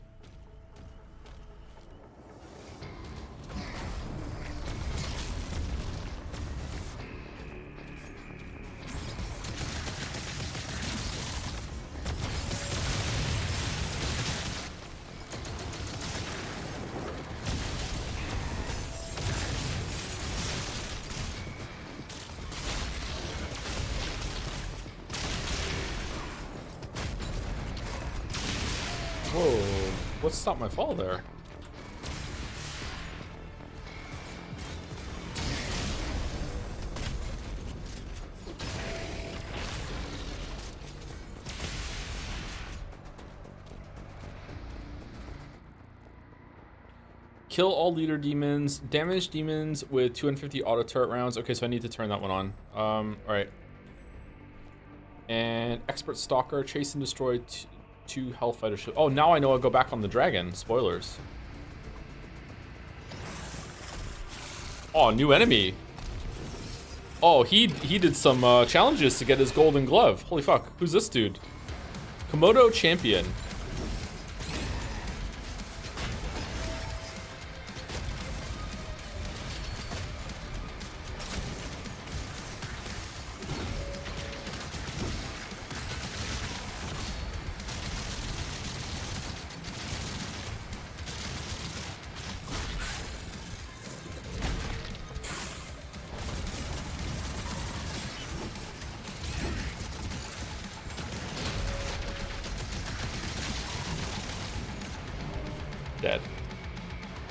Whoa, what stopped my fall there? Kill all leader demons, damage demons with 250 auto turret rounds. Okay, so I need to turn that one on. All right. And expert stalker, chase and destroy two hellfighter ships. Oh, now I know I'll go back on the dragon. Spoilers. Oh, new enemy. Oh, he did some challenges to get his golden glove. Holy fuck. Who's this dude? Komodo champion.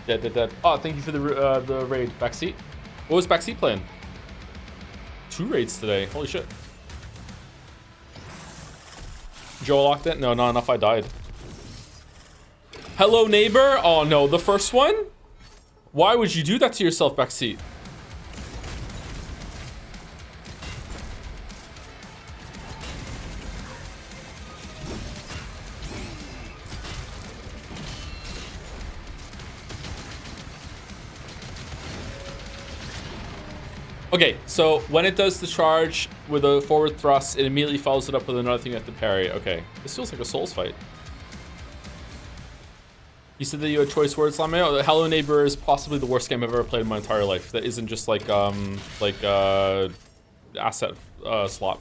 Dead. Dead. Oh, thank you for the raid. Backseat. What was Backseat playing? 2 raids today. Holy shit. Joe locked it? No, not enough. I died. Hello, neighbor. Oh, no. The first one? Why would you do that to yourself, Backseat? Okay, so when it does the charge with a forward thrust, it immediately follows it up with another thing you have to parry. Okay, this feels like a Souls fight. You said that you had choice words, Lameo. Hello Neighbor is possibly the worst game I've ever played in my entire life. That isn't just like asset slot.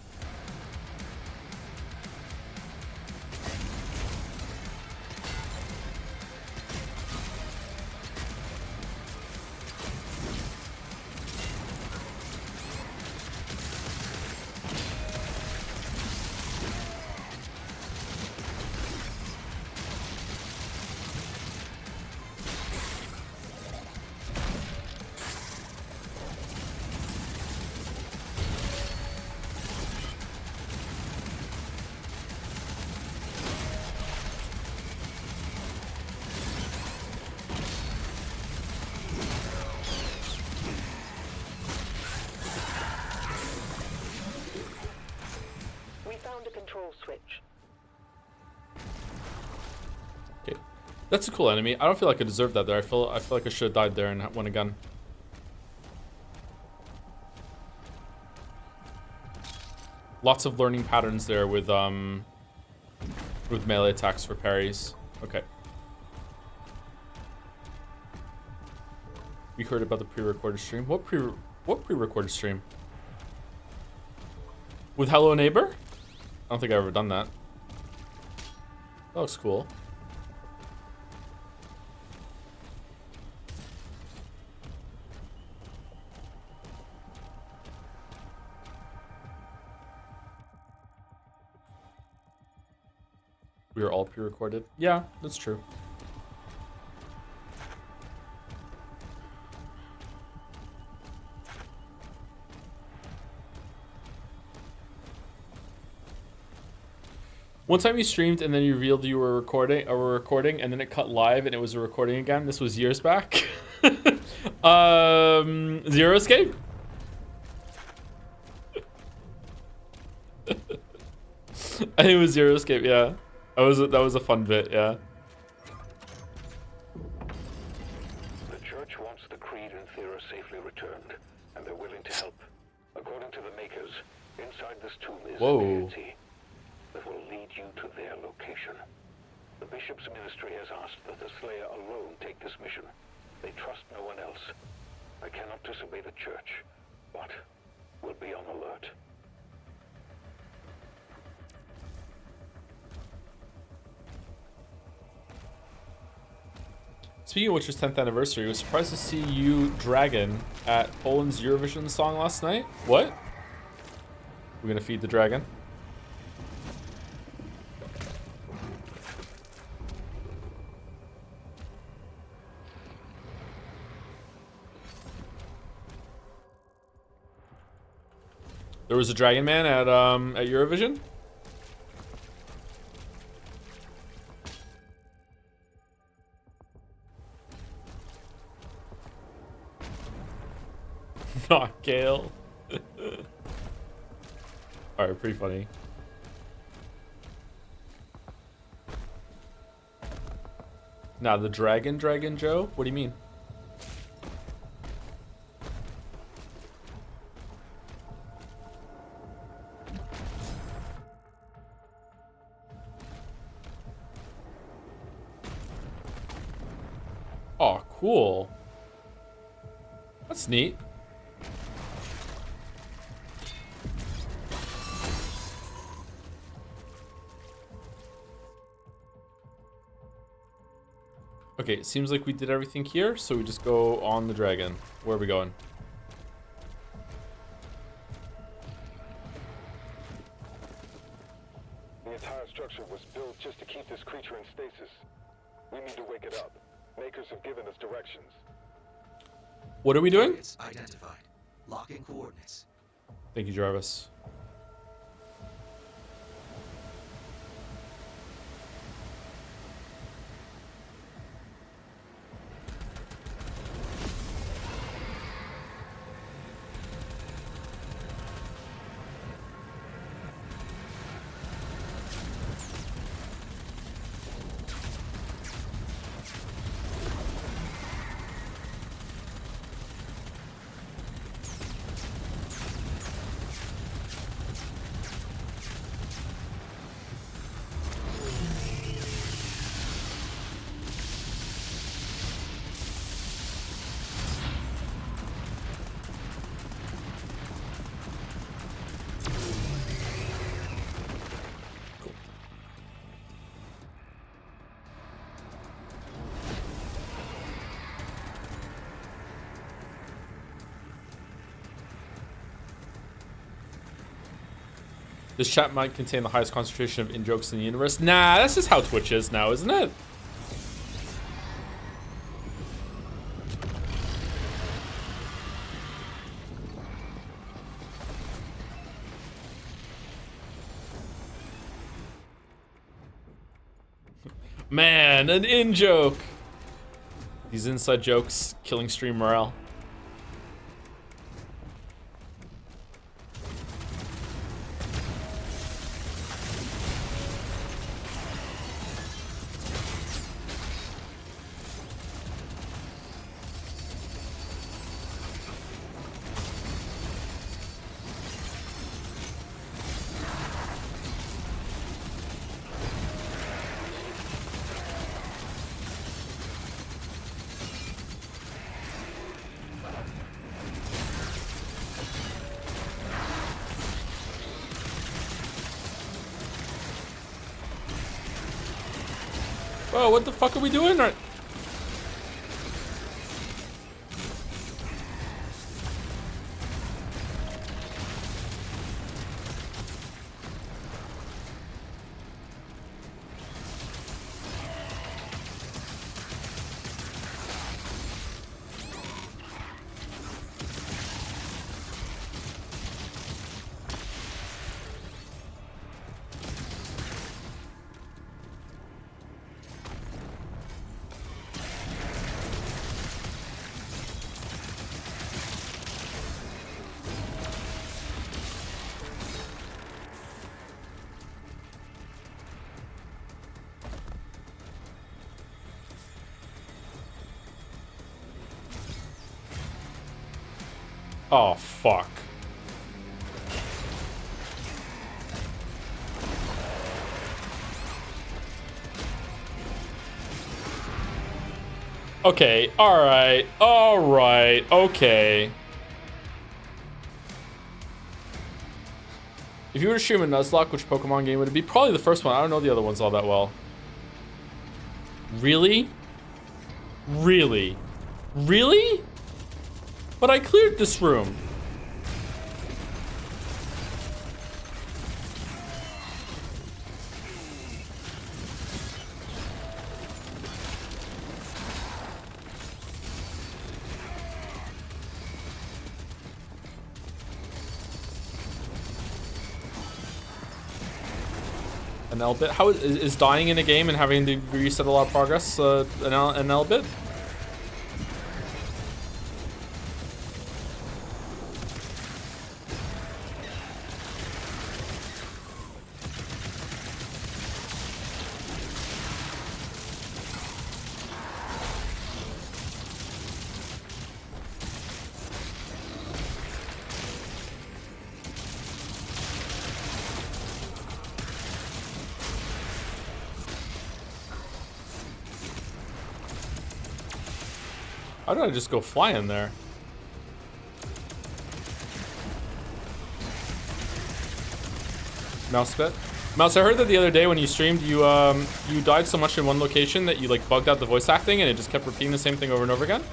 Switch. Okay, that's a cool enemy. I don't feel like I deserved that there. I feel like I should have died there and won a gun. Lots of learning patterns there with melee attacks for parries. Okay. We heard about the pre-recorded stream. What pre-recorded stream? With Hello Neighbor? I don't think I've ever done that. That looks cool. We are all pre-recorded. Yeah, that's true. One time you streamed and then you revealed you were recording, and then it cut live and it was a recording again. This was years back. Zero Escape? I think it was Zero Escape, yeah. That was a fun bit, yeah. The church wants the Creed and Thera safely returned, and they're willing to help. According to the makers, inside this tomb is Whoa. a deity that will lead you to their location. The bishop's ministry has asked that the Slayer alone take this mission. They trust no one else. I cannot disobey the church, but will be on alert. Speaking of Witcher's 10th anniversary, I was surprised to see you, Dragon, at Poland's Eurovision song last night. What? We're gonna feed the dragon. There was a Dragon Man at Eurovision? Not Gale. Alright, pretty funny. Nah, the Dragon Joe? What do you mean? Oh, cool. That's neat. Okay, it seems like we did everything here, so we just go on the dragon. Where are we going? The entire structure was built just to keep this creature in stasis. We need to wake it up. Makers have given us directions. What are we doing? It's identified. Locking coordinates. Thank you, Jarvis. This chat might contain the highest concentration of in-jokes in the universe. Nah, that's just how Twitch is now, isn't it? Man, an in-joke. These inside jokes killing stream morale. Whoa, what the fuck are we doing right? Oh, fuck. Okay, alright, okay. If you were to stream a Nuzlocke, which Pokemon game would it be? Probably the first one. I don't know the other ones all that well. Really? Really? Really? But I cleared this room. An L bit? How is dying in a game and having to reset a lot of progress an L bit? How did I just go flying there? Mouse bit? Mouse, I heard that the other day when you streamed, you died so much in one location that you like bugged out the voice acting and it just kept repeating the same thing over and over again.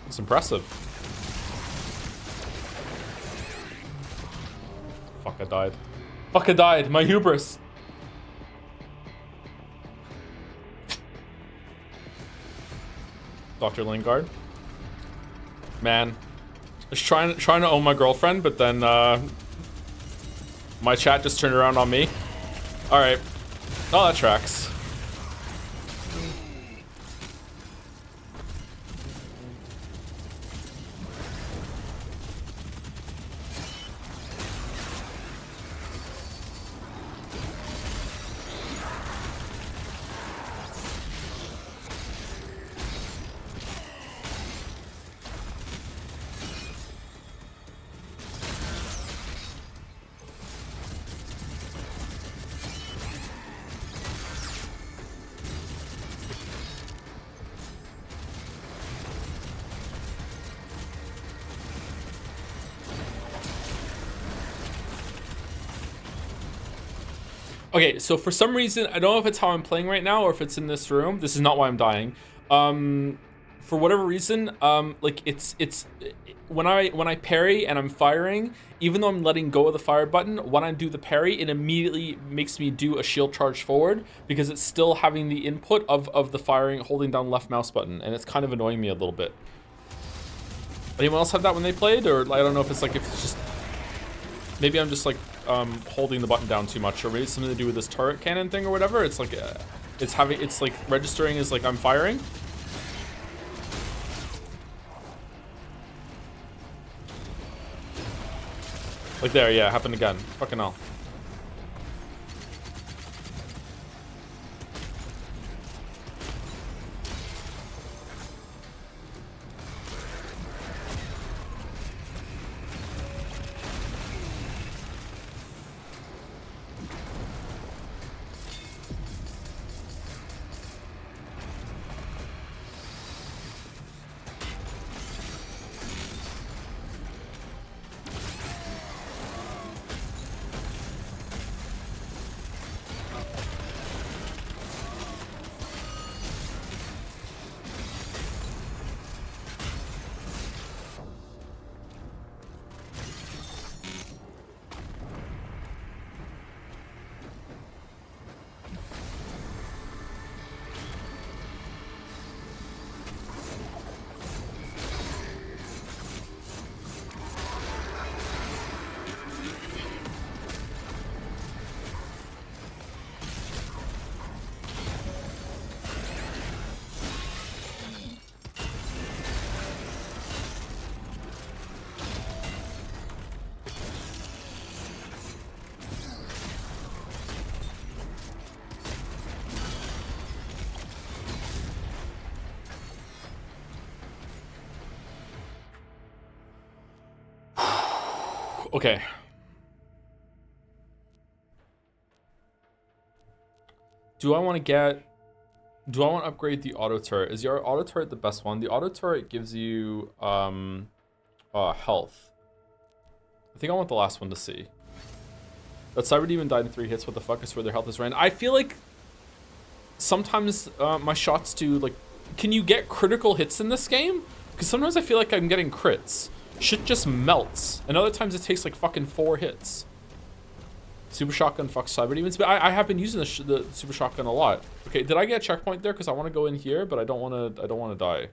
It's impressive. Fuck, I died. Fuck, I died. My hubris. Dr. Lingard. Man. I was trying to own my girlfriend, but then my chat just turned around on me. Alright. Oh, that tracks. Okay, so for some reason, I don't know if it's how I'm playing right now or if it's in this room. This is not why I'm dying. For whatever reason, like it's when I parry and I'm firing, even though I'm letting go of the fire button, when I do the parry, it immediately makes me do a shield charge forward because it's still having the input of the firing, holding down left mouse button, and it's kind of annoying me a little bit. Anyone else have that when they played, or I don't know if it's like if it's just maybe I'm just like holding the button down too much, or maybe it's something to do with this turret cannon thing or whatever. It's like it's like registering as like I'm firing. Like there, yeah, happened again. Fucking hell. Okay. Do I want to upgrade the auto turret? Is your auto turret the best one? The auto turret gives you health. I think I want the last one to see. That Cyber Demon died in 3 hits. What the fuck? I swear their health is ran. I feel like sometimes my shots do, like, can you get critical hits in this game? Because sometimes I feel like I'm getting crits. Shit just melts. And other times it takes like fucking 4 hits. Super Shotgun fucks Cyber Demons. But I have been using the Super Shotgun a lot. Okay, did I get a checkpoint there? Because I want to go in here, but I don't want to die.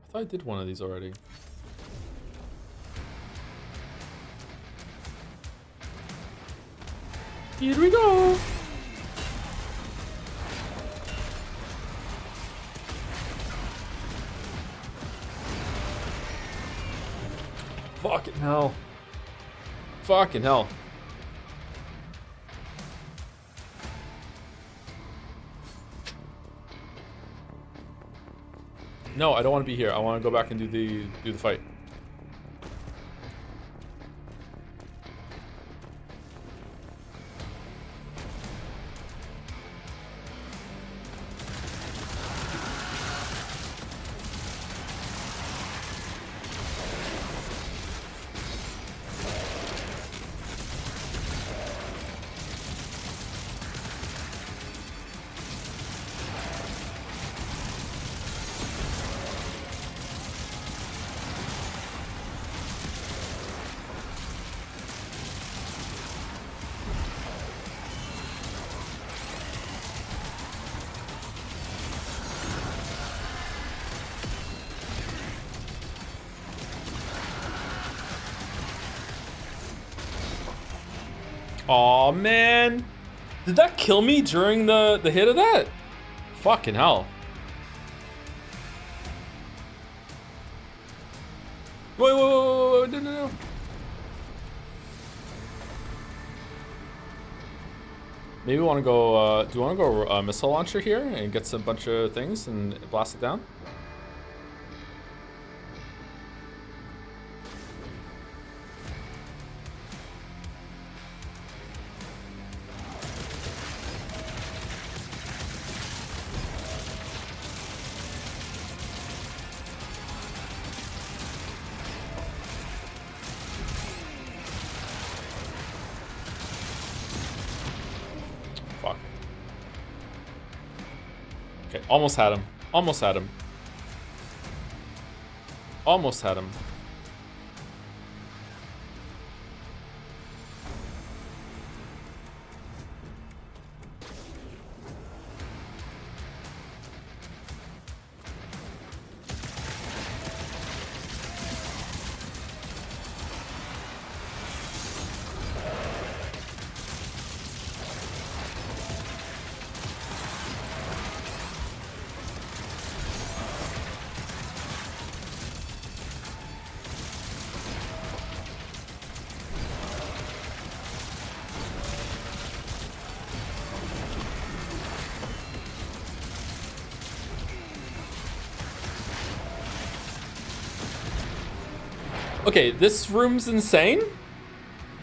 I thought I did one of these already. Here we go. Fucking hell. Fucking hell. No, I don't want to be here. I want to go back and do the fight. Aw, man. Did that kill me during the hit of that? Fucking hell. Wait, no. Maybe we want to go, do you want to go missile launcher here and get some bunch of things and blast it down? Okay, almost had him. Almost had him. Almost had him. Okay, this room's insane.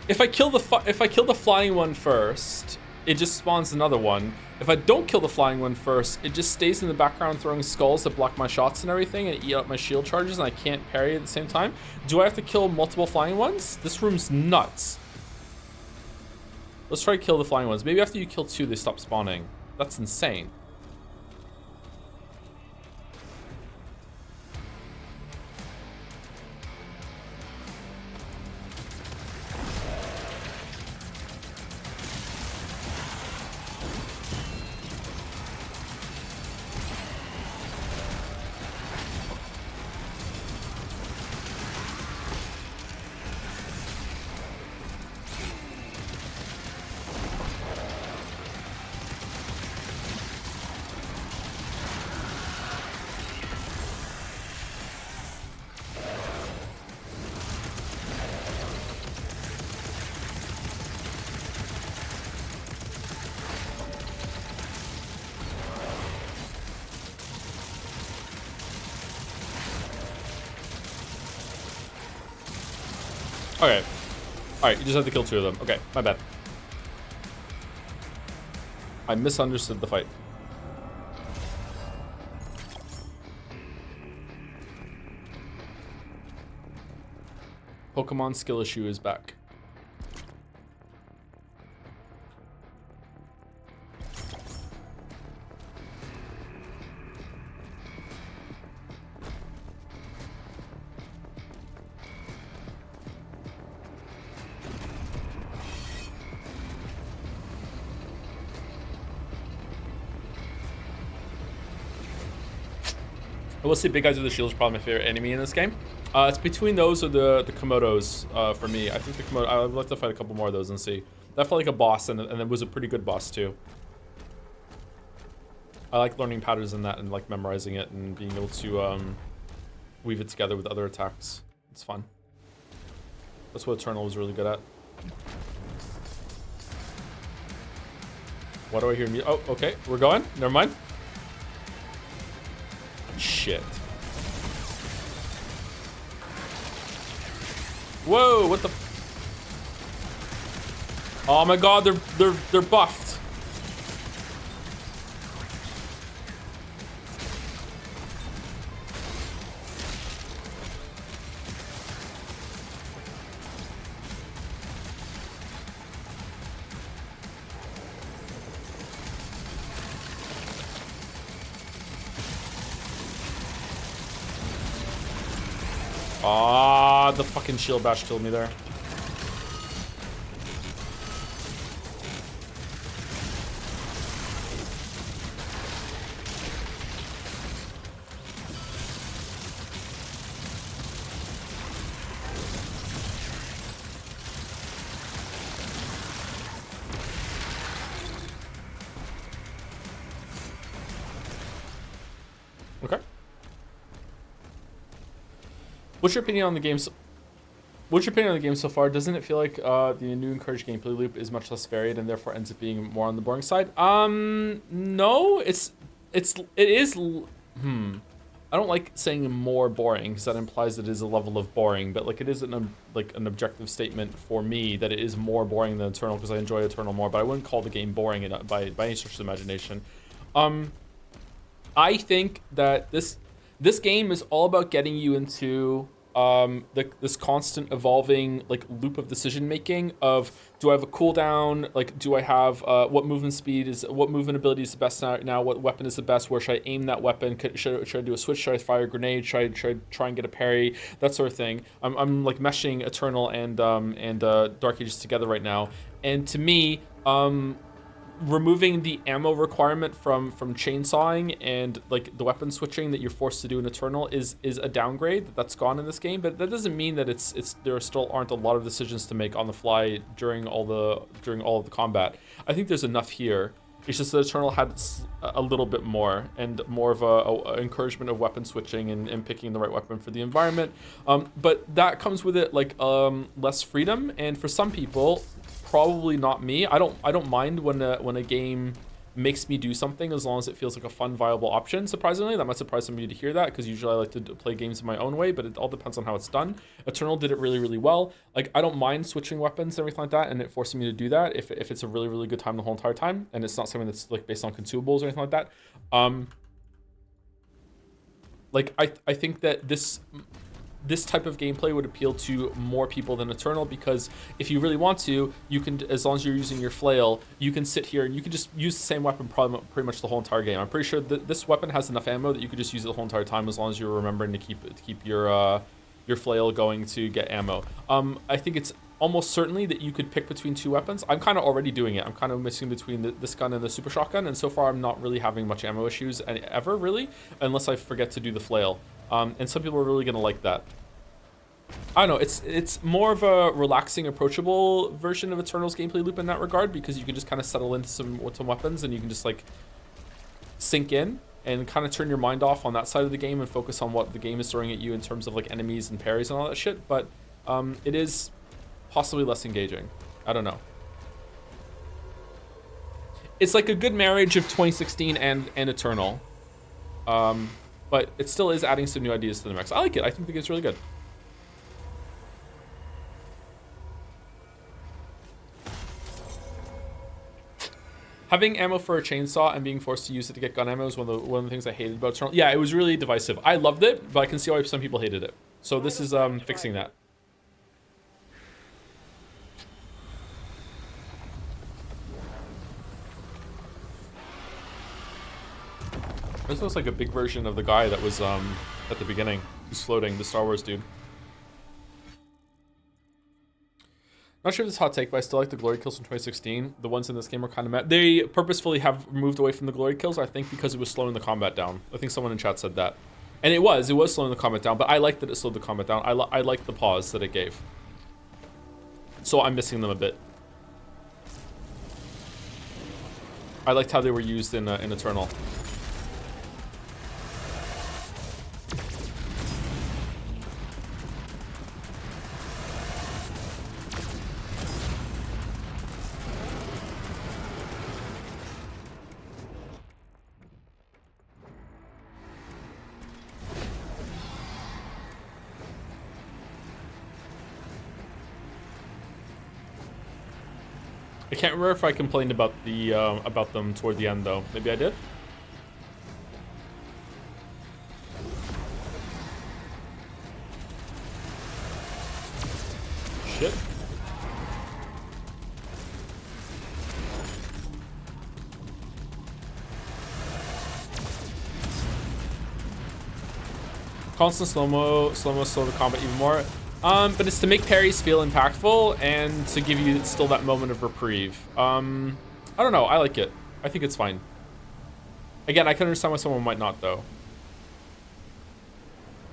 If I kill the flying one first, it just spawns another one. If I don't kill the flying one first, it just stays in the background throwing skulls that block my shots and everything and eat up my shield charges, and I can't parry at the same time. Do I have to kill multiple flying ones? This room's nuts. Let's try to kill the flying ones. Maybe after you kill 2, they stop spawning. That's insane. Okay. Alright, you just have to kill 2 of them. Okay, my bad. I misunderstood the fight. Pokemon skill issue is back. I will say Big Guys with the Shield is probably my favorite enemy in this game. It's between those or the Komodos for me. I think the Komodo, I would like to fight a couple more of those and see. That felt like a boss, and it was a pretty good boss too. I like learning patterns in that and like memorizing it and being able to weave it together with other attacks. It's fun. That's what Eternal was really good at. Why do I hear me? Oh, okay, we're going. Never mind. Shit. Whoa, what the? Oh my god, they're buffed. Ah, the fucking shield bash killed me there. Okay. What's your opinion on the game? What's your opinion on the game so far? Doesn't it feel like the new encouraged gameplay loop is much less varied and therefore ends up being more on the boring side? No, it is. I don't like saying more boring because that implies that it is a level of boring, but like it is an objective statement for me that it is more boring than Eternal because I enjoy Eternal more. But I wouldn't call the game boring by any stretch of the imagination. I think that this game is all about getting you into this constant evolving like loop of decision making of, do I have a cooldown, like do I have what movement ability is the best now, what weapon is the best, where should I aim that weapon, should I do a switch, should I fire a grenade, should I try and get a parry, that sort of thing. I'm like meshing Eternal and Dark Ages together right now, and to me removing the ammo requirement from chainsawing and like the weapon switching that you're forced to do in Eternal is a downgrade that's gone in this game. But that doesn't mean that there still aren't a lot of decisions to make on the fly during all of the combat. I think there's enough here. It's just that Eternal had a little bit more and more of a encouragement of weapon switching and picking the right weapon for the environment. But that comes with it like less freedom, and for some people, probably not me. I don't mind when a game makes me do something as long as it feels like a fun, viable option. Surprisingly, that might surprise some of you to hear that, because usually I like to play games in my own way, but it all depends on how it's done. Eternal did it really, really well. Like, I don't mind switching weapons and everything like that, and it forcing me to do that if it's a really, really good time the whole entire time, and it's not something that's like based on consumables or anything like that. Like I think that this type of gameplay would appeal to more people than Eternal, because if you really want to, you can, as long as you're using your flail, you can sit here and you can just use the same weapon pretty much the whole entire game. I'm pretty sure that this weapon has enough ammo that you could just use it the whole entire time, as long as you're remembering to keep your flail going to get ammo. I think it's almost certainly that you could pick between 2 weapons. I'm kind of already doing it. I'm kind of missing between this gun and the super shotgun, and so far I'm not really having much ammo issues ever, really, unless I forget to do the flail. And some people are really gonna like that. I don't know, it's more of a relaxing, approachable version of Eternal's gameplay loop in that regard, because you can just kind of settle into some weapons and you can just like sink in and kind of turn your mind off on that side of the game and focus on what the game is throwing at you in terms of like enemies and parries and all that shit. But it is possibly less engaging. I don't know. It's like a good marriage of 2016 and Eternal. But it still is adding some new ideas to the mix. I like it. I think the game's really good. Having ammo for a chainsaw and being forced to use it to get gun ammo is one of the things I hated about Eternal. Yeah, it was really divisive. I loved it, but I can see why some people hated it. So this is fixing that. This looks like a big version of the guy that was at the beginning, who's floating, the Star Wars dude. Not sure if this is a hot take, but I still like the glory kills from 2016. The ones in this game are kind of mad. They purposefully have moved away from the glory kills, I think, because it was slowing the combat down. I think someone in chat said that. And it was slowing the combat down, but I liked that it slowed the combat down. I liked the pause that it gave. So I'm missing them a bit. I liked how they were used in Eternal. I can't remember if I complained about them toward the end though. Maybe I did. Shit. Constant slow-mo slow the combat even more. But it's to make parries feel impactful and to give you still that moment of reprieve. I don't know. I like it. I think it's fine. Again, I can understand why someone might not, though.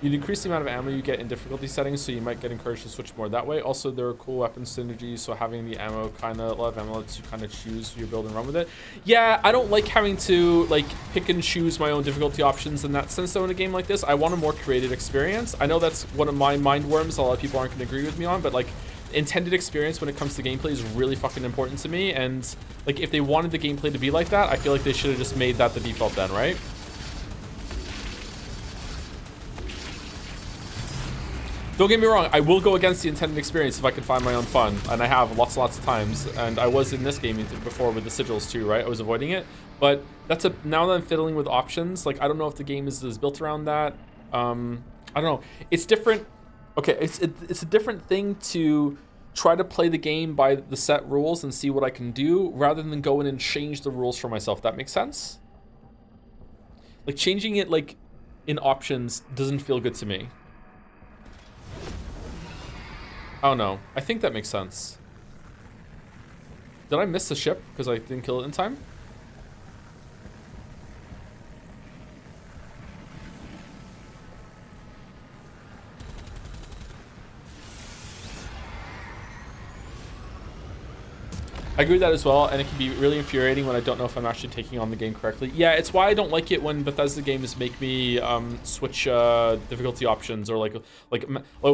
You decrease the amount of ammo you get in difficulty settings, so you might get encouraged to switch more that way. Also, there are cool weapon synergies, so having the ammo a lot of ammo lets you kind of choose your build and run with it. Yeah, I don't like having to like pick and choose my own difficulty options in that sense though in a game like this. I want a more creative experience. I know that's one of my mind worms a lot of people aren't gonna agree with me on, but like intended experience when it comes to gameplay is really fucking important to me, and like if they wanted the gameplay to be like that, I feel like they should have just made that the default then, right? Don't get me wrong, I will go against the intended experience if I can find my own fun, and I have lots of times, and I was in this game before with the sigils too, right? I was avoiding it, but now that I'm fiddling with options, like I don't know if the game is built around that. I don't know. It's different. Okay, it's a different thing to try to play the game by the set rules and see what I can do, rather than go in and change the rules for myself. That makes sense? Like changing it like in options doesn't feel good to me. Oh no, I think that makes sense. Did I miss the ship because I didn't kill it in time? I agree with that as well, and it can be really infuriating when I don't know if I'm actually taking on the game correctly. Yeah, it's why I don't like it when Bethesda games make me switch difficulty options, or like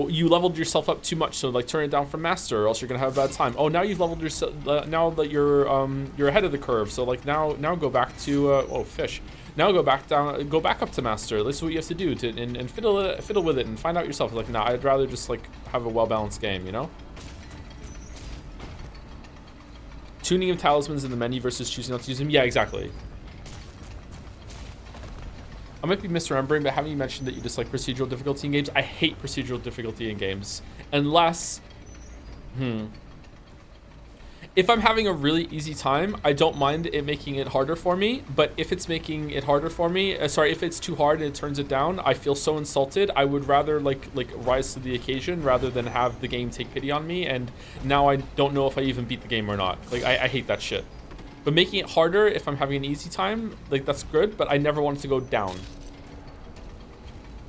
you leveled yourself up too much, so like turn it down from master, or else you're gonna have a bad time. Oh, now you've leveled yourself. Now that you're ahead of the curve, so like now go back to oh fish. Now go back down, go back up to master. This is what you have to do and fiddle with it and find out yourself. Like, nah, I'd rather just like have a well balanced game, you know. Tuning of talismans in the menu versus choosing not to use them. Yeah, exactly. I might be misremembering, but haven't you mentioned that you dislike procedural difficulty in games? I hate procedural difficulty in games. Unless... If I'm having a really easy time, I don't mind it making it harder for me. But if it's making it harder for me, if it's too hard and it turns it down, I feel so insulted. I would rather like rise to the occasion rather than have the game take pity on me. And now I don't know if I even beat the game or not. Like I hate that shit. But making it harder if I'm having an easy time, like that's good. But I never want it to go down.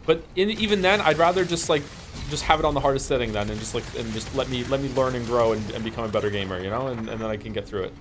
But even then, I'd rather just have it on the hardest setting then, and just let me learn and grow and become a better gamer, you know, and then I can get through it.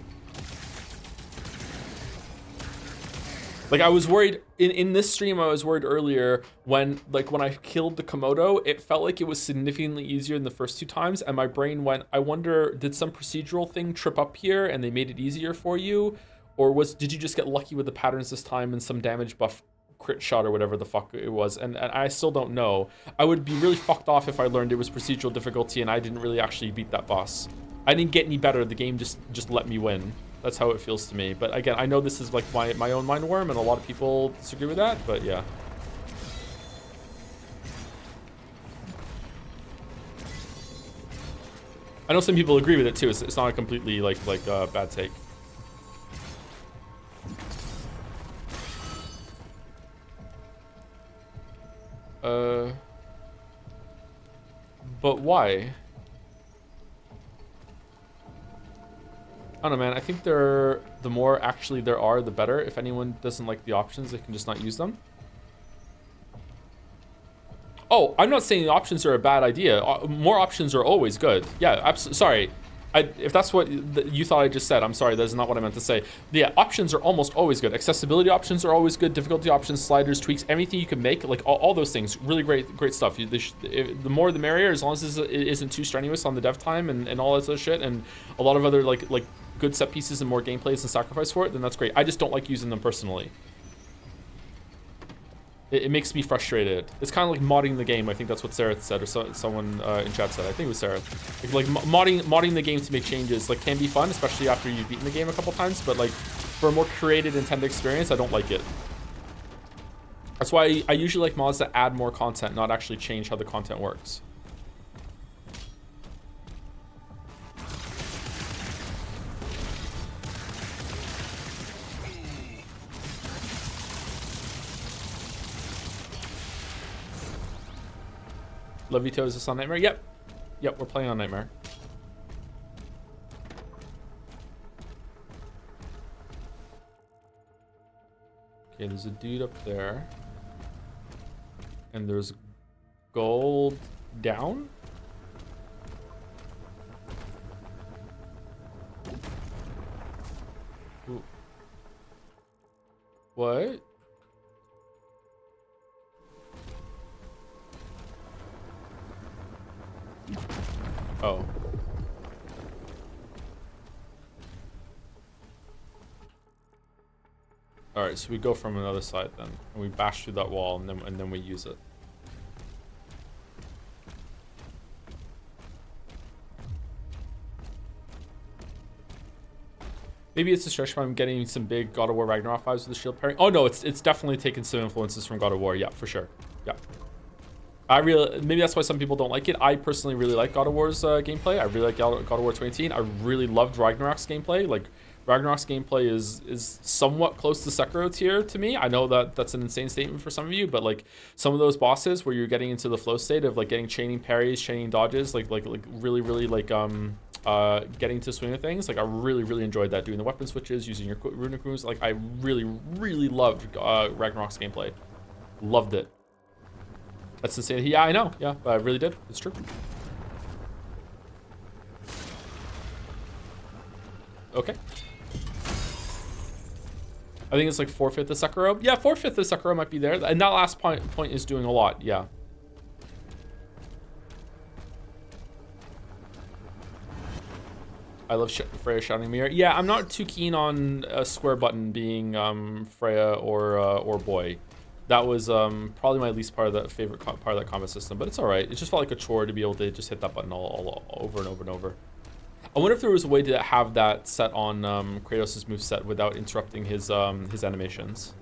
Like I was worried in this stream, I was worried earlier when I killed the Komodo, it felt like it was significantly easier than the first two times, and my brain went, I wonder, did some procedural thing trip up here and they made it easier for you, or did you just get lucky with the patterns this time and some damage buff crit shot or whatever the fuck it was, and I still don't know. I would be really fucked off if I learned it was procedural difficulty and I didn't really actually beat that boss. I didn't get any better, the game just let me win. That's how it feels to me. But again, I know this is like my own mind worm, and a lot of people disagree with that. But yeah. I know some people agree with it too. It's not a completely like bad take. But why? I don't know, man. I think the more actually there are, the better. If anyone doesn't like the options, they can just not use them. Oh, I'm not saying the options are a bad idea. More options are always good. Yeah, sorry. If that's what you thought I just said, I'm sorry. That's not what I meant to say. Yeah, options are almost always good. Accessibility options are always good. Difficulty options, sliders, tweaks, anything you can make, like all those things, really great stuff. The more the merrier, as long as it isn't too strenuous on the dev time and all that sort of shit, and a lot of other like good set pieces and more gameplays and sacrifice for it, then that's great. I just don't like using them personally. It makes me frustrated. It's kind of like modding the game. I think that's what Sarah said, or someone in chat said. I think it was Sarah. Like modding the game to make changes like can be fun, especially after you've beaten the game a couple times. But like for a more curated intended experience, I don't like it. That's why I usually like mods that add more content, not actually change how the content works. Levito, is this on Nightmare? Yep, we're playing on Nightmare. Okay, there's a dude up there. And there's gold down? Ooh. What? Oh. All right, so we go from another side then, and we bash through that wall, and then we use it. Maybe it's a stretch, but I'm getting some big God of War Ragnarok vibes with the shield pairing. Oh no, it's definitely taken some influences from God of War. Yeah, for sure. Yeah. Maybe that's why some people don't like it. I personally really like God of War's gameplay. I really like God of War 2018. I really loved Ragnarok's gameplay. Like, Ragnarok's gameplay is somewhat close to Sekiro tier to me. I know that that's an insane statement for some of you, but like some of those bosses where you're getting into the flow state of like getting chaining parries, chaining dodges, like really like getting to swing of things. Like I really enjoyed that, doing the weapon switches, using your runic moves. Like I really loved Ragnarok's gameplay. Loved it. That's insane. Yeah, I know. Yeah, I really did. It's true. Okay. I think it's like 4/5 of Sekiro. Yeah, 4/5 of Sekiro might be there. And that last point is doing a lot. Yeah. I love Freya shouting mirror. Yeah, I'm not too keen on a square button being Freya or boy. That was probably my least favorite part of that combat system, but it's all right. It just felt like a chore to be able to just hit that button all over and over and over. I wonder if there was a way to have that set on Kratos' moveset without interrupting his animations.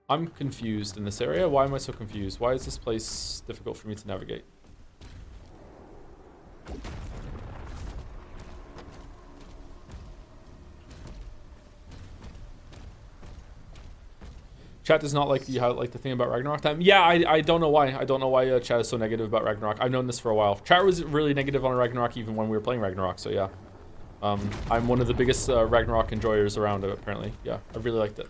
I'm confused in this area. Why am I so confused? Why is this place difficult for me to navigate? Chat does not like the thing about Ragnarok time. Yeah, I don't know why. I don't know why chat is so negative about Ragnarok. I've known this for a while. Chat was really negative on Ragnarok even when we were playing Ragnarok. So yeah, I'm one of the biggest Ragnarok enjoyers around. Apparently, yeah, I really liked it.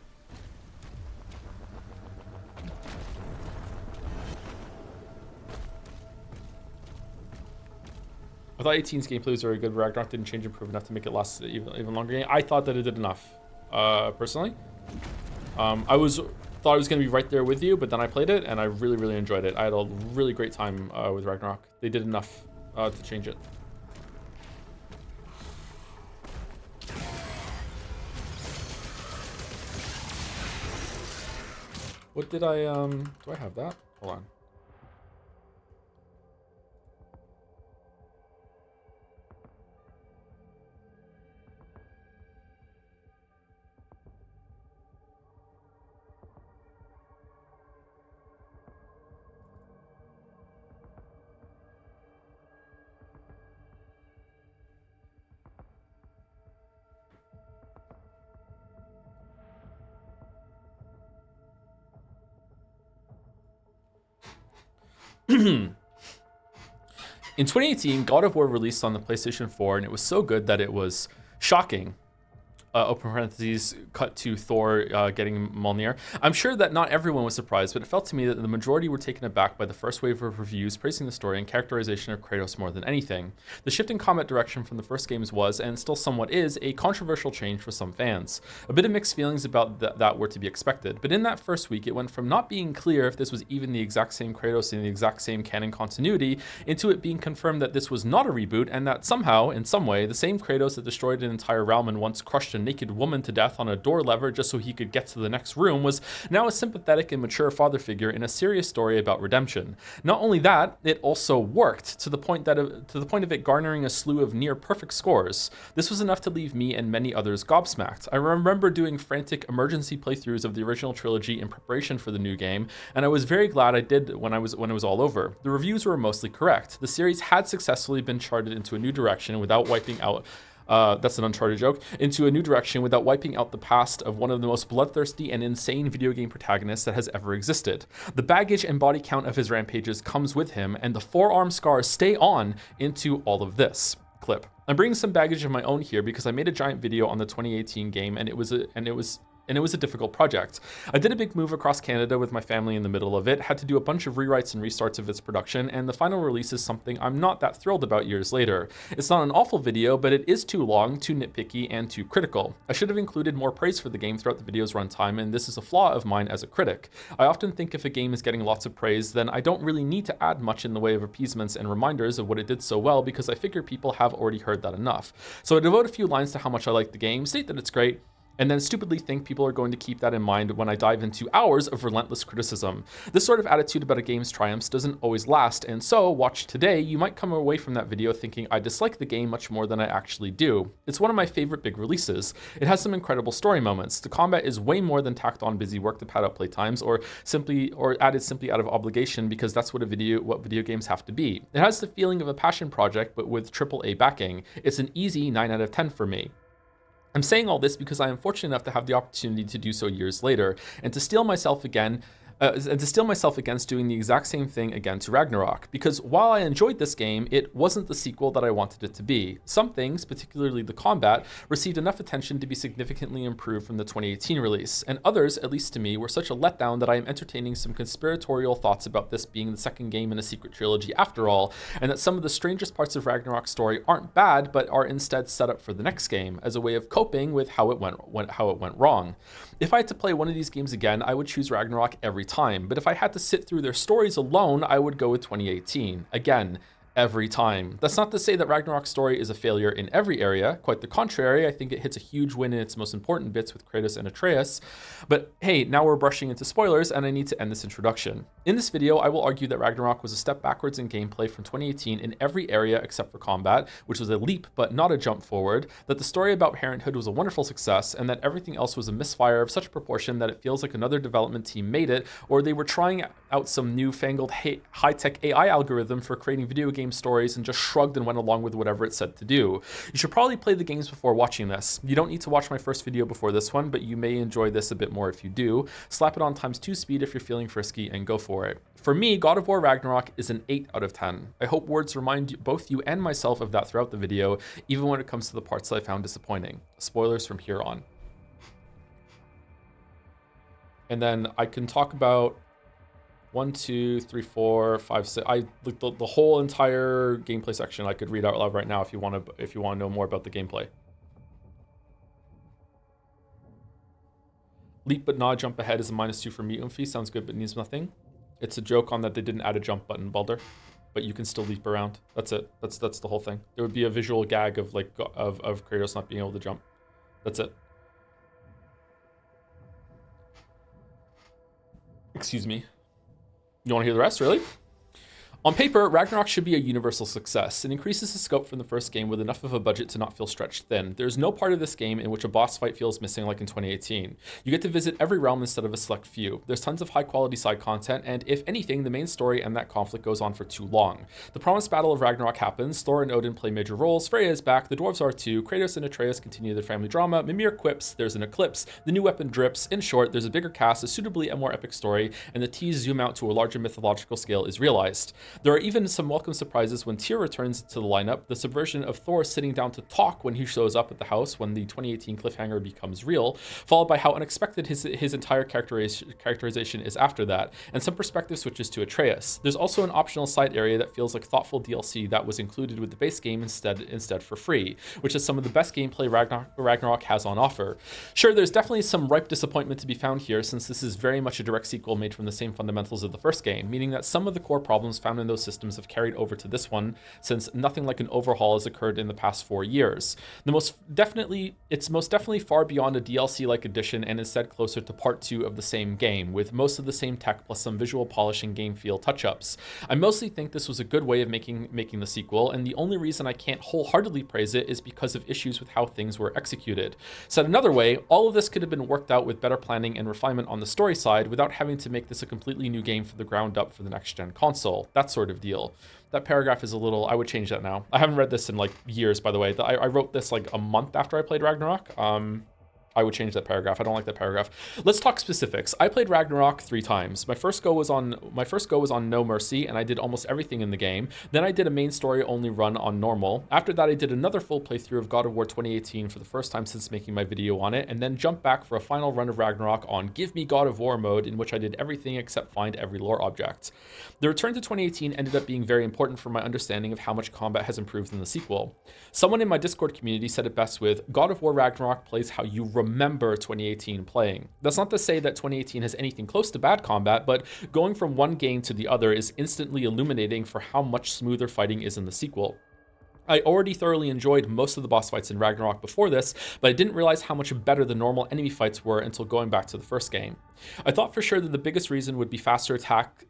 I thought 18's gameplay was very good. Ragnarok didn't change, improve enough to make it last even longer game. I thought that it did enough, personally. Thought I was going to be right there with you, but then I played it, and I really enjoyed it. I had a really great time with Ragnarok. They did enough to change it. What did I, do I have that? Hold on. In 2018, God of War released on the PlayStation 4, and it was so good that it was shocking. Open parentheses, cut to Thor getting Mjolnir. I'm sure that not everyone was surprised, but it felt to me that the majority were taken aback by the first wave of reviews praising the story and characterization of Kratos more than anything. The shift in combat direction from the first games was, and still somewhat is, a controversial change for some fans. A bit of mixed feelings about that were to be expected, but in that first week, it went from not being clear if this was even the exact same Kratos in the exact same canon continuity, into it being confirmed that this was not a reboot, and that somehow, in some way, the same Kratos that destroyed an entire realm and once crushed a naked woman to death on a door lever just so he could get to the next room was now a sympathetic and mature father figure in a serious story about redemption. Not only that, it also worked to the point of it garnering a slew of near perfect scores. This was enough to leave me and many others gobsmacked. I remember doing frantic emergency playthroughs of the original trilogy in preparation for the new game, and I was very glad I did when it was all over. The reviews were mostly correct. The series had successfully been charted into a new direction without wiping out that's an Uncharted joke, into a new direction without wiping out the past of one of the most bloodthirsty and insane video game protagonists that has ever existed. The baggage and body count of his rampages comes with him, and the forearm scars stay on into all of this. Clip. I'm bringing some baggage of my own here because I made a giant video on the 2018 game, and it was a difficult project. I did a big move across Canada with my family in the middle of it, had to do a bunch of rewrites and restarts of its production, and the final release is something I'm not that thrilled about years later. It's not an awful video, but it is too long, too nitpicky, and too critical. I should have included more praise for the game throughout the video's runtime, and this is a flaw of mine as a critic. I often think if a game is getting lots of praise, then I don't really need to add much in the way of appeasements and reminders of what it did so well, because I figure people have already heard that enough. So I devote a few lines to how much I like the game, state that it's great, and then stupidly think people are going to keep that in mind when I dive into hours of relentless criticism. This sort of attitude about a game's triumphs doesn't always last, and so, watch today, you might come away from that video thinking I dislike the game much more than I actually do. It's one of my favorite big releases. It has some incredible story moments. The combat is way more than tacked on busy work to pad up playtimes, or added simply out of obligation because that's what video games have to be. It has the feeling of a passion project, but with AAA backing. It's an easy 9 out of 10 for me. I'm saying all this because I am fortunate enough to have the opportunity to do so years later, and to steel myself against doing the exact same thing again to Ragnarok, because while I enjoyed this game, it wasn't the sequel that I wanted it to be. Some things, particularly the combat, received enough attention to be significantly improved from the 2018 release, and others, at least to me, were such a letdown that I am entertaining some conspiratorial thoughts about this being the second game in a secret trilogy after all, and that some of the strangest parts of Ragnarok's story aren't bad, but are instead set up for the next game, as a way of coping with how it went wrong. If I had to play one of these games again, I would choose Ragnarok every time, but if I had to sit through their stories alone, I would go with 2018. Again, every time. That's not to say that Ragnarok's story is a failure in every area. Quite the contrary, I think it hits a huge win in its most important bits with Kratos and Atreus. But hey, now we're brushing into spoilers, and I need to end this introduction. In this video, I will argue that Ragnarok was a step backwards in gameplay from 2018 in every area except for combat, which was a leap but not a jump forward, that the story about parenthood was a wonderful success, and that everything else was a misfire of such a proportion that it feels like another development team made it, or they were trying out some newfangled high-tech AI algorithm for creating video game stories and just shrugged and went along with whatever it said to do. You should probably play the games before watching this. You don't need to watch my first video before this one, but you may enjoy this a bit more if you do. Slap it on ×2 speed if you're feeling frisky and go for it. For me, God of War Ragnarok is an 8 out of 10. I hope words remind both you and myself of that throughout the video, even when it comes to the parts that I found disappointing. Spoilers from here on. And then I can talk about 1, 2, 3, 4, 5, 6. The whole entire gameplay section I could read out loud right now if you want to know more about the gameplay. Leap but not jump ahead is a -2 for mutant fee. Sounds good but needs nothing. It's a joke on that they didn't add a jump button, Baldur, but you can still leap around. That's it. That's the whole thing. There would be a visual gag of of Kratos not being able to jump. That's it. Excuse me. You want to hear the rest, really? On paper, Ragnarok should be a universal success. It increases the scope from the first game with enough of a budget to not feel stretched thin. There's no part of this game in which a boss fight feels missing like in 2018. You get to visit every realm instead of a select few. There's tons of high quality side content, and if anything, the main story and that conflict goes on for too long. The promised battle of Ragnarok happens, Thor and Odin play major roles, Freya is back, the dwarves are too, Kratos and Atreus continue their family drama, Mimir quips, there's an eclipse, the new weapon drips. In short, there's a bigger cast, a suitably and more epic story, and the tease zoom out to a larger mythological scale is realized. There are even some welcome surprises when Tyr returns to the lineup, the subversion of Thor sitting down to talk when he shows up at the house when the 2018 cliffhanger becomes real, followed by how unexpected his entire characterization is after that, and some perspective switches to Atreus. There's also an optional side area that feels like thoughtful DLC that was included with the base game instead for free, which is some of the best gameplay Ragnarok has on offer. Sure, there's definitely some ripe disappointment to be found here, since this is very much a direct sequel made from the same fundamentals of the first game, meaning that some of the core problems found in those systems have carried over to this one, since nothing like an overhaul has occurred in the past 4 years. It's most definitely far beyond a DLC-like addition, and instead closer to part 2 of the same game, with most of the same tech plus some visual polish and game feel touch-ups. I mostly think this was a good way of making the sequel, and the only reason I can't wholeheartedly praise it is because of issues with how things were executed. Said another way, all of this could have been worked out with better planning and refinement on the story side without having to make this a completely new game from the ground up for the next-gen console. That sort of deal. That paragraph is a little, I would change that now. I haven't read this in like years, by the way. I wrote this like a month after I played Ragnarok. I would change that paragraph. I don't like that paragraph. Let's talk specifics. I played Ragnarok 3 times. My first go was on No Mercy, and I did almost everything in the game. Then I did a main story only run on normal. After that, I did another full playthrough of God of War 2018 for the first time since making my video on it, and then jumped back for a final run of Ragnarok on Give Me God of War mode, in which I did everything except find every lore object. The return to 2018 ended up being very important for my understanding of how much combat has improved in the sequel. Someone in my Discord community said it best with, God of War Ragnarok plays how you remember 2018 playing. That's not to say that 2018 has anything close to bad combat, but going from one game to the other is instantly illuminating for how much smoother fighting is in the sequel. I already thoroughly enjoyed most of the boss fights in Ragnarok before this, but I didn't realize how much better the normal enemy fights were until going back to the first game. I thought for sure that the biggest reason would be faster attack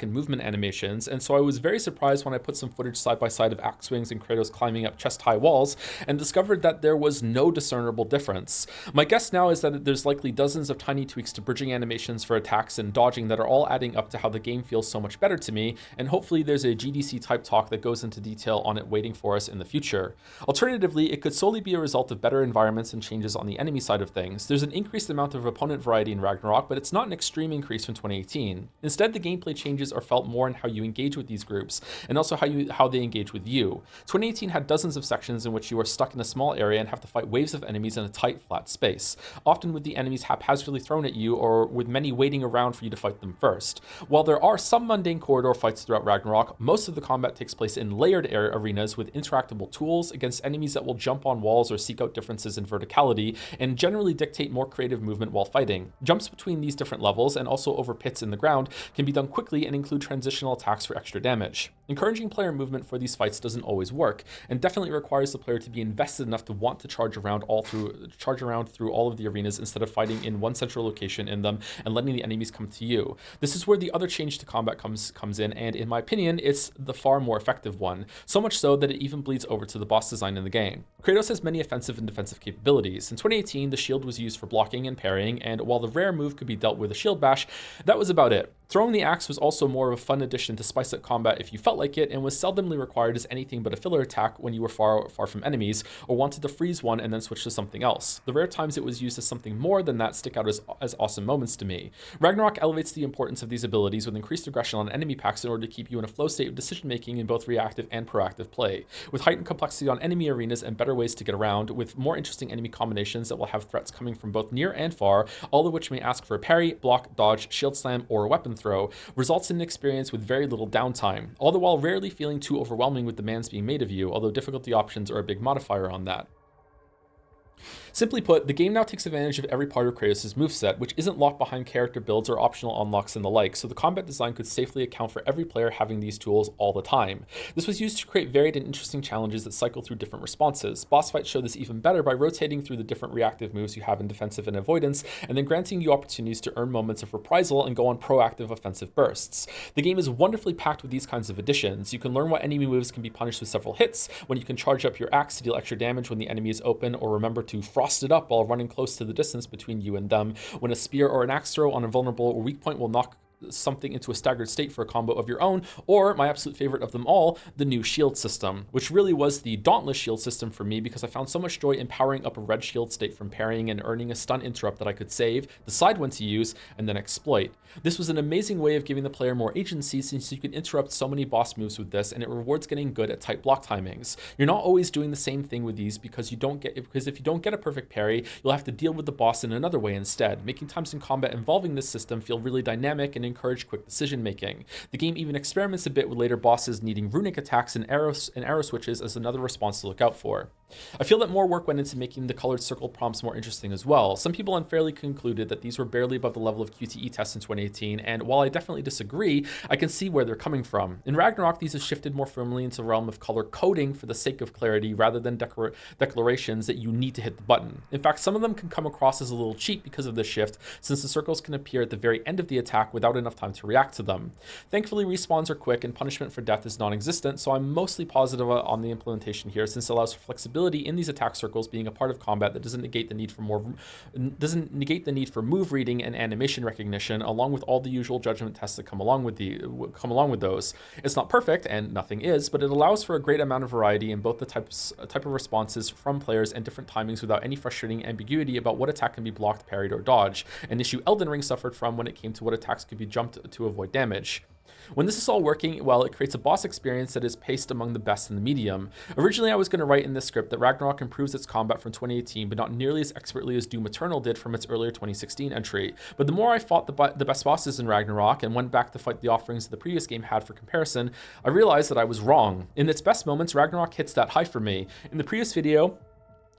and movement animations, and so I was very surprised when I put some footage side by side of axe swings and Kratos climbing up chest-high walls and discovered that there was no discernible difference. My guess now is that there's likely dozens of tiny tweaks to bridging animations for attacks and dodging that are all adding up to how the game feels so much better to me, and hopefully there's a GDC type talk that goes into detail on it waiting for us in the future. Alternatively, it could solely be a result of better environments and changes on the enemy side of things. There's an increased amount of opponent variety in Ragnarok, but it's not an extreme increase from 2018. Instead, the gameplay changes are felt more in how you engage with these groups, and also how they engage with you. 2018 had dozens of sections in which you are stuck in a small area and have to fight waves of enemies in a tight, flat space, often with the enemies haphazardly thrown at you or with many waiting around for you to fight them first. While there are some mundane corridor fights throughout Ragnarok, most of the combat takes place in layered arenas with interactable tools against enemies that will jump on walls or seek out differences in verticality and generally dictate more creative movement while fighting. Jumps between these different levels and also over pits in the ground can be done quickly and include transitional attacks for extra damage. Encouraging player movement for these fights doesn't always work, and definitely requires the player to be invested enough to want to charge around through all of the arenas instead of fighting in one central location in them and letting the enemies come to you. This is where the other change to combat comes in, and in my opinion, it's the far more effective one. So much so that it even bleeds over to the boss design in the game. Kratos has many offensive and defensive capabilities. In 2018, the shield was used for blocking and parrying, and while the rare move could be dealt with a shield bash, that was about it. Throwing the axe was also more of a fun addition to spice up combat if you felt like it, and was seldomly required as anything but a filler attack when you were far from enemies, or wanted to freeze one and then switch to something else. The rare times it was used as something more than that stick out as awesome moments to me. Ragnarok elevates the importance of these abilities with increased aggression on enemy packs in order to keep you in a flow state of decision making in both reactive and proactive play, with heightened complexity on enemy arenas and better ways to get around, with more interesting enemy combinations that will have threats coming from both near and far, all of which may ask for a parry, block, dodge, shield slam, or a weapon throw, results in an experience with very little downtime, all the while rarely feeling too overwhelming with demands being made of you, although difficulty options are a big modifier on that. Simply put, the game now takes advantage of every part of Kratos' moveset, which isn't locked behind character builds or optional unlocks and the like, so the combat design could safely account for every player having these tools all the time. This was used to create varied and interesting challenges that cycle through different responses. Boss fights show this even better by rotating through the different reactive moves you have in defensive and avoidance, and then granting you opportunities to earn moments of reprisal and go on proactive offensive bursts. The game is wonderfully packed with these kinds of additions. You can learn what enemy moves can be punished with several hits, when you can charge up your axe to deal extra damage when the enemy is open, or remember to frost it up while running close to the distance between you and them, when a spear or an axe throw on a vulnerable or weak point will knock something into a staggered state for a combo of your own, or my absolute favorite of them all, the new shield system, which really was the dauntless shield system for me because I found so much joy in powering up a red shield state from parrying and earning a stun interrupt that I could save, decide when to use, and then exploit. This was an amazing way of giving the player more agency since you can interrupt so many boss moves with this, and it rewards getting good at tight block timings. You're not always doing the same thing with these because if you don't get a perfect parry, you'll have to deal with the boss in another way instead, making times in combat involving this system feel really dynamic and encourage quick decision making. The game even experiments a bit with later bosses needing runic attacks and arrow switches as another response to look out for. I feel that more work went into making the colored circle prompts more interesting as well. Some people unfairly concluded that these were barely above the level of QTE tests in 2018, and while I definitely disagree, I can see where they're coming from. In Ragnarok, these have shifted more firmly into the realm of color coding for the sake of clarity rather than declarations that you need to hit the button. In fact, some of them can come across as a little cheap because of this shift, since the circles can appear at the very end of the attack without enough time to react to them. Thankfully, respawns are quick and punishment for death is non-existent, so I'm mostly positive on the implementation here since it allows for flexibility in these attack circles being a part of combat that doesn't negate the need for move reading and animation recognition, along with all the usual judgment tests that come along with those. It's not perfect, and nothing is, but it allows for a great amount of variety in both the type of responses from players and different timings without any frustrating ambiguity about what attack can be blocked, parried, or dodged, an issue Elden Ring suffered from when it came to what attacks could be jumped to avoid damage. When this is all working well, it creates a boss experience that is paced among the best in the medium. Originally, I was going to write in this script that Ragnarok improves its combat from 2018, but not nearly as expertly as Doom Eternal did from its earlier 2016 entry. But the more I fought the best bosses in Ragnarok and went back to fight the offerings that the previous game had for comparison, I realized that I was wrong. In its best moments, Ragnarok hits that high for me. In the previous video,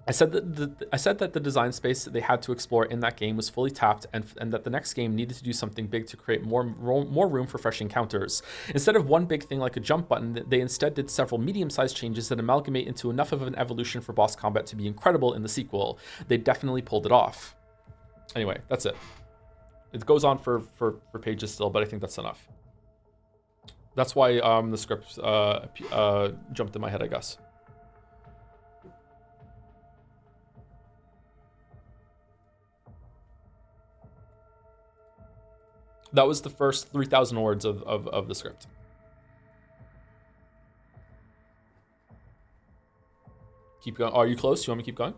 I said that the design space that they had to explore in that game was fully tapped, and that the next game needed to do something big to create more room for fresh encounters. Instead of one big thing like a jump button, they instead did several medium-sized changes that amalgamate into enough of an evolution for boss combat to be incredible in the sequel. They definitely pulled it off. Anyway, that's it. It goes on for pages still, but I think that's enough. That's why the script jumped in my head, I guess. That was the first 3,000 words of the script. Keep going. Are you close? You want me to keep going?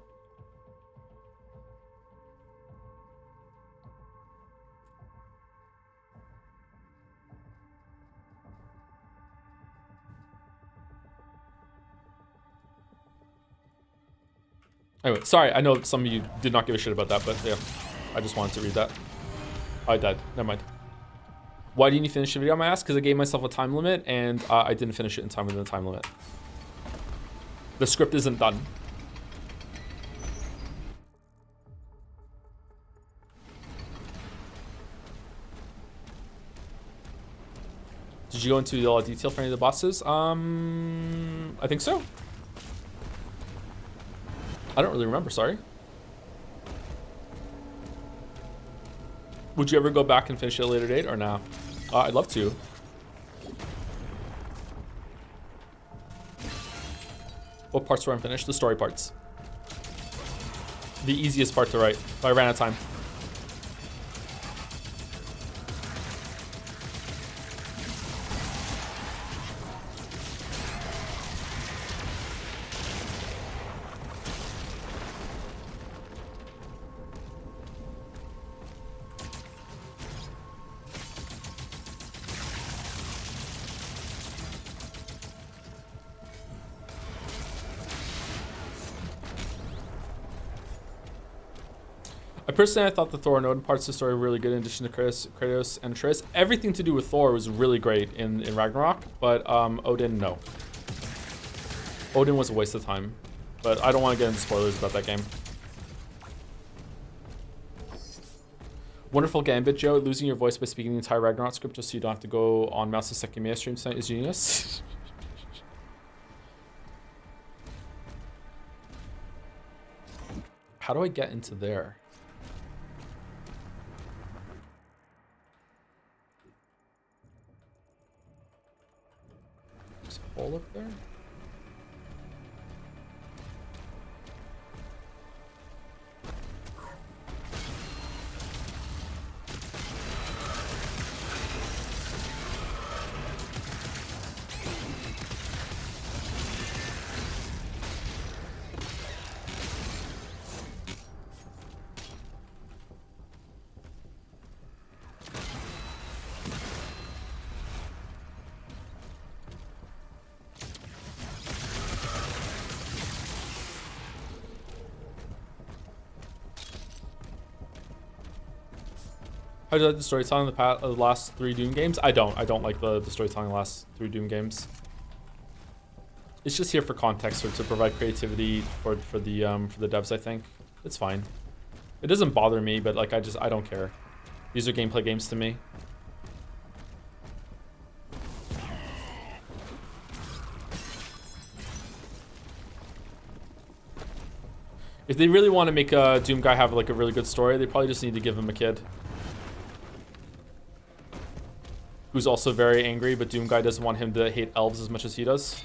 Anyway, sorry, I know some of you did not give a shit about that, but yeah, I just wanted to read that. I died. Never mind. Why didn't you finish the video, I asked? Because I gave myself a time limit, and I didn't finish it in time within the time limit. The script isn't done. Did you go into a lot of detail for any of the bosses? I think so. I don't really remember, sorry. Would you ever go back and finish it at a later date or no? I'd love to. What parts were unfinished? The story parts. The easiest part to write. I ran out of time. Personally, I thought the Thor and Odin parts of the story were really good in addition to Kratos and Triss. Everything to do with Thor was really great in Ragnarok, but Odin, no. Odin was a waste of time, but I don't want to get into spoilers about that game. Wonderful gambit, Joe. Losing your voice by speaking the entire Ragnarok script just so you don't have to go on Mouse's Sekimea stream tonight is genius. How do I get into there? There's a hole up there? How do you like the storytelling in the last 3 Doom games? I don't like the storytelling in the last 3 Doom games. It's just here for context or to provide creativity for the devs, I think. It's fine. It doesn't bother me, but like I don't care. These are gameplay games to me. If they really want to make a Doom guy have like a really good story, they probably just need to give him a kid. Who's also very angry, but Doom guy doesn't want him to hate elves as much as he does.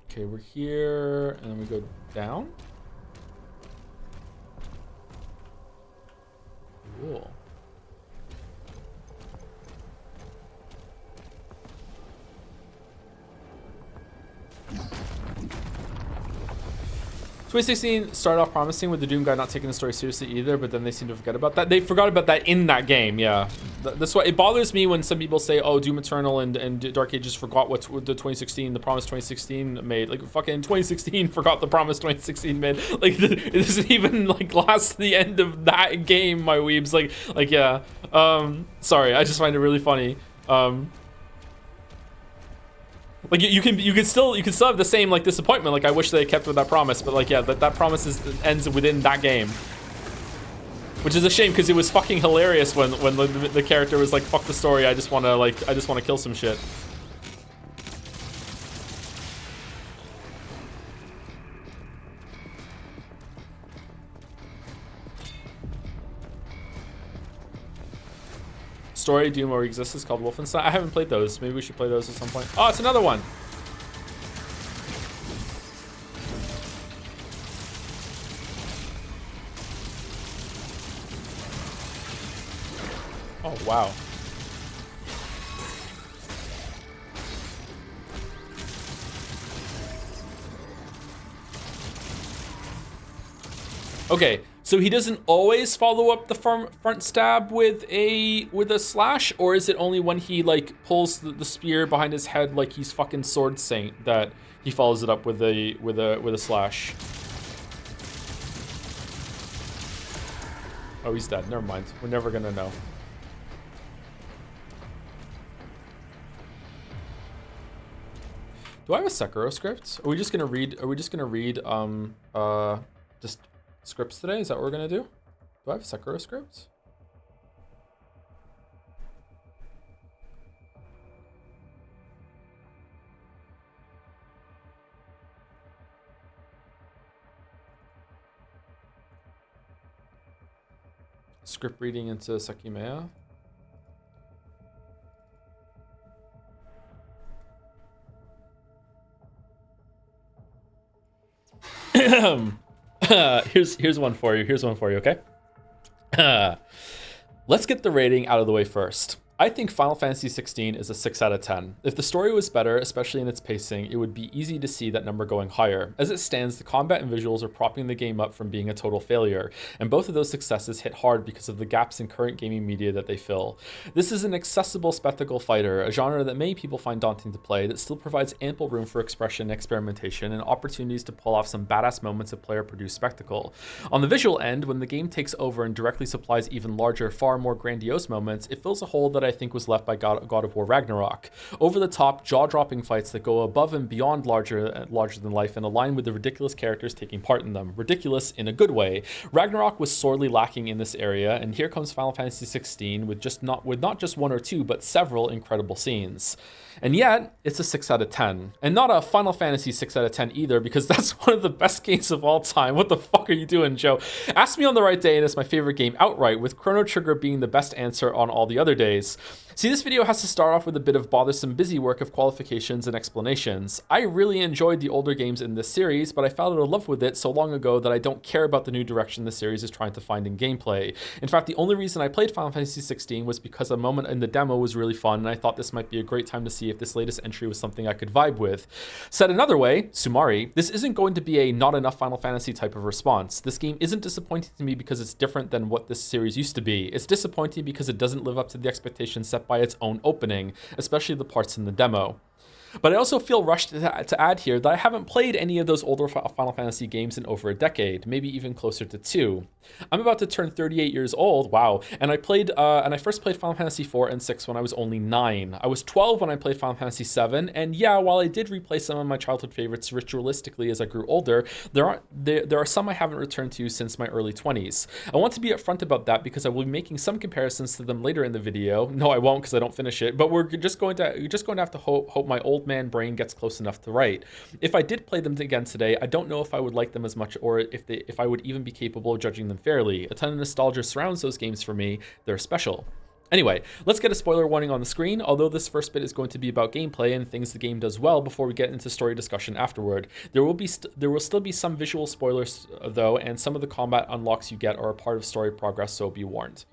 Okay, we're here, and then we go down. Cool. 2016 started off promising with the Doom guy not taking the story seriously either, but then they seem to forget about that. They forgot about that in that game, yeah. That's why it bothers me when some people say, oh, Doom Eternal and Dark Ages forgot what the 2016, the promise 2016 made. Like, fucking 2016 forgot the promise 2016 made. Like, it doesn't even, like, last the end of that game, my weebs. Like, yeah. Sorry, I just find it really funny. Like you can still have the same like disappointment. Like I wish they kept with that promise, but like yeah, that promise ends within that game, which is a shame because it was fucking hilarious when the character was like, "Fuck the story, I just want to kill some shit." Story Doom or exists is called Wolfenstein. I haven't played those. Maybe we should play those at some point. Oh, it's another one. Oh, wow. Okay. So he doesn't always follow up the front stab with a slash, or is it only when he like pulls the spear behind his head like he's fucking Sword Saint that he follows it up with a slash? Oh, he's dead. Never mind. We're never gonna know. Do I have a Sekiro script? Are we just gonna read just scripts today? Is that what we're gonna do? Do I have a Sekiro script? Script reading into Sekimea. Here's one for you. Okay. Let's get the rating out of the way first. I think Final Fantasy 16 is a 6 out of 10. If the story was better, especially in its pacing, it would be easy to see that number going higher. As it stands, the combat and visuals are propping the game up from being a total failure, and both of those successes hit hard because of the gaps in current gaming media that they fill. This is an accessible spectacle fighter, a genre that many people find daunting to play, that still provides ample room for expression, experimentation, and opportunities to pull off some badass moments of player-produced spectacle. On the visual end, when the game takes over and directly supplies even larger, far more grandiose moments, it fills a hole that I think was left by God of War Ragnarok. Over the top, jaw-dropping fights that go above and beyond larger than life and align with the ridiculous characters taking part in them. Ridiculous in a good way. Ragnarok was sorely lacking in this area, and here comes Final Fantasy 16 with not just one or two, but several incredible scenes. And yet, it's a 6 out of 10. And not a Final Fantasy 6 out of 10 either, because that's one of the best games of all time. What the fuck are you doing, Joe? Ask me on the right day, and it's my favorite game outright, with Chrono Trigger being the best answer on all the other days. See, this video has to start off with a bit of bothersome busy work of qualifications and explanations. I really enjoyed the older games in this series, but I fell out of love with it so long ago that I don't care about the new direction the series is trying to find in gameplay. In fact, the only reason I played Final Fantasy 16 was because a moment in the demo was really fun, and I thought this might be a great time to see if this latest entry was something I could vibe with. Said another way, Sumari, this isn't going to be a not enough Final Fantasy type of response. This game isn't disappointing to me because it's different than what this series used to be. It's disappointing because it doesn't live up to the expectations set by its own opening, especially the parts in the demo. But I also feel rushed to add here that I haven't played any of those older Final Fantasy games in over a decade, maybe even closer to 2. I'm about to turn 38 years old, wow, and I first played Final Fantasy 4 and 6 when I was only 9. I was 12 when I played Final Fantasy 7, and yeah, while I did replay some of my childhood favorites ritualistically as I grew older, there are some I haven't returned to since my early 20s. I want to be upfront about that because I will be making some comparisons to them later in the video. No, I won't because I don't finish it, but we're just going to have to hope my old man brain gets close enough to write. If I did play them again today, I don't know if I would like them as much or if I would even be capable of judging them fairly. A ton of nostalgia surrounds those games for me. They're special. Anyway, let's get a spoiler warning on the screen, although this first bit is going to be about gameplay and things the game does well before we get into story discussion afterward. There will still be some visual spoilers though, and some of the combat unlocks you get are a part of story progress, so be warned.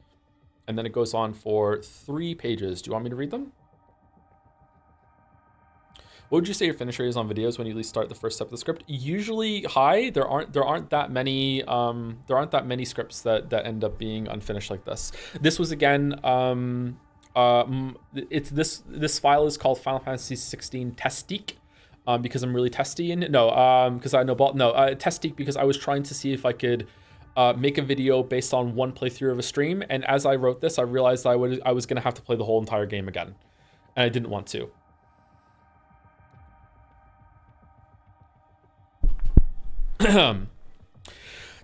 And then it goes on for 3 pages. Do you want me to read them? What would you say your finish rate is on videos when you at least start the first step of the script? Usually high. There aren't that many scripts that end up being unfinished like this. This was again this file is called Final Fantasy 16 Testique. Because I'm really testy in it. Because I know Testique because I was trying to see if I could make a video based on one playthrough of a stream, and as I wrote this, I realized I was gonna have to play the whole entire game again, and I didn't want to.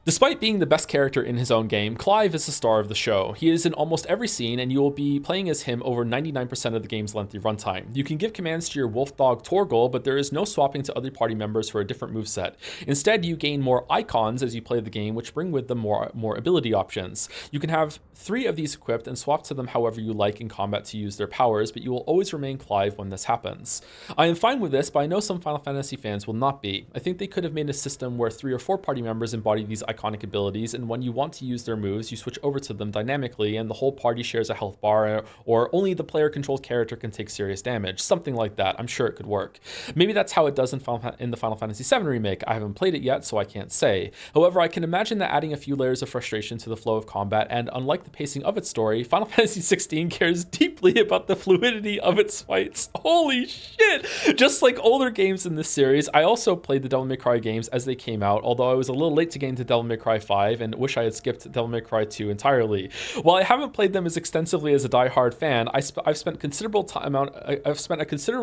Despite being the best character in his own game, Clive is the star of the show. He is in almost every scene, and you will be playing as him over 99% of the game's lengthy runtime. You can give commands to your wolf dog Torgal, but there is no swapping to other party members for a different moveset. Instead, you gain more icons as you play the game, which bring with them more ability options. You can have 3 of these equipped and swap to them however you like in combat to use their powers, but you will always remain Clive when this happens. I am fine with this, but I know some Final Fantasy fans will not be. I think they could have made a system where 3 or 4 party members embody these iconic abilities, and when you want to use their moves, you switch over to them dynamically, and the whole party shares a health bar, or only the player-controlled character can take serious damage. Something like that. I'm sure it could work. Maybe that's how it does in the Final Fantasy VII Remake. I haven't played it yet, so I can't say. However, I can imagine that adding a few layers of frustration to the flow of combat, and unlike the pacing of its story, Final Fantasy XVI cares deeply about the fluidity of its fights. Holy shit! Just like older games in this series, I also played the Devil May Cry games as they came out, although I was a little late to get into Devil May Cry 5 and wish I had skipped Devil May Cry 2 entirely. While I haven't played them as extensively as a die-hard fan, I've spent a considerable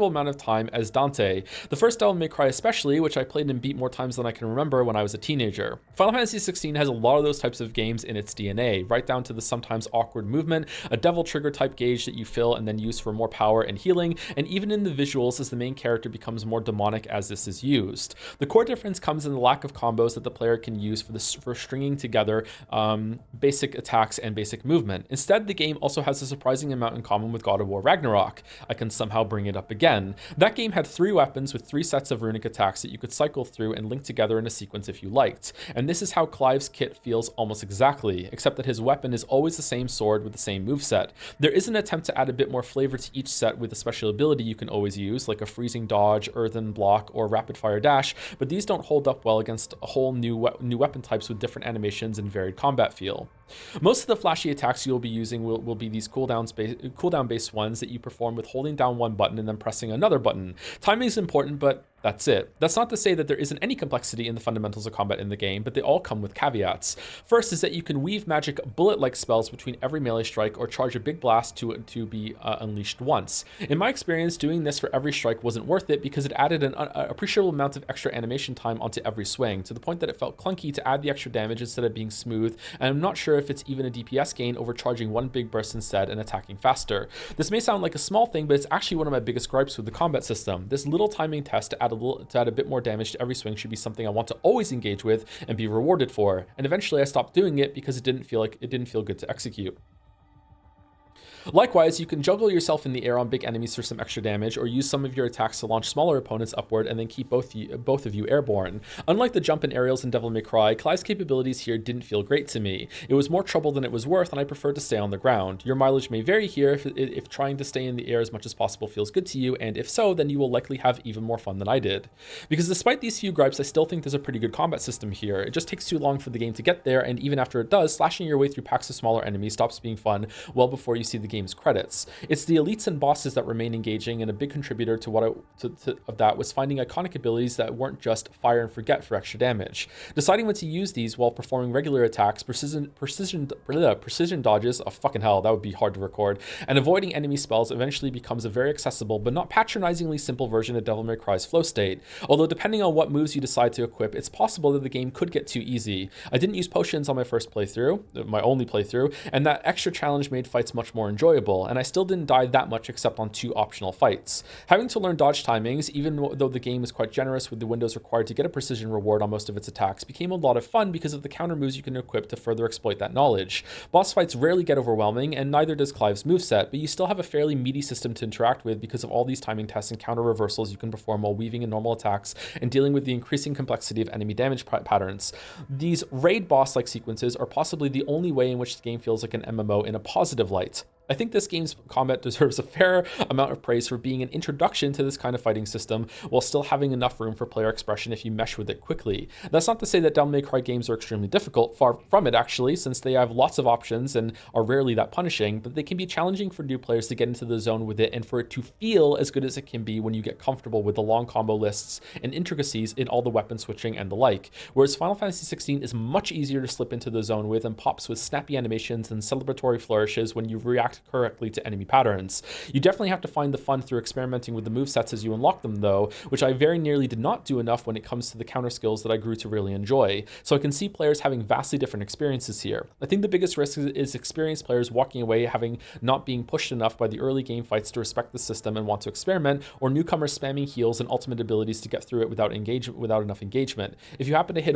amount of time as Dante. The first Devil May Cry especially, which I played and beat more times than I can remember when I was a teenager. Final Fantasy XVI has a lot of those types of games in its DNA, right down to the sometimes awkward movement, a devil trigger type gauge that you fill and then use for more power and healing, and even in the visuals as the main character becomes more demonic as this is used. The core difference comes in the lack of combos that the player can use for the for stringing together basic attacks and basic movement. Instead, the game also has a surprising amount in common with God of War Ragnarok. I can somehow bring it up again. That game had 3 weapons with 3 sets of runic attacks that you could cycle through and link together in a sequence if you liked. And this is how Clive's kit feels almost exactly, except that his weapon is always the same sword with the same moveset. There is an attempt to add a bit more flavor to each set with a special ability you can always use, like a freezing dodge, earthen block, or rapid fire dash, but these don't hold up well against a whole new weapon types with different animations and varied combat feel. Most of the flashy attacks you'll be using will be these cooldown based ones that you perform with holding down one button and then pressing another button. Timing is important, but that's it. That's not to say that there isn't any complexity in the fundamentals of combat in the game, but they all come with caveats. First is that you can weave magic bullet-like spells between every melee strike or charge a big blast to be unleashed once. In my experience, doing this for every strike wasn't worth it because it added an appreciable amount of extra animation time onto every swing, to the point that it felt clunky to add the extra damage instead of being smooth, and I'm not sure if it's even a DPS gain over charging one big burst instead and attacking faster. This may sound like a small thing, but it's actually one of my biggest gripes with the combat system. This little timing test to add a bit more damage to every swing should be something I want to always engage with and be rewarded for. And eventually I stopped doing it because it didn't feel good to execute. Likewise, you can juggle yourself in the air on big enemies for some extra damage, or use some of your attacks to launch smaller opponents upward and then keep both of you airborne. Unlike the jump and aerials in Devil May Cry, Clive's capabilities here didn't feel great to me. It was more trouble than it was worth, and I preferred to stay on the ground. Your mileage may vary here if trying to stay in the air as much as possible feels good to you, and if so, then you will likely have even more fun than I did. Because despite these few gripes, I still think there's a pretty good combat system here. It just takes too long for the game to get there, and even after it does, slashing your way through packs of smaller enemies stops being fun well before you see the game's credits. It's the elites and bosses that remain engaging, and a big contributor to that was finding iconic abilities that weren't just fire and forget for extra damage. Deciding when to use these while performing regular attacks, precision dodges, oh fucking hell, that would be hard to record, and avoiding enemy spells eventually becomes a very accessible but not patronizingly simple version of Devil May Cry's flow state. Although depending on what moves you decide to equip, it's possible that the game could get too easy. I didn't use potions on my first playthrough, my only playthrough, and that extra challenge made fights much more enjoyable, and I still didn't die that much except on 2 optional fights. Having to learn dodge timings, even though the game is quite generous with the windows required to get a precision reward on most of its attacks, became a lot of fun because of the counter moves you can equip to further exploit that knowledge. Boss fights rarely get overwhelming, and neither does Clive's moveset, but you still have a fairly meaty system to interact with because of all these timing tests and counter reversals you can perform while weaving in normal attacks and dealing with the increasing complexity of enemy damage patterns. These raid boss-like sequences are possibly the only way in which the game feels like an MMO in a positive light. I think this game's combat deserves a fair amount of praise for being an introduction to this kind of fighting system while still having enough room for player expression if you mesh with it quickly. That's not to say that Devil May Cry games are extremely difficult, far from it actually, since they have lots of options and are rarely that punishing, but they can be challenging for new players to get into the zone with it and for it to feel as good as it can be when you get comfortable with the long combo lists and intricacies in all the weapon switching and the like. Whereas Final Fantasy 16 is much easier to slip into the zone with and pops with snappy animations and celebratory flourishes when you react correctly to enemy patterns. You definitely have to find the fun through experimenting with the movesets as you unlock them though, which I very nearly did not do enough when it comes to the counter skills that I grew to really enjoy. So I can see players having vastly different experiences here. I think the biggest risk is experienced players walking away having not being pushed enough by the early game fights to respect the system and want to experiment, or newcomers spamming heals and ultimate abilities to get through it without enough engagement. If you happen to hit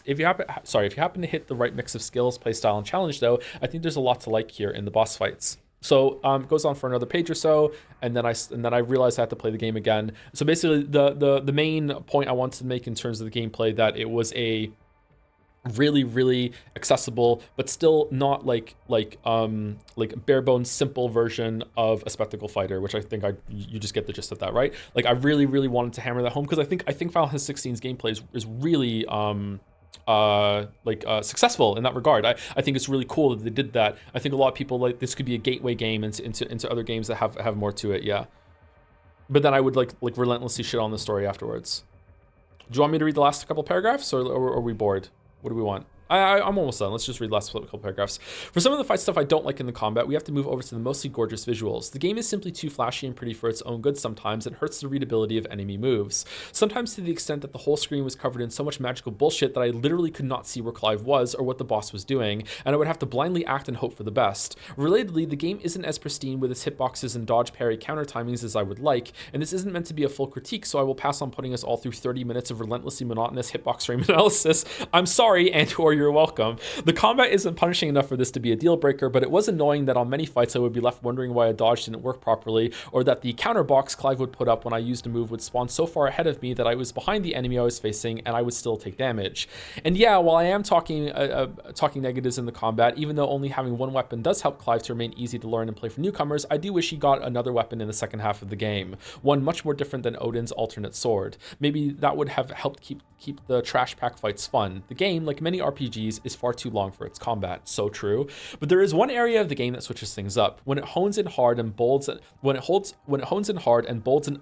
if you happen to hit the right mix of skills, playstyle, and challenge though, I think there's a lot to like here in the boss fights. So it goes on for another page or so, and then I realized I had to play the game again. So basically, the main point I wanted to make in terms of the gameplay, that it was a really accessible but still not like bare bones simple version of a spectacle fighter, which I think you just get the gist of that, right? Like I really wanted to hammer that home because I think Final Fantasy 16's gameplay is really successful in that regard. I think it's really cool that they did that. I think a lot of people like this could be a gateway game into other games that have more to it, yeah. But then I would like relentlessly shit on the story afterwards. Do you want me to read the last couple paragraphs, or are we bored? What do we want? I'm almost done. Let's just read the last couple paragraphs. For some of the fight stuff I don't like in the combat, we have to move over to the mostly gorgeous visuals. The game is simply too flashy and pretty for its own good sometimes. It hurts the readability of enemy moves. Sometimes to the extent that the whole screen was covered in so much magical bullshit that I literally could not see where Clive was or what the boss was doing, and I would have to blindly act and hope for the best. Relatedly, the game isn't as pristine with its hitboxes and dodge parry counter timings as I would like, and this isn't meant to be a full critique, so I will pass on putting us all through 30 minutes of relentlessly monotonous hitbox frame analysis. I'm sorry, and or you're welcome. The combat isn't punishing enough for this to be a deal breaker, but it was annoying that on many fights I would be left wondering why a dodge didn't work properly, or that the counter box Clive would put up when I used a move would spawn so far ahead of me that I was behind the enemy I was facing and I would still take damage. And yeah, while I am talking negatives in the combat, even though only having one weapon does help Clive to remain easy to learn and play for newcomers, I do wish he got another weapon in the second half of the game, one much more different than Odin's alternate sword. Maybe that would have helped keep the trash pack fights fun. The game, like many RPGs, is far too long for its combat. So true. But there is one area of the game that switches things up. When it hones in hard and bolds and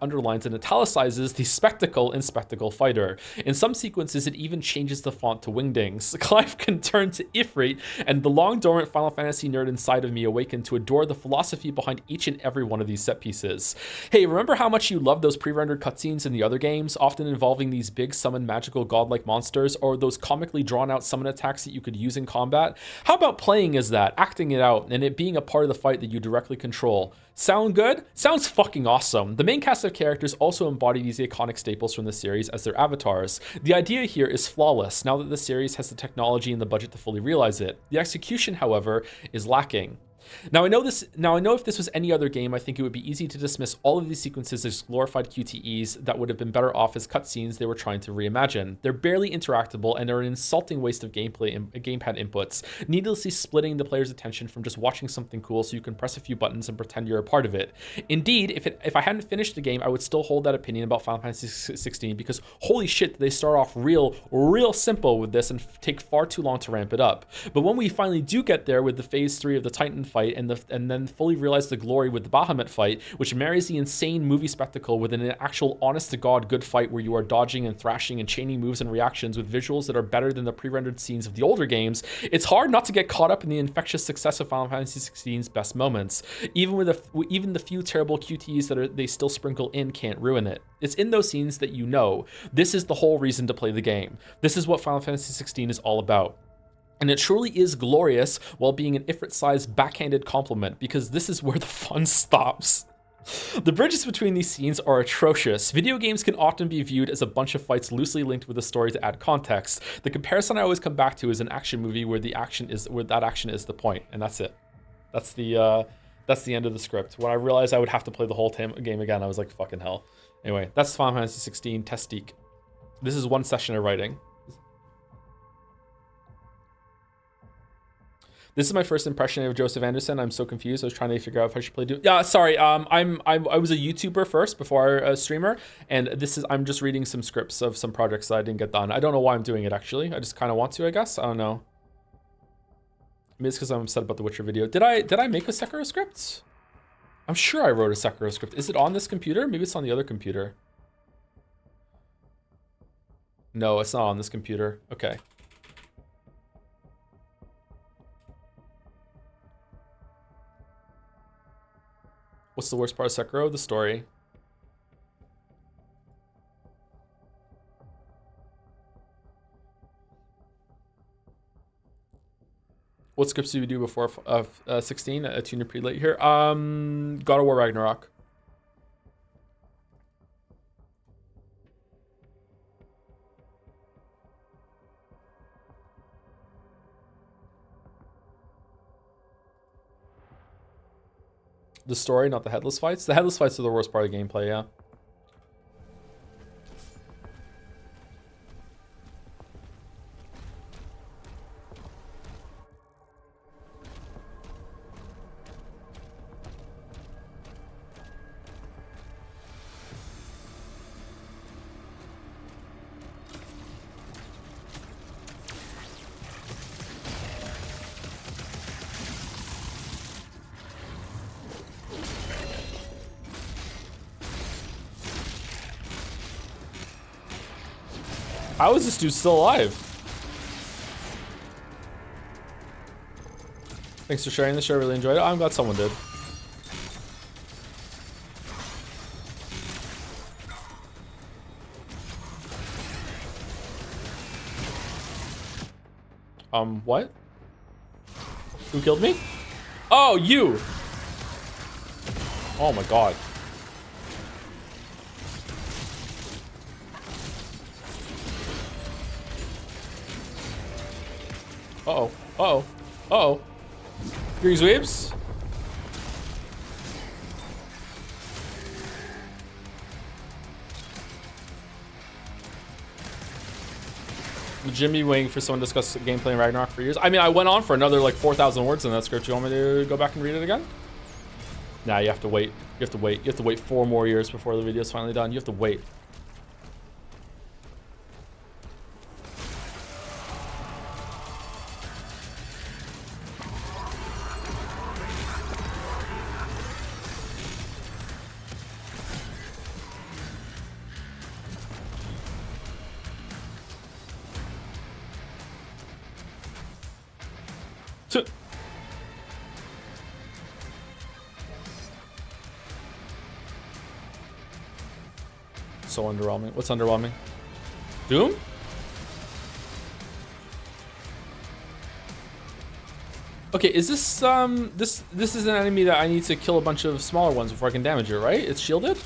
underlines and italicizes the spectacle in Spectacle Fighter. In some sequences, it even changes the font to Wingdings. Clive can turn to Ifrit, and the long dormant Final Fantasy nerd inside of me awakened to adore the philosophy behind each and every one of these set pieces. Hey, remember how much you loved those pre-rendered cutscenes in the other games, often involving these big summon magical godlike monsters, or those comically drawn out summon attacks that you could use in combat? How about playing as that, acting it out, and it being a part of the fight that you directly control? Sound good? Sounds fucking awesome. The main cast of characters also embody these iconic staples from the series as their avatars. The idea here is flawless now that the series has the technology and the budget to fully realize it. The execution, however, is lacking. Now I know if this was any other game, I think it would be easy to dismiss all of these sequences as glorified QTEs that would have been better off as cutscenes they were trying to reimagine. They're barely interactable and are an insulting waste of gameplay and gamepad inputs, needlessly splitting the player's attention from just watching something cool so you can press a few buttons and pretend you're a part of it. Indeed, if I hadn't finished the game, I would still hold that opinion about Final Fantasy 16 because holy shit, they start off real simple with this and take far too long to ramp it up. But when we finally do get there with the phase 3 of the Titan fight and then fully realize the glory with the Bahamut fight, which marries the insane movie spectacle with an actual honest-to-God good fight where you are dodging and thrashing and chaining moves and reactions with visuals that are better than the pre-rendered scenes of the older games, it's hard not to get caught up in the infectious success of Final Fantasy 16's best moments. Even the few terrible QTEs that they still sprinkle in can't ruin it. It's in those scenes that you know, this is the whole reason to play the game. This is what Final Fantasy 16 is all about. And it truly is glorious while being an Ifrit-sized backhanded compliment, because this is where the fun stops. The bridges between these scenes are atrocious. Video games can often be viewed as a bunch of fights loosely linked with a story to add context. The comparison I always come back to is an action movie where that action is the point, and that's it. That's the end of the script. When I realized I would have to play the whole game again, I was like, fucking hell. Anyway, that's Final Fantasy 16 Testique. This is one session of writing. This is my first impression of Joseph Anderson. I'm so confused. I was trying to figure out if I should play Doom. Yeah, sorry. I was a YouTuber first before a streamer, and I'm just reading some scripts of some projects that I didn't get done. I don't know why I'm doing it actually. I just kind of want to, I guess. I don't know. Maybe it's because I'm upset about the Witcher video. Did I make a Sekiro script? I'm sure I wrote a Sekiro script. Is it on this computer? Maybe it's on the other computer. No, it's not on this computer. Okay. What's the worst part of Sekiro? The story. What scripts did we do before 16? A tuner pretty late here. God of War Ragnarok. The story, not the headless fights. The headless fights are the worst part of gameplay, yeah. How is this dude still alive? Thanks for sharing the show. I really enjoyed it. I'm glad someone did. What? Who killed me? Oh, you! Oh my god. Uh-oh. Uh-oh. Uh-oh. Greens waves. Jimmy waiting for someone to discuss gameplay in Ragnarok for years. I mean, I went on for another like 4,000 words in that script. You want me to go back and read it again? Nah, you have to wait. You have to wait. You have to wait 4 more years before the video's finally done. You have to wait. So underwhelming. What's underwhelming? Doom? Okay, is this this is an enemy that I need to kill a bunch of smaller ones before I can damage it, right? It's shielded?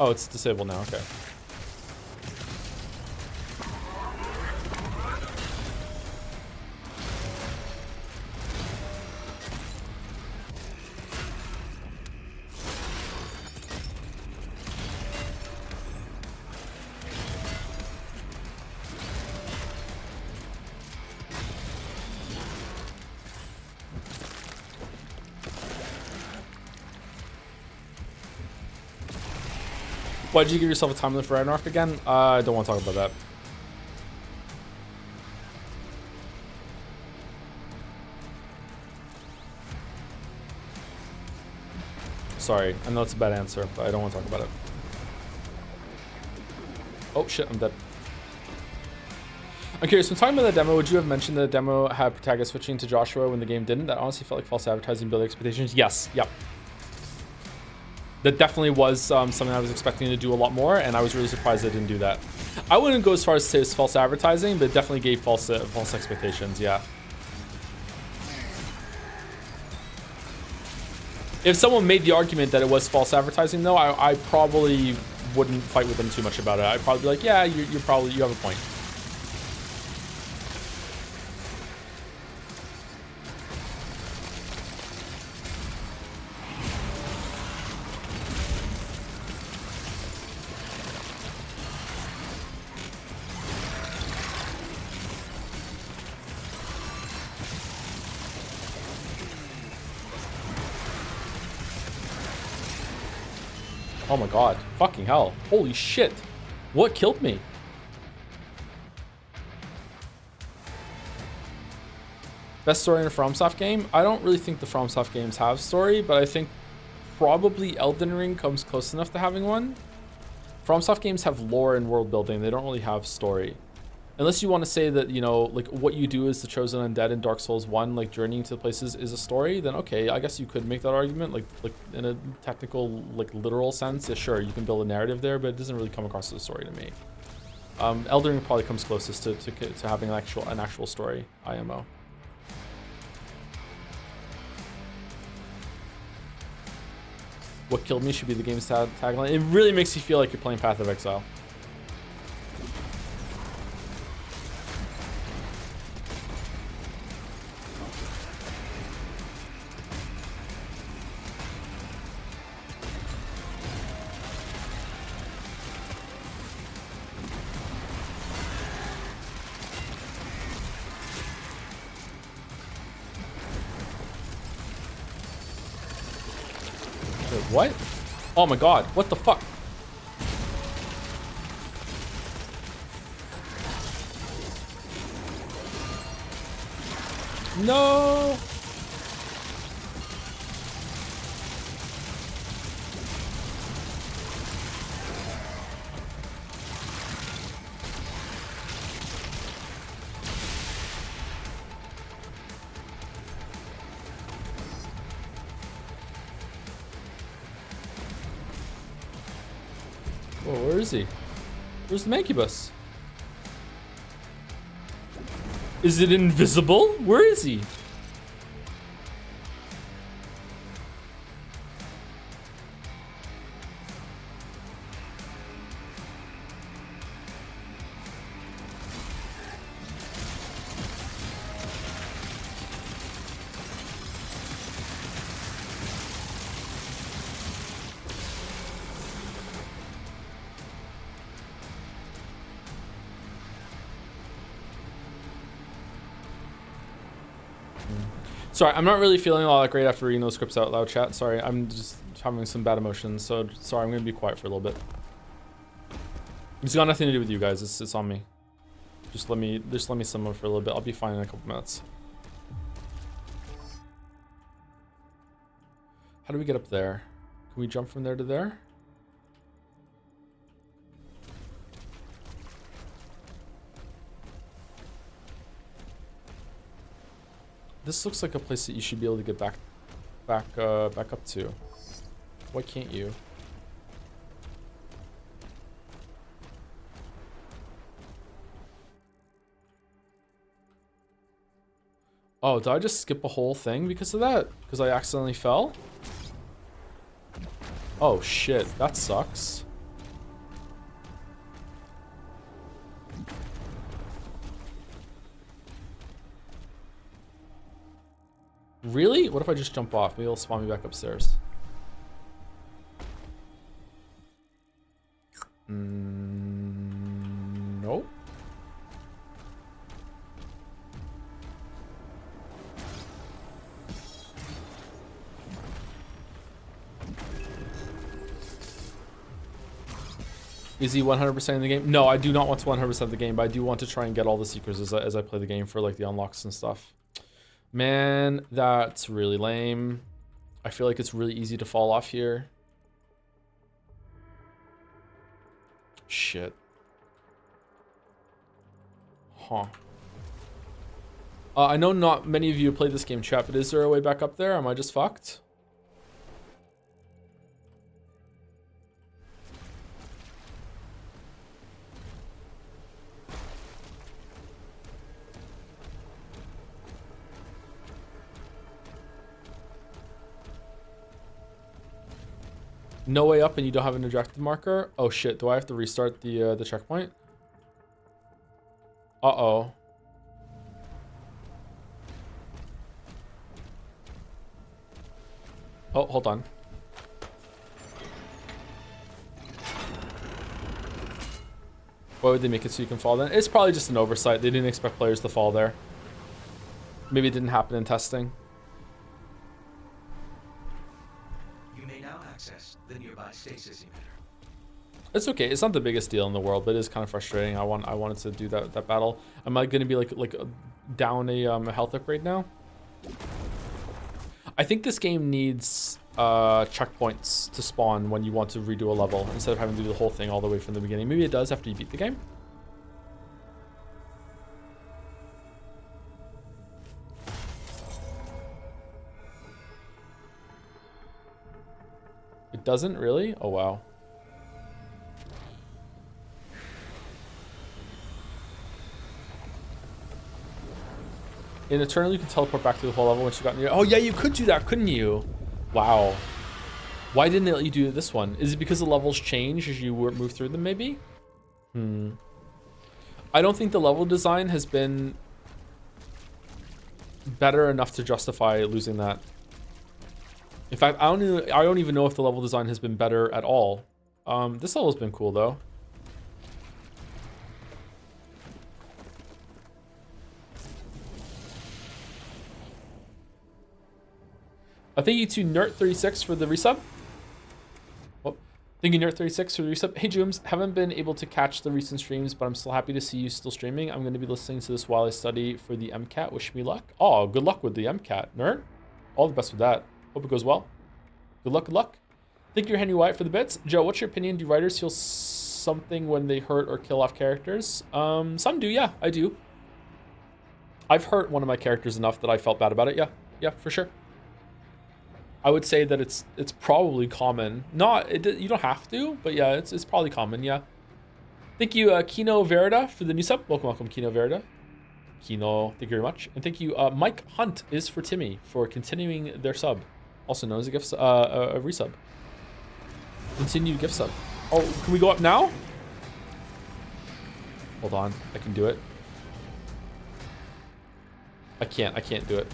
Oh, it's disabled now, okay. Why did you give yourself a time limit for Ragnarok again? I don't want to talk about that. Sorry, I know it's a bad answer, but I don't want to talk about it. Oh shit, I'm dead. I'm curious, when talking about the demo, would you have mentioned that the demo had protagonist switching to Joshua when the game didn't? That honestly felt like false advertising, building expectations. Yes, yep. That definitely was something I was expecting to do a lot more, and I was really surprised they didn't do that. I wouldn't go as far as to say it's false advertising, but it definitely gave false expectations, yeah. If someone made the argument that it was false advertising, though, I probably wouldn't fight with them too much about it. I'd probably be like, yeah, you have a point. Oh my god. Fucking hell. Holy shit. What killed me? Best story in a FromSoft game? I don't really think the FromSoft games have story, but I think probably Elden Ring comes close enough to having one. FromSoft games have lore and world building. They don't really have story. Unless you want to say that, you know, like what you do as the chosen undead in Dark Souls 1, like journeying to the places is a story, then okay, I guess you could make that argument, like in a technical, like literal sense. Yeah, sure, you can build a narrative there, but it doesn't really come across as a story to me. Elden Ring probably comes closest to having an actual story, IMO. What killed me should be the game's tagline. It really makes you feel like you're playing Path of Exile. What? Oh my god, what the fuck? No! Whoa, where is he? Where's the Mancubus? Is it invisible? Where is he? Sorry, I'm not really feeling all that great after reading those scripts out loud, chat. Sorry, I'm just having some bad emotions. So sorry, I'm gonna be quiet for a little bit. It's got nothing to do with you guys. It's on me. Just let me simmer for a little bit. I'll be fine in a couple minutes. How do we get up there? Can we jump from there to there? This looks like a place that you should be able to get back up to. Why can't you? Oh, did I just skip a whole thing because of that? Because I accidentally fell? Oh shit, that sucks. Really? What if I just jump off? Maybe it'll spawn me back upstairs. Nope. Is he 100% in the game? No, I do not want to 100% the game, but I do want to try and get all the secrets as I play the game for like the unlocks and stuff. Man, that's really lame. I feel like it's really easy to fall off here. Shit. Huh. I know not many of you played this game, chat, but is there a way back up there? Am I just fucked? No way up and you don't have an objective marker? Oh shit, do I have to restart the checkpoint? Uh-oh. Oh, hold on. Why would they make it so you can fall then? It's probably just an oversight. They didn't expect players to fall there. Maybe it didn't happen in testing. You may now access the nearby stasis emitter. It's okay. It's not the biggest deal in the world, but it is kind of frustrating. I wanted to do that battle. Am I going to be like down a health upgrade now? I think this game needs checkpoints to spawn when you want to redo a level instead of having to do the whole thing all the way from the beginning. Maybe it does after you beat the game. It doesn't really? Oh, wow. In Eternal, you can teleport back to the whole level once you got near. Oh, yeah, you could do that, couldn't you? Wow. Why didn't they let you do this one? Is it because the levels change as you move through them, maybe? I don't think the level design has been better enough to justify losing that. In fact, I don't even know if the level design has been better at all. This level's been cool, though. Thank you to Nert36 for the resub. Oh, thank you, Nert36 for the resub. Hey, Jooms, haven't been able to catch the recent streams, but I'm still happy to see you still streaming. I'm going to be listening to this while I study for the MCAT. Wish me luck. Oh, good luck with the MCAT, Nert. All the best with that. Hope it goes well. Good luck, good luck. Thank you, Henry White, for the bits. Joe, what's your opinion? Do writers feel something when they hurt or kill off characters? Some do, yeah, I do. I've hurt one of my characters enough that I felt bad about it, yeah. Yeah, for sure. I would say that it's probably common. You don't have to, but yeah, it's probably common, yeah. Thank you, Kino Verida, for the new sub. Welcome, Kino Verida. Kino, thank you very much. And thank you, Mike Hunt is for Timmy for continuing their sub. Also known as a gift, a resub. Continued gift sub. Oh, can we go up now? Hold on, I can do it. I can't do it.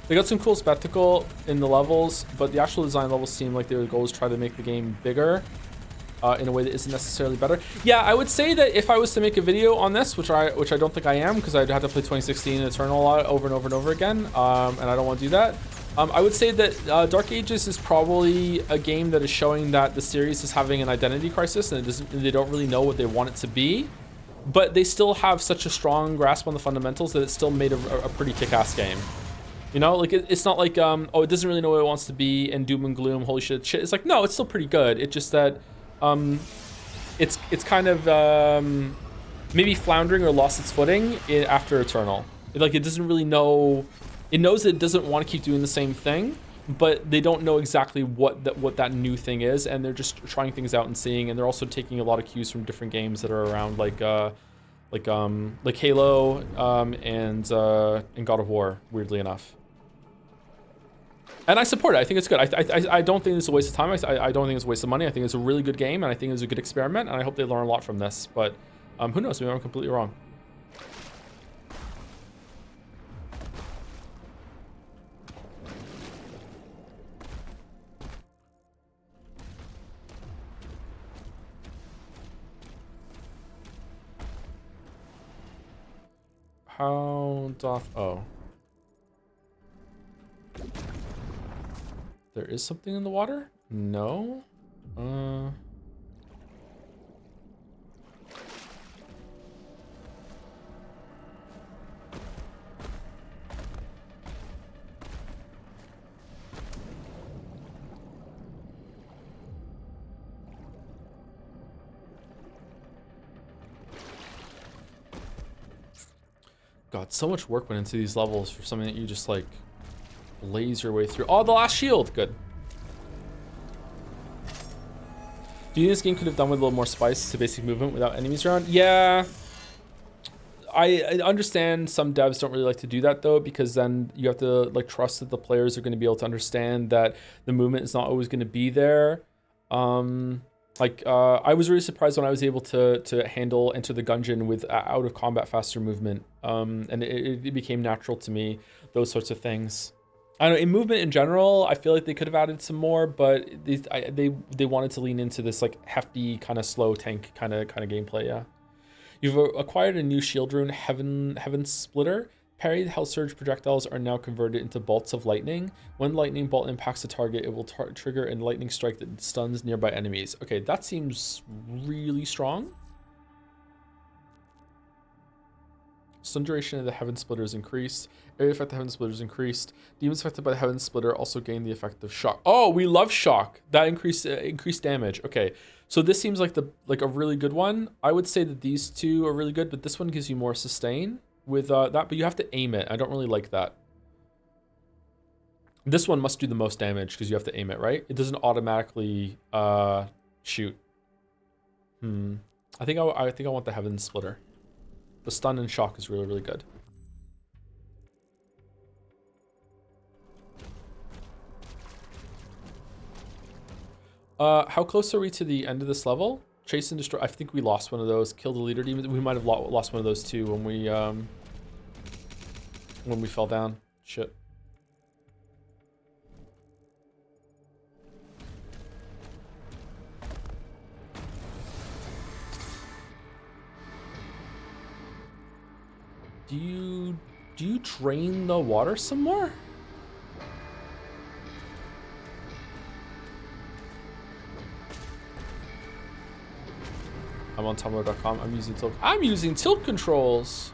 They got some cool spectacle in the levels, but the actual design levels seem like their goal is try to make the game bigger in a way that isn't necessarily better. Yeah, I would say that if I was to make a video on this, which I don't think I am, because I'd have to play 2016 and Eternal a lot over and over and over again, and I don't want to do that. I would say that Dark Ages is probably a game that is showing that the series is having an identity crisis, and they don't really know what they want it to be. But they still have such a strong grasp on the fundamentals that it's still made a pretty kick-ass game. You know, like it's not like oh, it doesn't really know what it wants to be and doom and gloom, holy shit. It's like, no, it's still pretty good. It's just that it's kind of maybe floundering or lost its footing after Eternal. It doesn't really know. It knows that it doesn't want to keep doing the same thing, but they don't know exactly what that new thing is, and they're just trying things out and seeing. And they're also taking a lot of cues from different games that are around, like Halo and God of War. Weirdly enough. And I support it. I think it's good. I don't think it's a waste of time. I don't think it's a waste of money. I think it's a really good game, and I think it's a good experiment, and I hope they learn a lot from this. But who knows? Maybe I'm completely wrong. How doth... Oh. There is something in the water? No. God, so much work went into these levels for something that you just like blaze your way through. Oh, the last shield. Good. Do you think this game could have done with a little more spice to basic movement without enemies around? Yeah. I understand some devs don't really like to do that though, because then you have to like trust that the players are going to be able to understand that the movement is not always going to be there. I was really surprised when I was able to handle Enter the Gungeon with out of combat faster movement, and it became natural to me, those sorts of things. I don't know, in movement in general, I feel like they could have added some more, but they wanted to lean into this like hefty kind of slow tank kind of gameplay. Yeah, you've acquired a new shield rune, Heaven Splitter. Parry Hell Surge projectiles are now converted into bolts of lightning. When lightning bolt impacts a target, it will trigger a lightning strike that stuns nearby enemies. Okay, that seems really strong. Stun duration of the Heaven Splitter is increased. Area effect of the Heaven Splitter is increased. Demons affected by the Heaven Splitter also gain the effect of shock. Oh, we love shock. That increased damage. Okay, so this seems like a really good one. I would say that these two are really good, but this one gives you more sustain with that, but you have to aim it. I don't really like that. This one must do the most damage because you have to aim it, right? It doesn't automatically shoot. I think I want the Heaven Splitter. The stun and shock is really, really good. How close are we to the end of this level? Chase and destroy. I think we lost one of those. Kill the leader demon. We might have lost one of those too when we fell down. Shit. Do you drain the water some more? I'm on tumblr.com. I'm using tilt controls.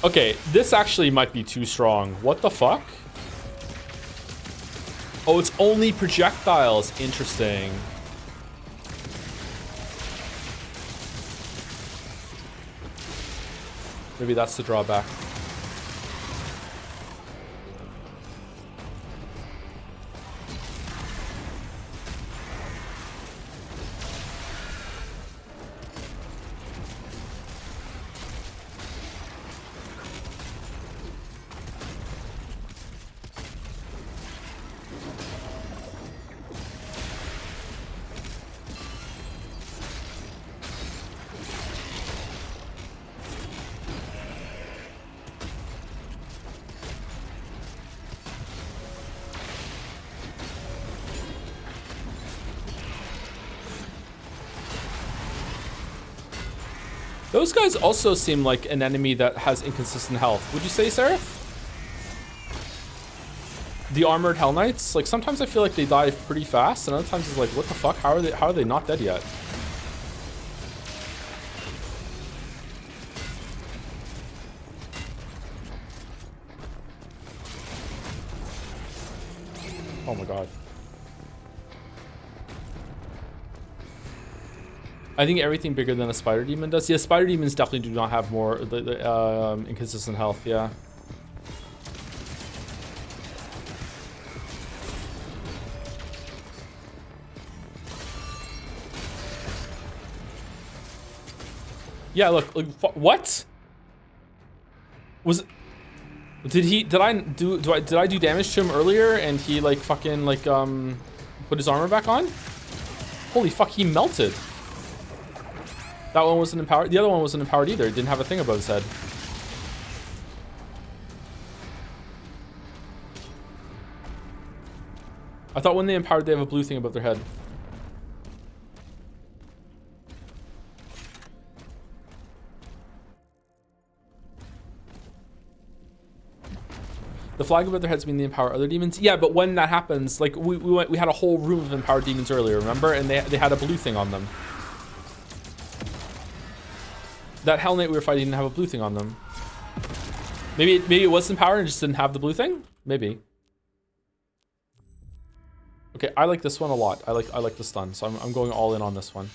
Okay, this actually might be too strong. What the fuck? Oh, it's only projectiles. Interesting. Maybe that's the drawback. Those guys also seem like an enemy that has inconsistent health. Would you say, Sarah? The armored Hell Knights, like sometimes I feel like they die pretty fast, and other times it's like, what the fuck? How are they not dead yet? Oh my god. I think everything bigger than a spider demon does. Yeah, spider demons definitely do not have more inconsistent health. Yeah. Yeah, look, what? Did I do damage to him earlier and he like fucking like put his armor back on? Holy fuck, he melted. That one wasn't empowered. The other one wasn't empowered either. It didn't have a thing above his head. I thought when they empowered, they have a blue thing above their head. The flag above their heads mean they empower other demons. Yeah, but when that happens, like we had a whole room of empowered demons earlier, remember? And they had a blue thing on them. That Hell Knight we were fighting didn't have a blue thing on them. Maybe it was empowered and just didn't have the blue thing? Maybe. Okay, I like this one a lot. I like the stun, so I'm going all in on this one.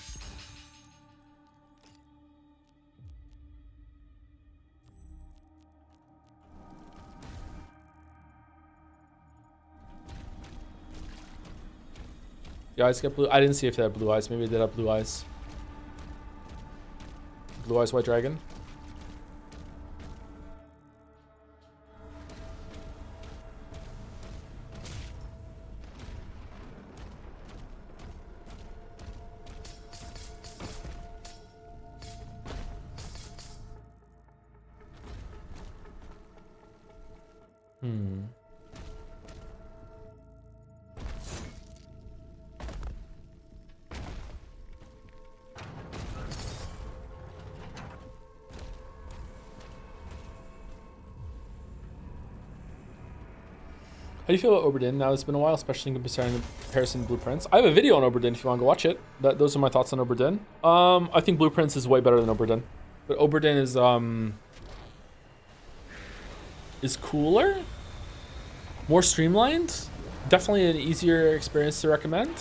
The eyes get blue. I didn't see if they had blue eyes. Maybe they did have blue eyes. Blue eyes, white dragon. How do you feel about Oberdin? Now it's been a while, especially in comparison to Blueprints. I have a video on Oberdin if you want to go watch it. Those are my thoughts on Oberdin. I think Blueprints is way better than Oberdin, but Oberdin is cooler, more streamlined. Definitely an easier experience to recommend.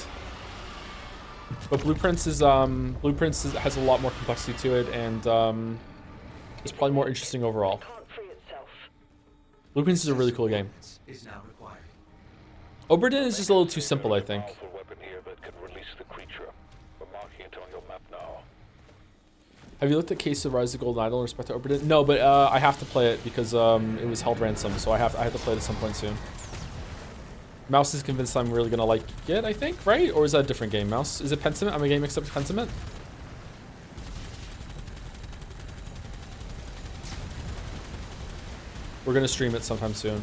But Blueprints has a lot more complexity to it, and it's probably more interesting overall. Blueprints is a really cool game. Oberdin is just a little too simple, I think. Have you looked at Case of Rise of Golden Idol in respect to Oberdin? No, but I have to play it because it was held ransom, so I have to play it at some point soon. Mouse is convinced I'm really gonna like it, I think, right? Or is that a different game? Mouse, is it Pentiment? I'm a game except Pentiment. We're gonna stream it sometime soon.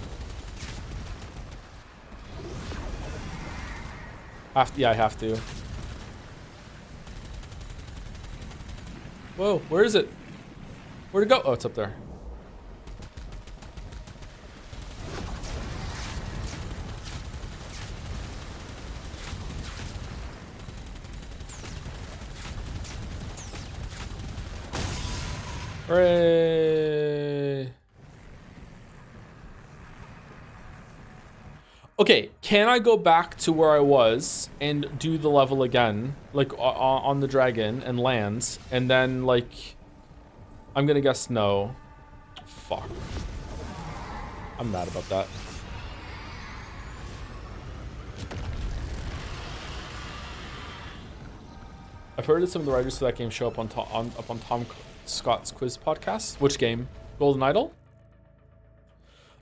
Yeah, I have to. Whoa, where is it? Where'd it go? Oh, it's up there. Hooray! Okay, can I go back to where I was and do the level again, like on the dragon and land, and then like, I'm gonna guess no. Fuck. I'm mad about that. I've heard that some of the writers for that game show up on Tom Scott's quiz podcast. Which game? Golden Idol?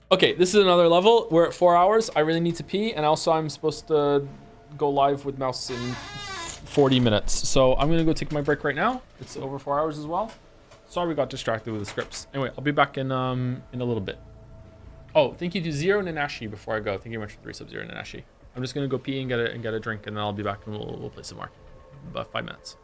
Okay, this is another level. We're at 4 hours. I really need to pee, and also I'm supposed to go live with Mouse in 40 minutes. So I'm gonna go take my break right now. It's over 4 hours as well. Sorry we got distracted with the scripts. Anyway, I'll be back in a little bit. Oh, thank you to Zero Nanashi before I go. Thank you very much for 3 subs, Zero Nanashi. I'm just gonna go pee and get a drink, and then I'll be back and we'll play some more. About 5 minutes.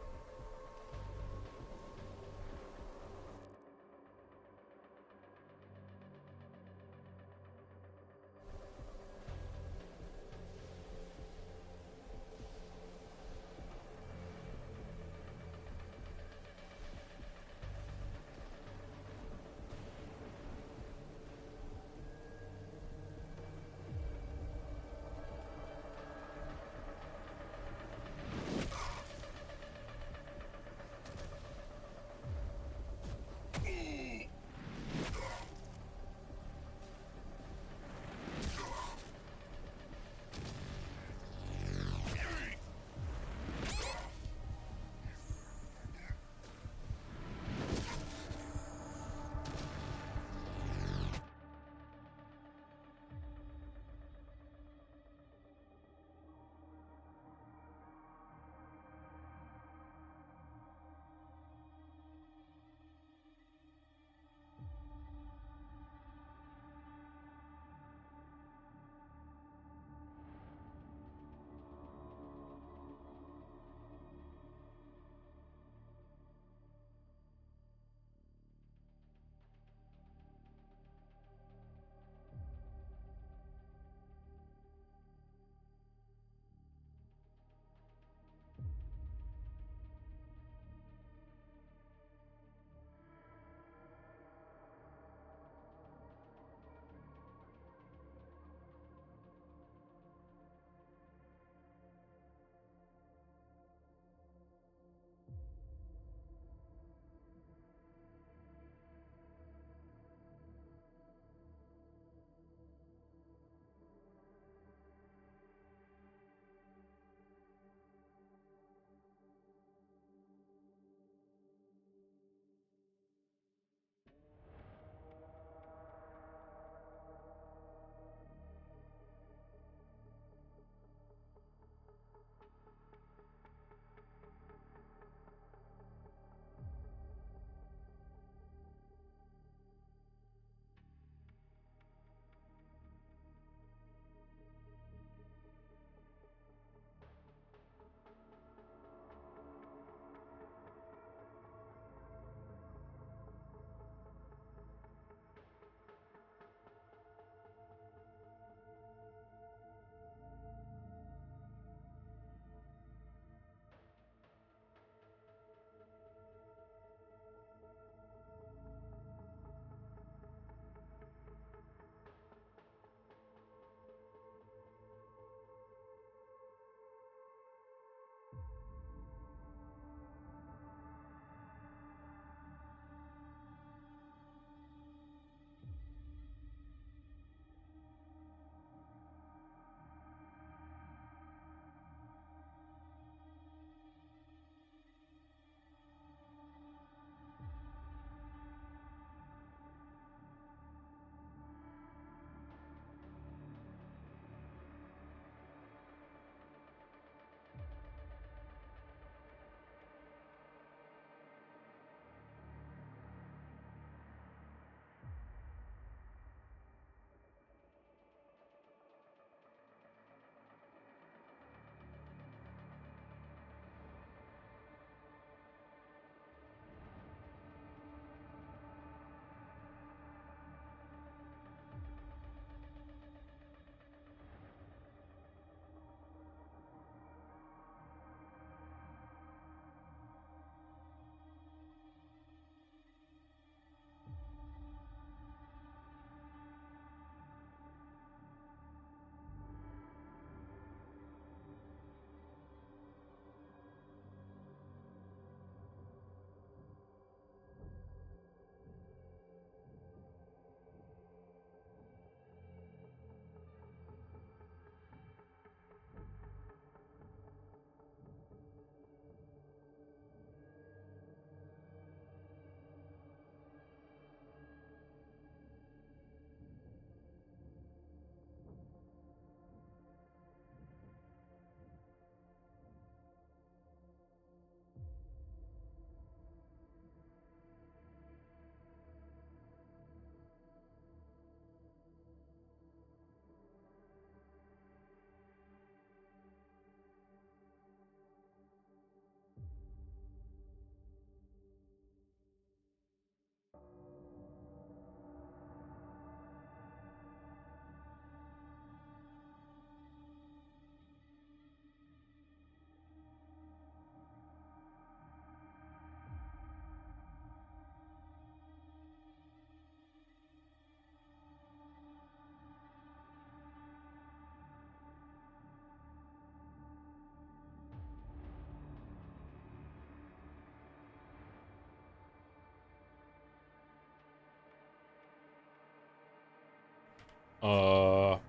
I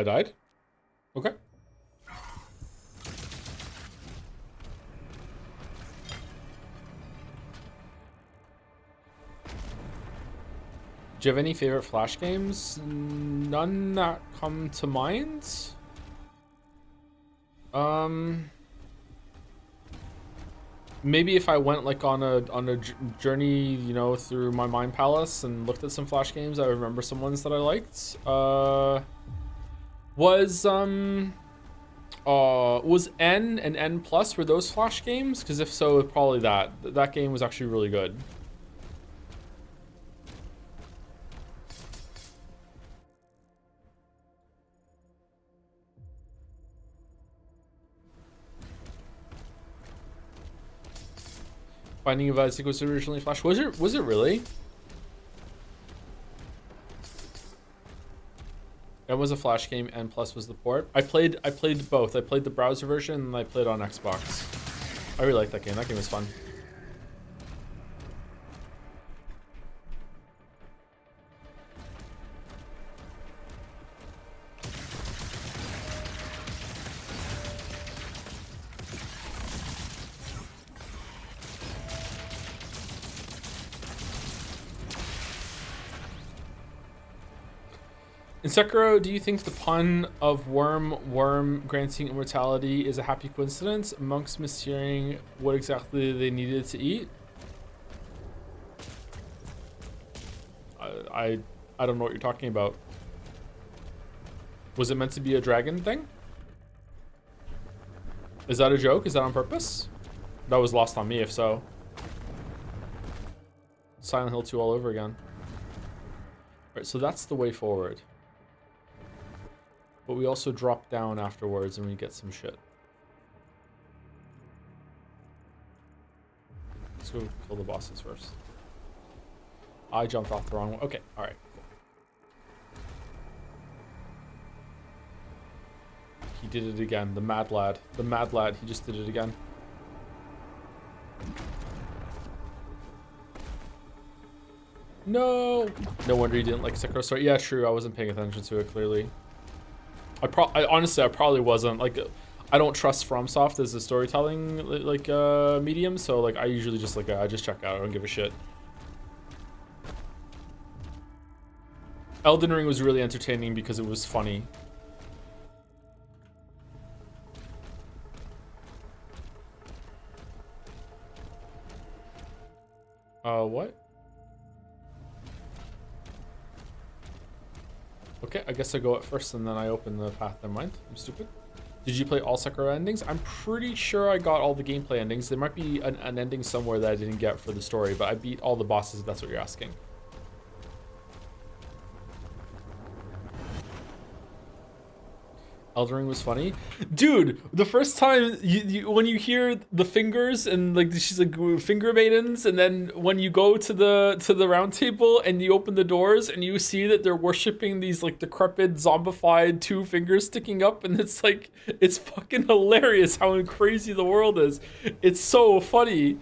died? Okay. Do you have any favorite Flash games? None that come to mind. Maybe if I went like on a journey, you know, through my mind palace and looked at some Flash games, I remember some ones that I liked. Was N and N plus, were those Flash games? Because if so, probably that game was actually really good. Binding of Isaac was originally Flash. Was it really? That was a Flash game, and plus was the port. I played both. I played the browser version and I played on Xbox. I really liked that game. That game was fun. In Sekiro, do you think the pun of worm granting immortality is a happy coincidence? Monks mishearing what exactly they needed to eat? I don't know what you're talking about. Was it meant to be a dragon thing? Is that a joke? Is that on purpose? That was lost on me if so. Silent Hill 2 all over again. Alright, so that's the way forward. But we also drop down afterwards and we get some shit. Let's go kill the bosses first. I jumped off the wrong one. Okay, alright. Cool. He did it again. The mad lad. The mad lad. He just did it again. No! No wonder you didn't like Sekiro Story. Yeah, true. I wasn't paying attention to it, clearly. Honestly, I probably wasn't. Like, I don't trust FromSoft as a storytelling like medium, so like I usually just like I just check out. I don't give a shit. Elden Ring was really entertaining because it was funny. What? Okay, I guess I go at first and then I open the path. Never mind. I'm stupid. Did you play all Sekiro endings? I'm pretty sure I got all the gameplay endings. There might be an ending somewhere that I didn't get for the story, but I beat all the bosses if that's what you're asking. Elden Ring was funny, dude. The first time when you hear the fingers and like she's like finger maidens, and then when you go to the round table and you open the doors and you see that they're worshiping these like decrepit zombified two fingers sticking up, and it's like it's fucking hilarious how crazy the world is. It's so funny.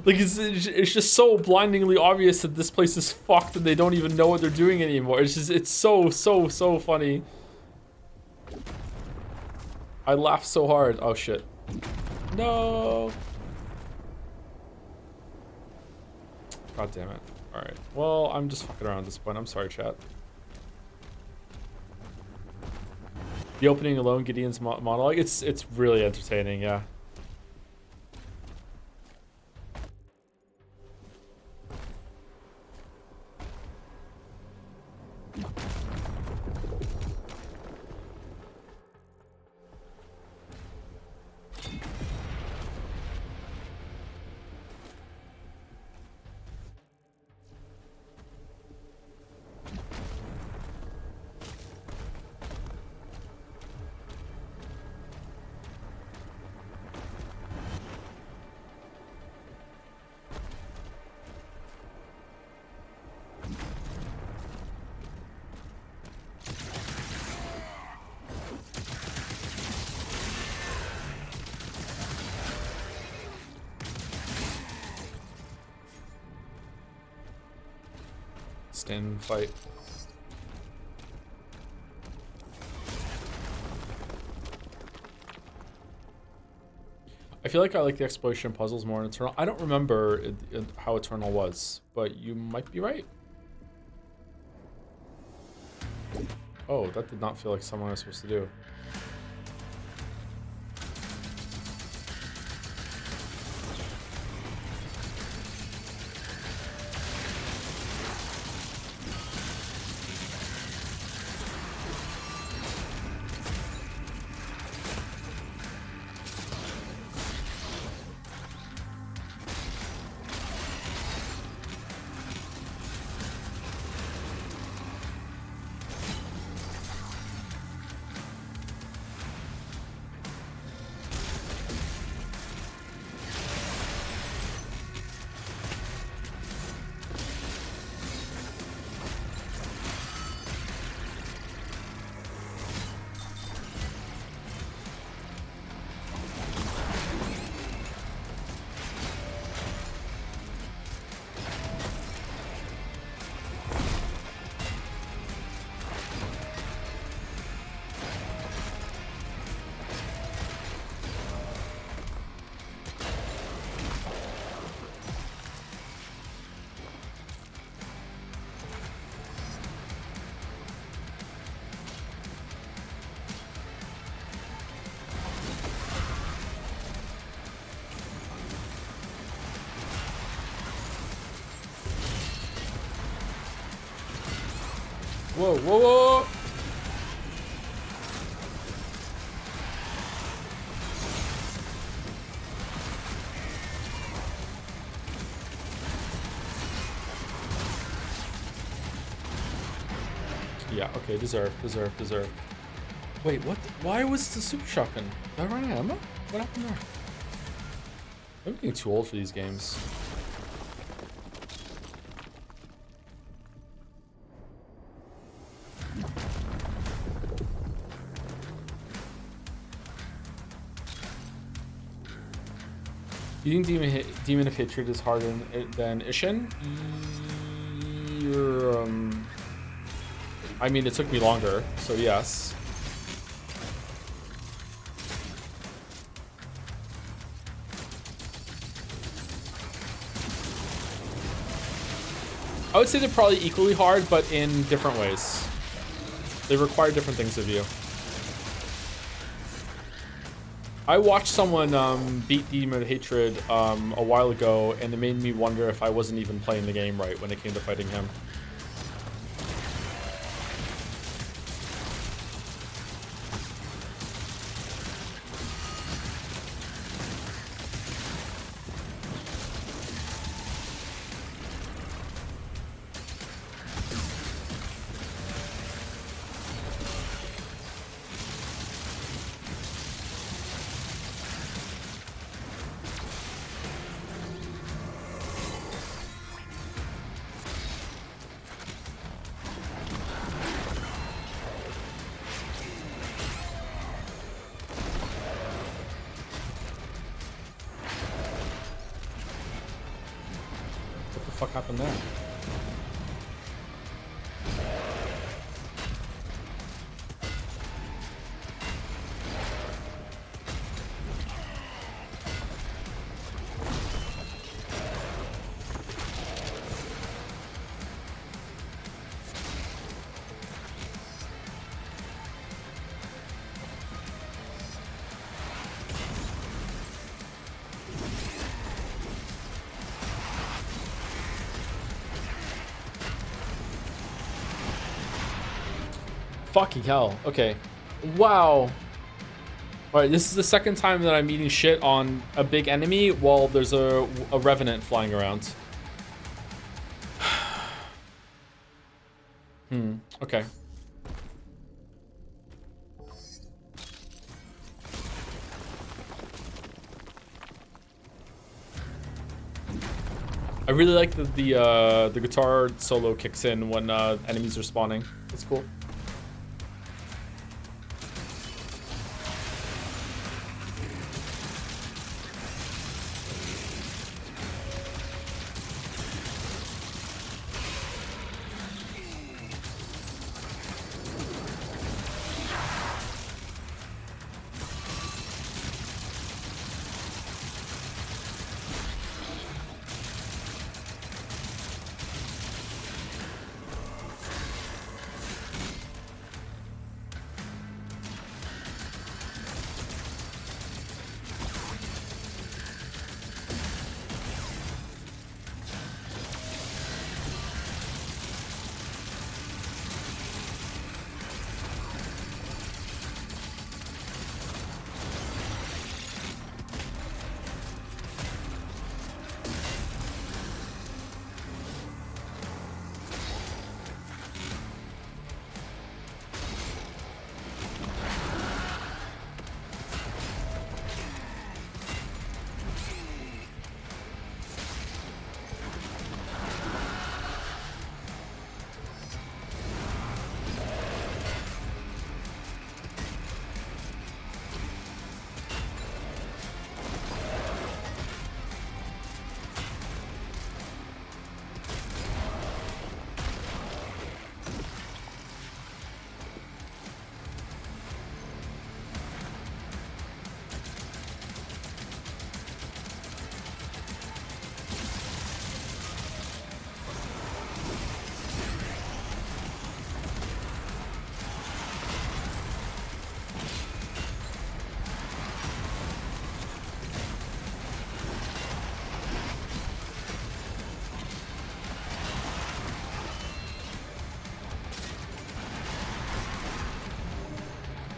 Like it's just so blindingly obvious that this place is fucked and they don't even know what they're doing anymore. It's so funny. I laughed so hard. Oh shit. No. God damn it. Alright. Well, I'm just fucking around at this point. I'm sorry, chat. The opening alone, Gideon's monologue, it's really entertaining, yeah. stand and fight. I feel like I like the exploration puzzles more in Eternal. I don't remember how Eternal was, but you might be right. Oh, that did not feel like something I was supposed to do. Whoa, whoa, whoa! Yeah, okay, deserve. Wait, what? Why was the super shotgun? Did I run out of ammo? What happened there? I'm getting too old for these games. You think Demon of Hatred is harder than Ishin? I mean, it took me longer, so yes. I would say they're probably equally hard, but in different ways. They require different things of you. I watched someone beat Demon of Hatred a while ago, and it made me wonder if I wasn't even playing the game right when it came to fighting him. What happened there? Fucking hell. Okay. Wow. Alright, this is the second time that I'm eating shit on a big enemy while there's a revenant flying around. Okay. I really like that the guitar solo kicks in when enemies are spawning. It's cool.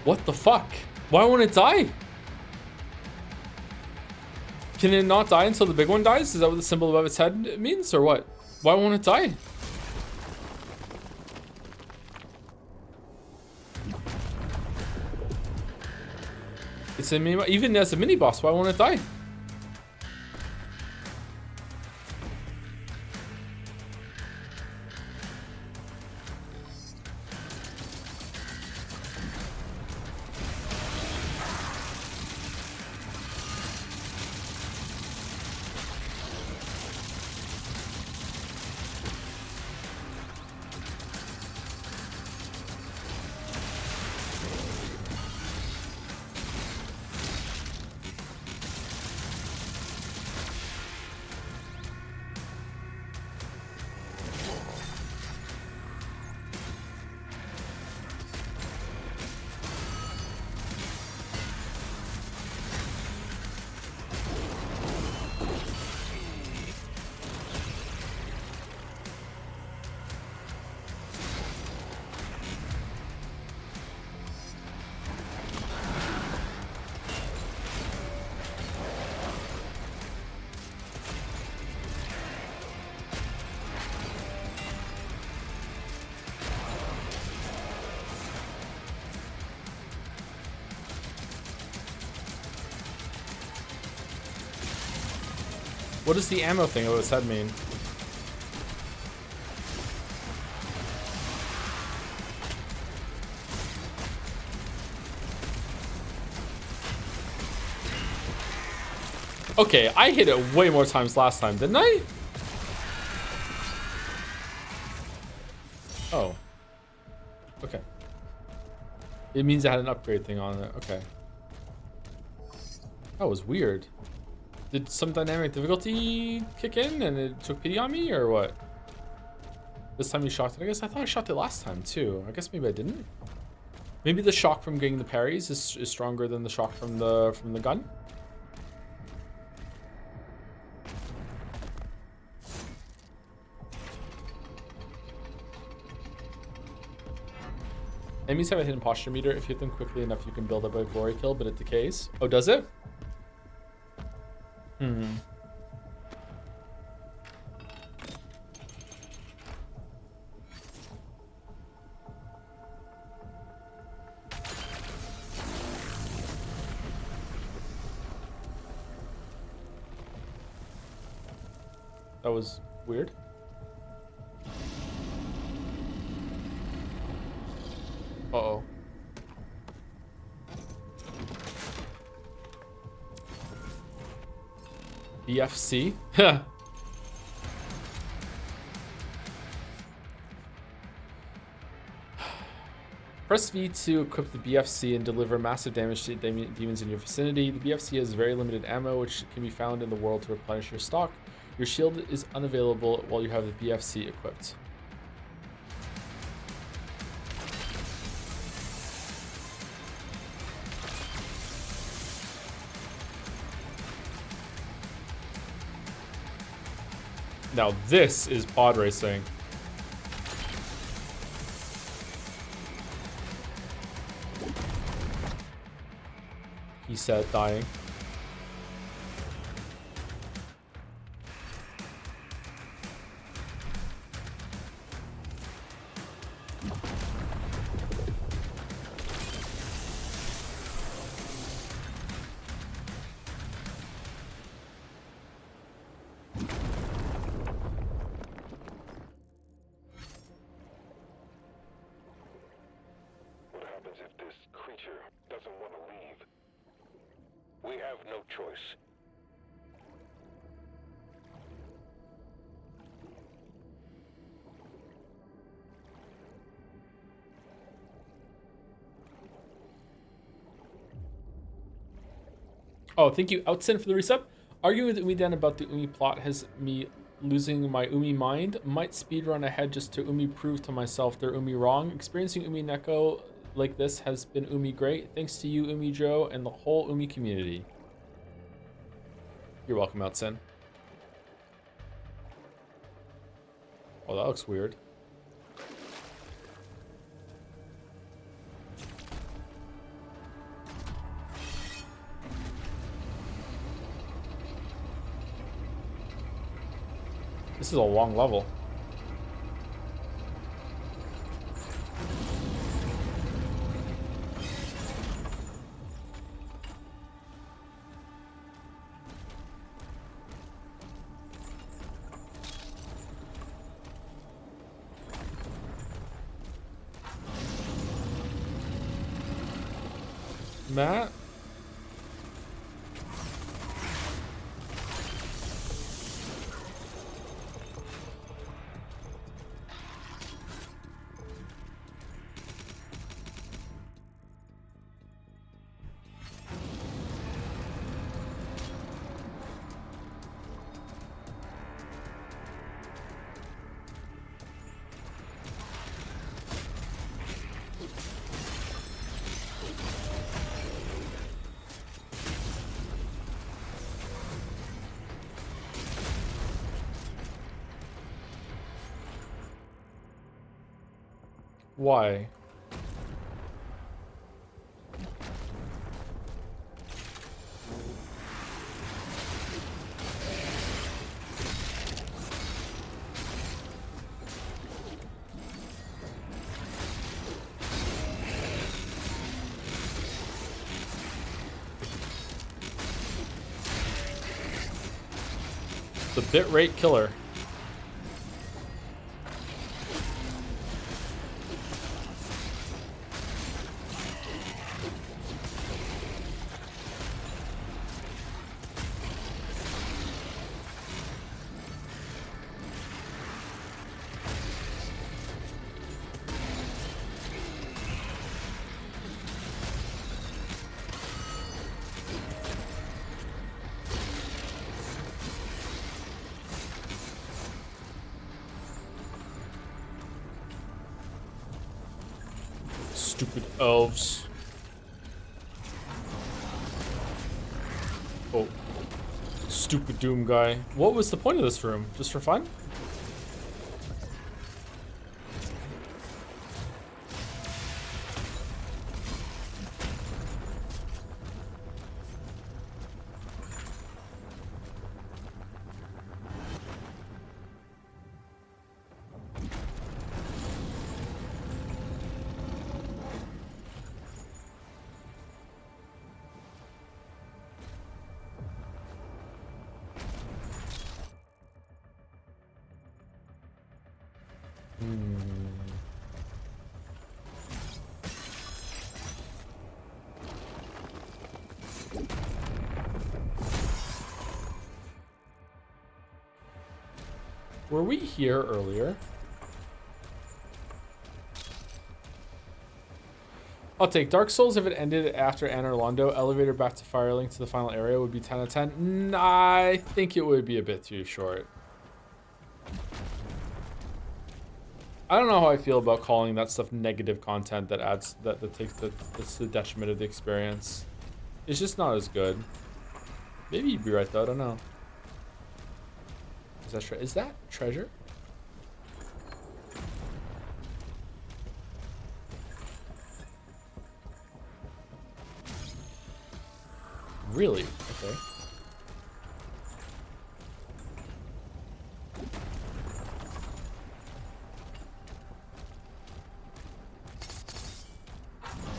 What the fuck? Why won't it die? Can it not die until the big one dies? Is that what the symbol above its head means, or what? Why won't it die? It's a mini, even as a mini boss, why won't it die? What does the ammo thing of its head mean? Okay, I hit it way more times last time, didn't I? Oh. Okay. It means it had an upgrade thing on it. Okay. That was weird. Did some dynamic difficulty kick in and it took pity on me, or what? This time you shocked it. I guess I thought I shocked it last time too. I guess maybe I didn't. Maybe the shock from getting the parries is stronger than the shock from the gun. Enemies have a hidden posture meter. If you hit them quickly enough, you can build up a glory kill, but it decays. Oh, does it? Hmm. That was weird. Uh-oh. BFC? Press V to equip the BFC and deliver massive damage to demons in your vicinity. The BFC has very limited ammo, which can be found in the world to replenish your stock. Your shield is unavailable while you have the BFC equipped. Now this is pod racing. He said, dying. What happens if this creature doesn't want to leave? We have no choice. Oh, thank you, Outsin, for the resub. Arguing with Umi Dan about the Umi plot has me losing my Umi mind. Might speedrun ahead just to Umi prove to myself they're Umi wrong. Experiencing Umi Neko like this has been Umi great. Thanks to you, Umi Joe, and the whole Umi community. You're welcome, Outsin. Oh, that looks weird. This is a long level. Matt? Why? The bitrate killer. Stupid elves. Oh. Stupid Doom guy. What was the point of this room? Just for fun? Were we here earlier? I'll take Dark Souls if it ended after Anor Londo. Elevator back to Firelink to the final area would be 10 out of 10. Nah, I think it would be a bit too short. I don't know how I feel about calling that stuff negative content that adds that's the detriment of the experience. It's just not as good. Maybe you'd be right though. I don't know. Is that treasure? Really? Okay.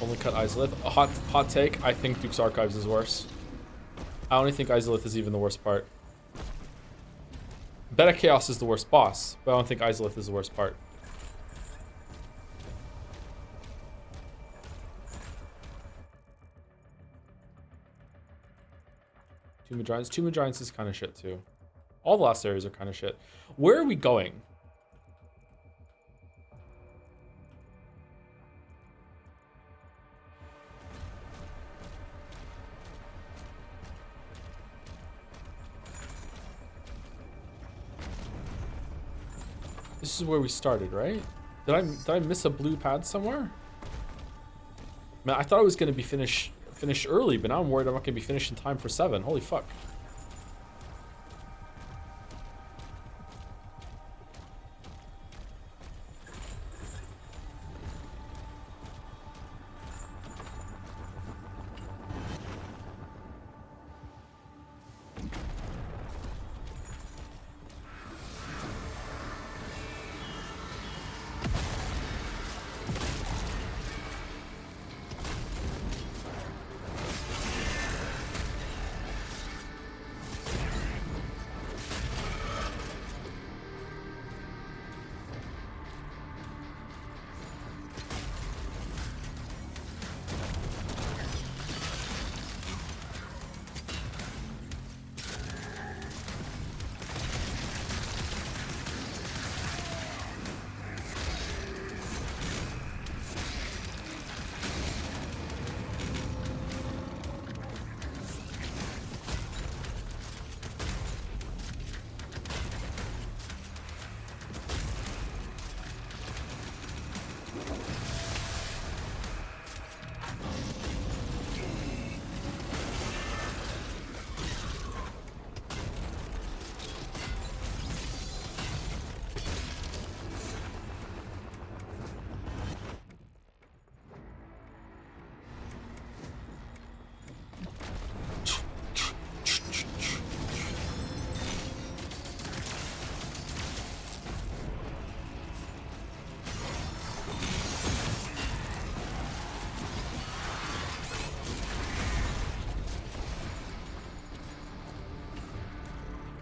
Only cut Izalith. A hot take. I think Duke's Archives is worse. I only think Izalith is even the worst part. Beta Chaos is the worst boss, but I don't think Izalith is the worst part. Tomb of Giants. Tomb of Giants is kind of shit too. All the last areas are kind of shit. Where are we going? This is where we started, right? Did I miss a blue pad somewhere? Man, I thought I was gonna be finished early, but now I'm worried I'm not gonna be finished in time for 7. Holy fuck.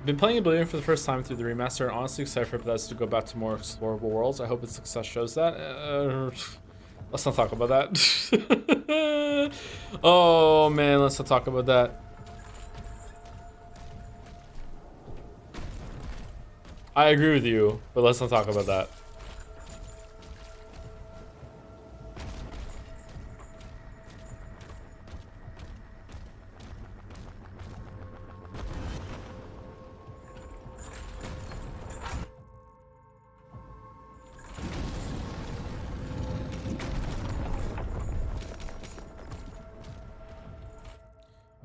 Been playing Oblivion for the first time through the remaster and honestly excited for Bethesda to go back to more explorable worlds. I hope its success shows that. Let's not talk about that. Oh man, let's not talk about that. I agree with you, but let's not talk about that.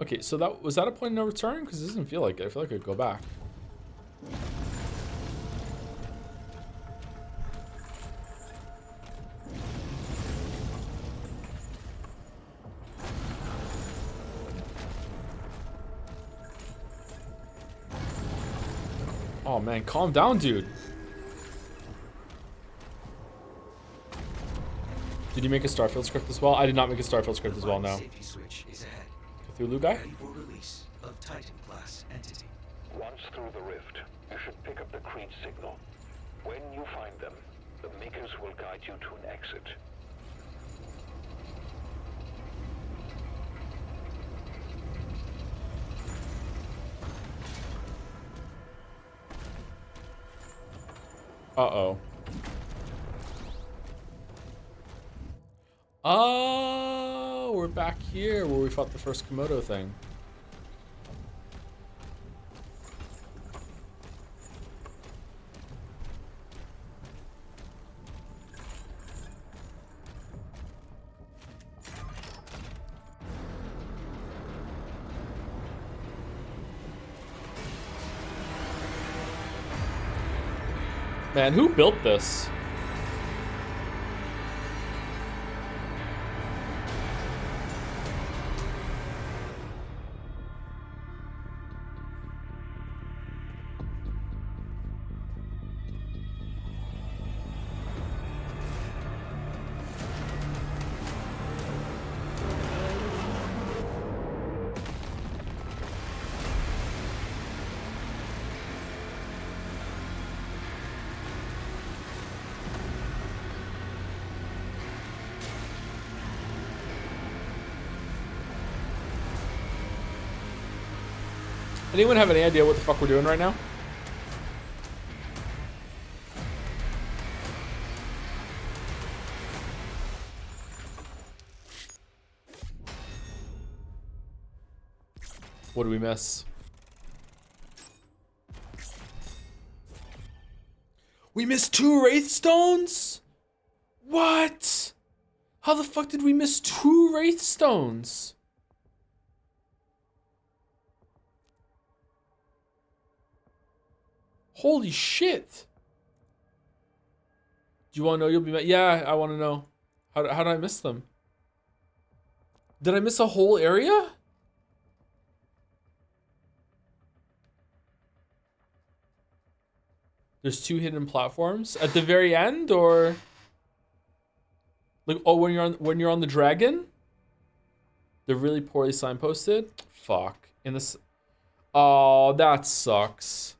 Okay, so that was that a point of no return? Because it doesn't feel like it. I feel like I could go back. Oh man, calm down, dude. Did you make a Starfield script as well? I did not make a Starfield script as well, no. Safety switch is ahead. Cthulhu guy? Ready for release of Titan-class entity. Once through the rift, you should pick up the Creed signal. When you find them, the Makers will guide you to an exit. Uh-oh. Oh, we're back here where we fought the first Komodo thing. Man, who built this? Anyone have any idea what the fuck we're doing right now? What do we miss? We missed 2 Wraith Stones? What? How the fuck did we miss 2 Wraith Stones? Holy shit. Do you want to know? You'll be mad. Yeah, I want to know. How did I miss them? Did I miss a whole area? There's 2 hidden platforms at the very end, or like, oh, when you're on the dragon? They're really poorly signposted. Fuck. In this. Oh, that sucks.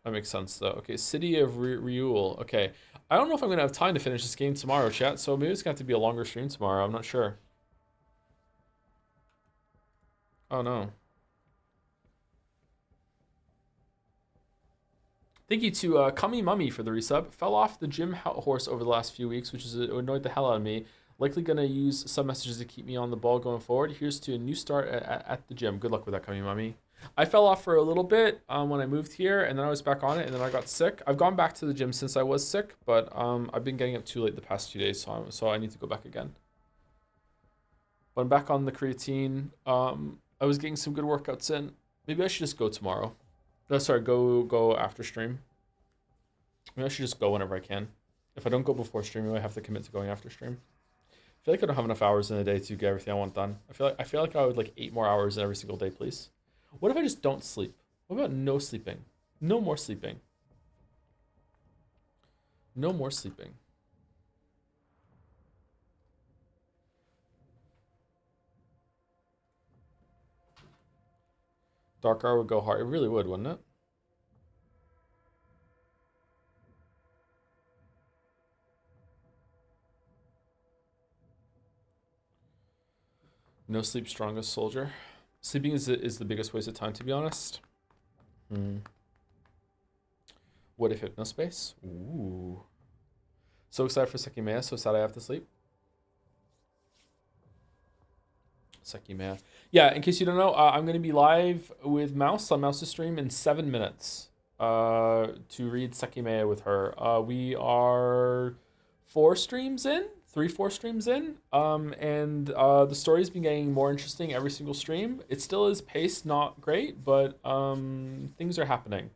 That makes sense though. Okay, City of Riul. Okay, I don't know if I'm gonna have time to finish this game tomorrow, chat. So maybe it's gonna have to be a longer stream tomorrow. I'm not sure. Oh no. Thank you to Kami Mummy for the resub. Fell off the gym horse over the last few weeks, which has annoyed the hell out of me. Likely gonna use some messages to keep me on the ball going forward. Here's to a new start at the gym. Good luck with that, Kami Mummy. I fell off for a little bit when I moved here, and then I was back on it, and then I got sick. I've gone back to the gym since I was sick, but I've been getting up too late the past 2 days, so I need to go back again. But I'm back on the creatine. I was getting some good workouts in. Maybe I should just go tomorrow. No, sorry, go after stream. Maybe I should just go whenever I can. If I don't go before streaming, I have to commit to going after stream. I feel like I don't have enough hours in a day to get everything I want done. I feel like I would like 8 more hours in every single day, please. What if I just don't sleep? What about no sleeping? No more sleeping. No more sleeping. Dark Hour would go hard. It really would, wouldn't it? No sleep, strongest soldier. Sleeping is the biggest waste of time, to be honest. What if hypnospace? Ooh. So excited for Sekimea, so sad I have to sleep. Sekimea. Yeah, in case you don't know, I'm going to be live with Mouse on Mouse's stream in 7 minutes to read Sekimea with her. We are 4 streams in, 4 streams in, and the story's been getting more interesting every single stream. It still is paced not great, but things are happening.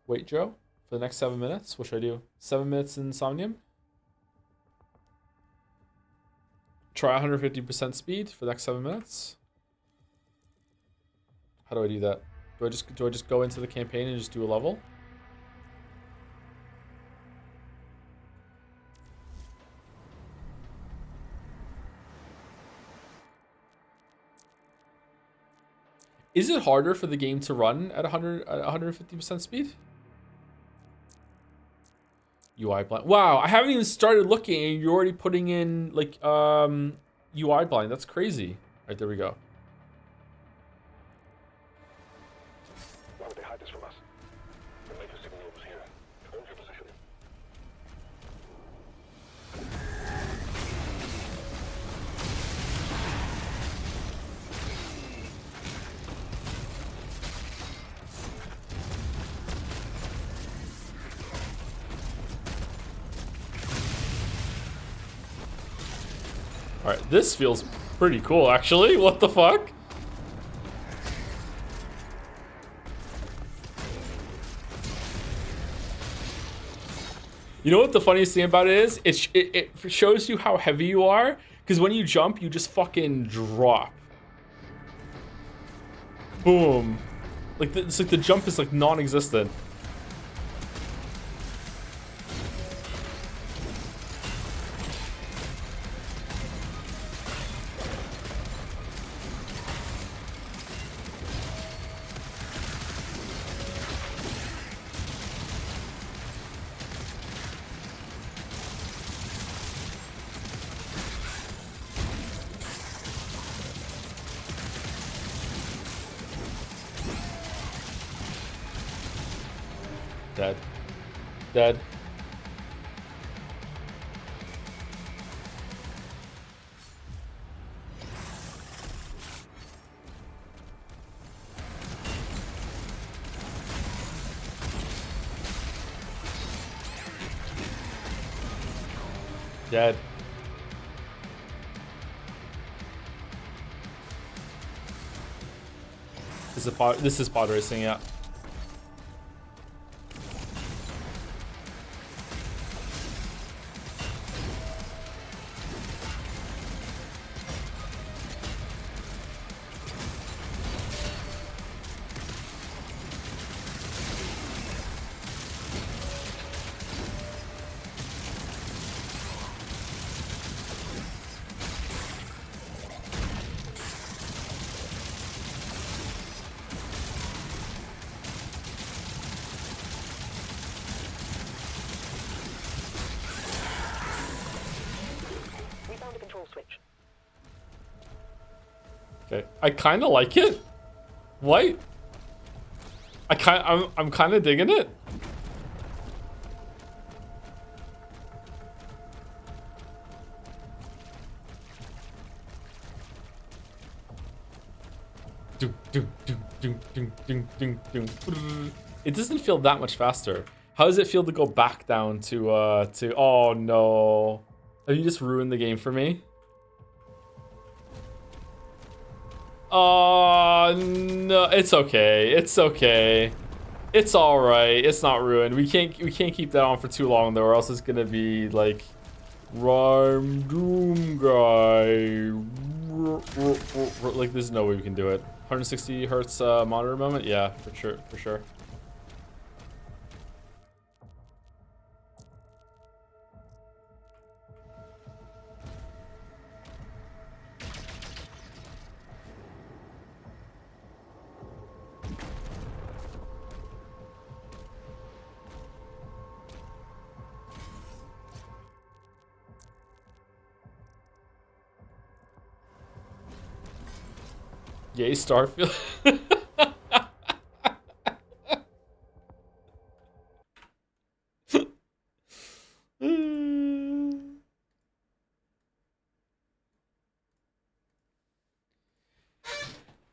Wait, Joe, for the next 7 minutes, what should I do? 7 minutes Insomnium? Try 150% speed for the next 7 minutes. How do I do that? Do I just go into the campaign and just do a level? Is it harder for the game to run at 150% speed? UI blind. Wow, I haven't even started looking and you're already putting in like UI blind. That's crazy. All right, there we go. Why would they hide this from us? The major signal was here. Hold your position. All right, this feels pretty cool, actually. What the fuck? You know what the funniest thing about it is? It shows you how heavy you are, because when you jump, you just fucking drop. Boom. Like it's like the jump is like non-existent. Dead. Dead. Dead. This is pod racing, yeah. We found a control switch. Okay, I kind of like it. What? I'm kind of digging it. It doesn't feel that much faster. How does it feel to go back down to oh no. Have you just ruined the game for me? Oh no, it's okay. It's okay. It's all right. It's not ruined. We can't keep that on for too long though, or else it's gonna be like Rhyme Doom Guy. Like there's no way we can do it. 160 hertz monitor moment. Yeah, for sure. For sure. Yay, Starfield.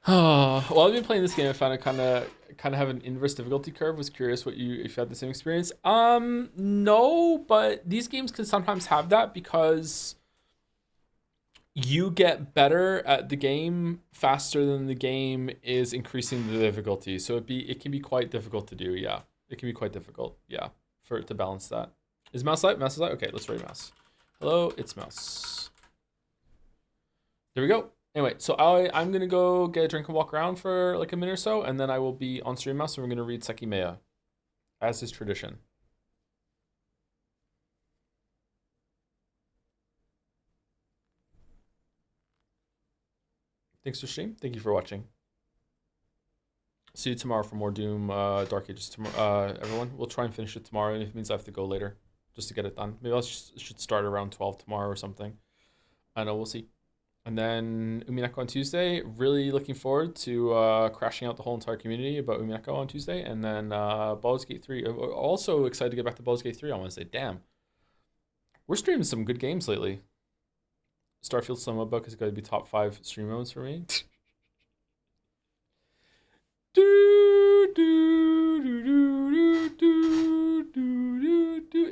Oh, well, I've been playing this game. I found it kind of have an inverse difficulty curve. Was curious what you if you had the same experience. No, but these games can sometimes have that because you get better at the game faster than the game is increasing the difficulty. So it can be quite difficult to do. Yeah, it can be quite difficult. Yeah, for it to balance that. Is mouse light? Mouse is light. Okay, let's ready mouse. Hello, it's mouse. There we go. Anyway, so I'm gonna go get a drink and walk around for like a minute or so, and then I will be on stream mouse and we're gonna read Sekimea, as is tradition. Thanks for stream. Thank you for watching. See you tomorrow for more Doom Dark Ages tomorrow. Everyone, we'll try and finish it tomorrow, and if it means I have to go later just to get it done. Maybe I should start around 12 tomorrow or something. I know, we'll see. And then Umineko on Tuesday. Really looking forward to crashing out the whole entire community about Umineko on Tuesday. And then Baldur's Gate 3. Also excited to get back to Baldur's Gate 3 on Wednesday. Damn. We're streaming some good games lately. Starfield Summer Book is going to be top 5 stream modes for me.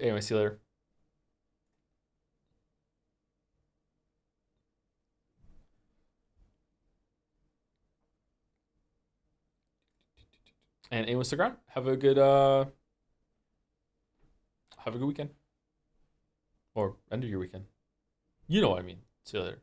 Anyway, see you later. And Instagram, have a good weekend. Or end of your weekend. You know what I mean. See you later.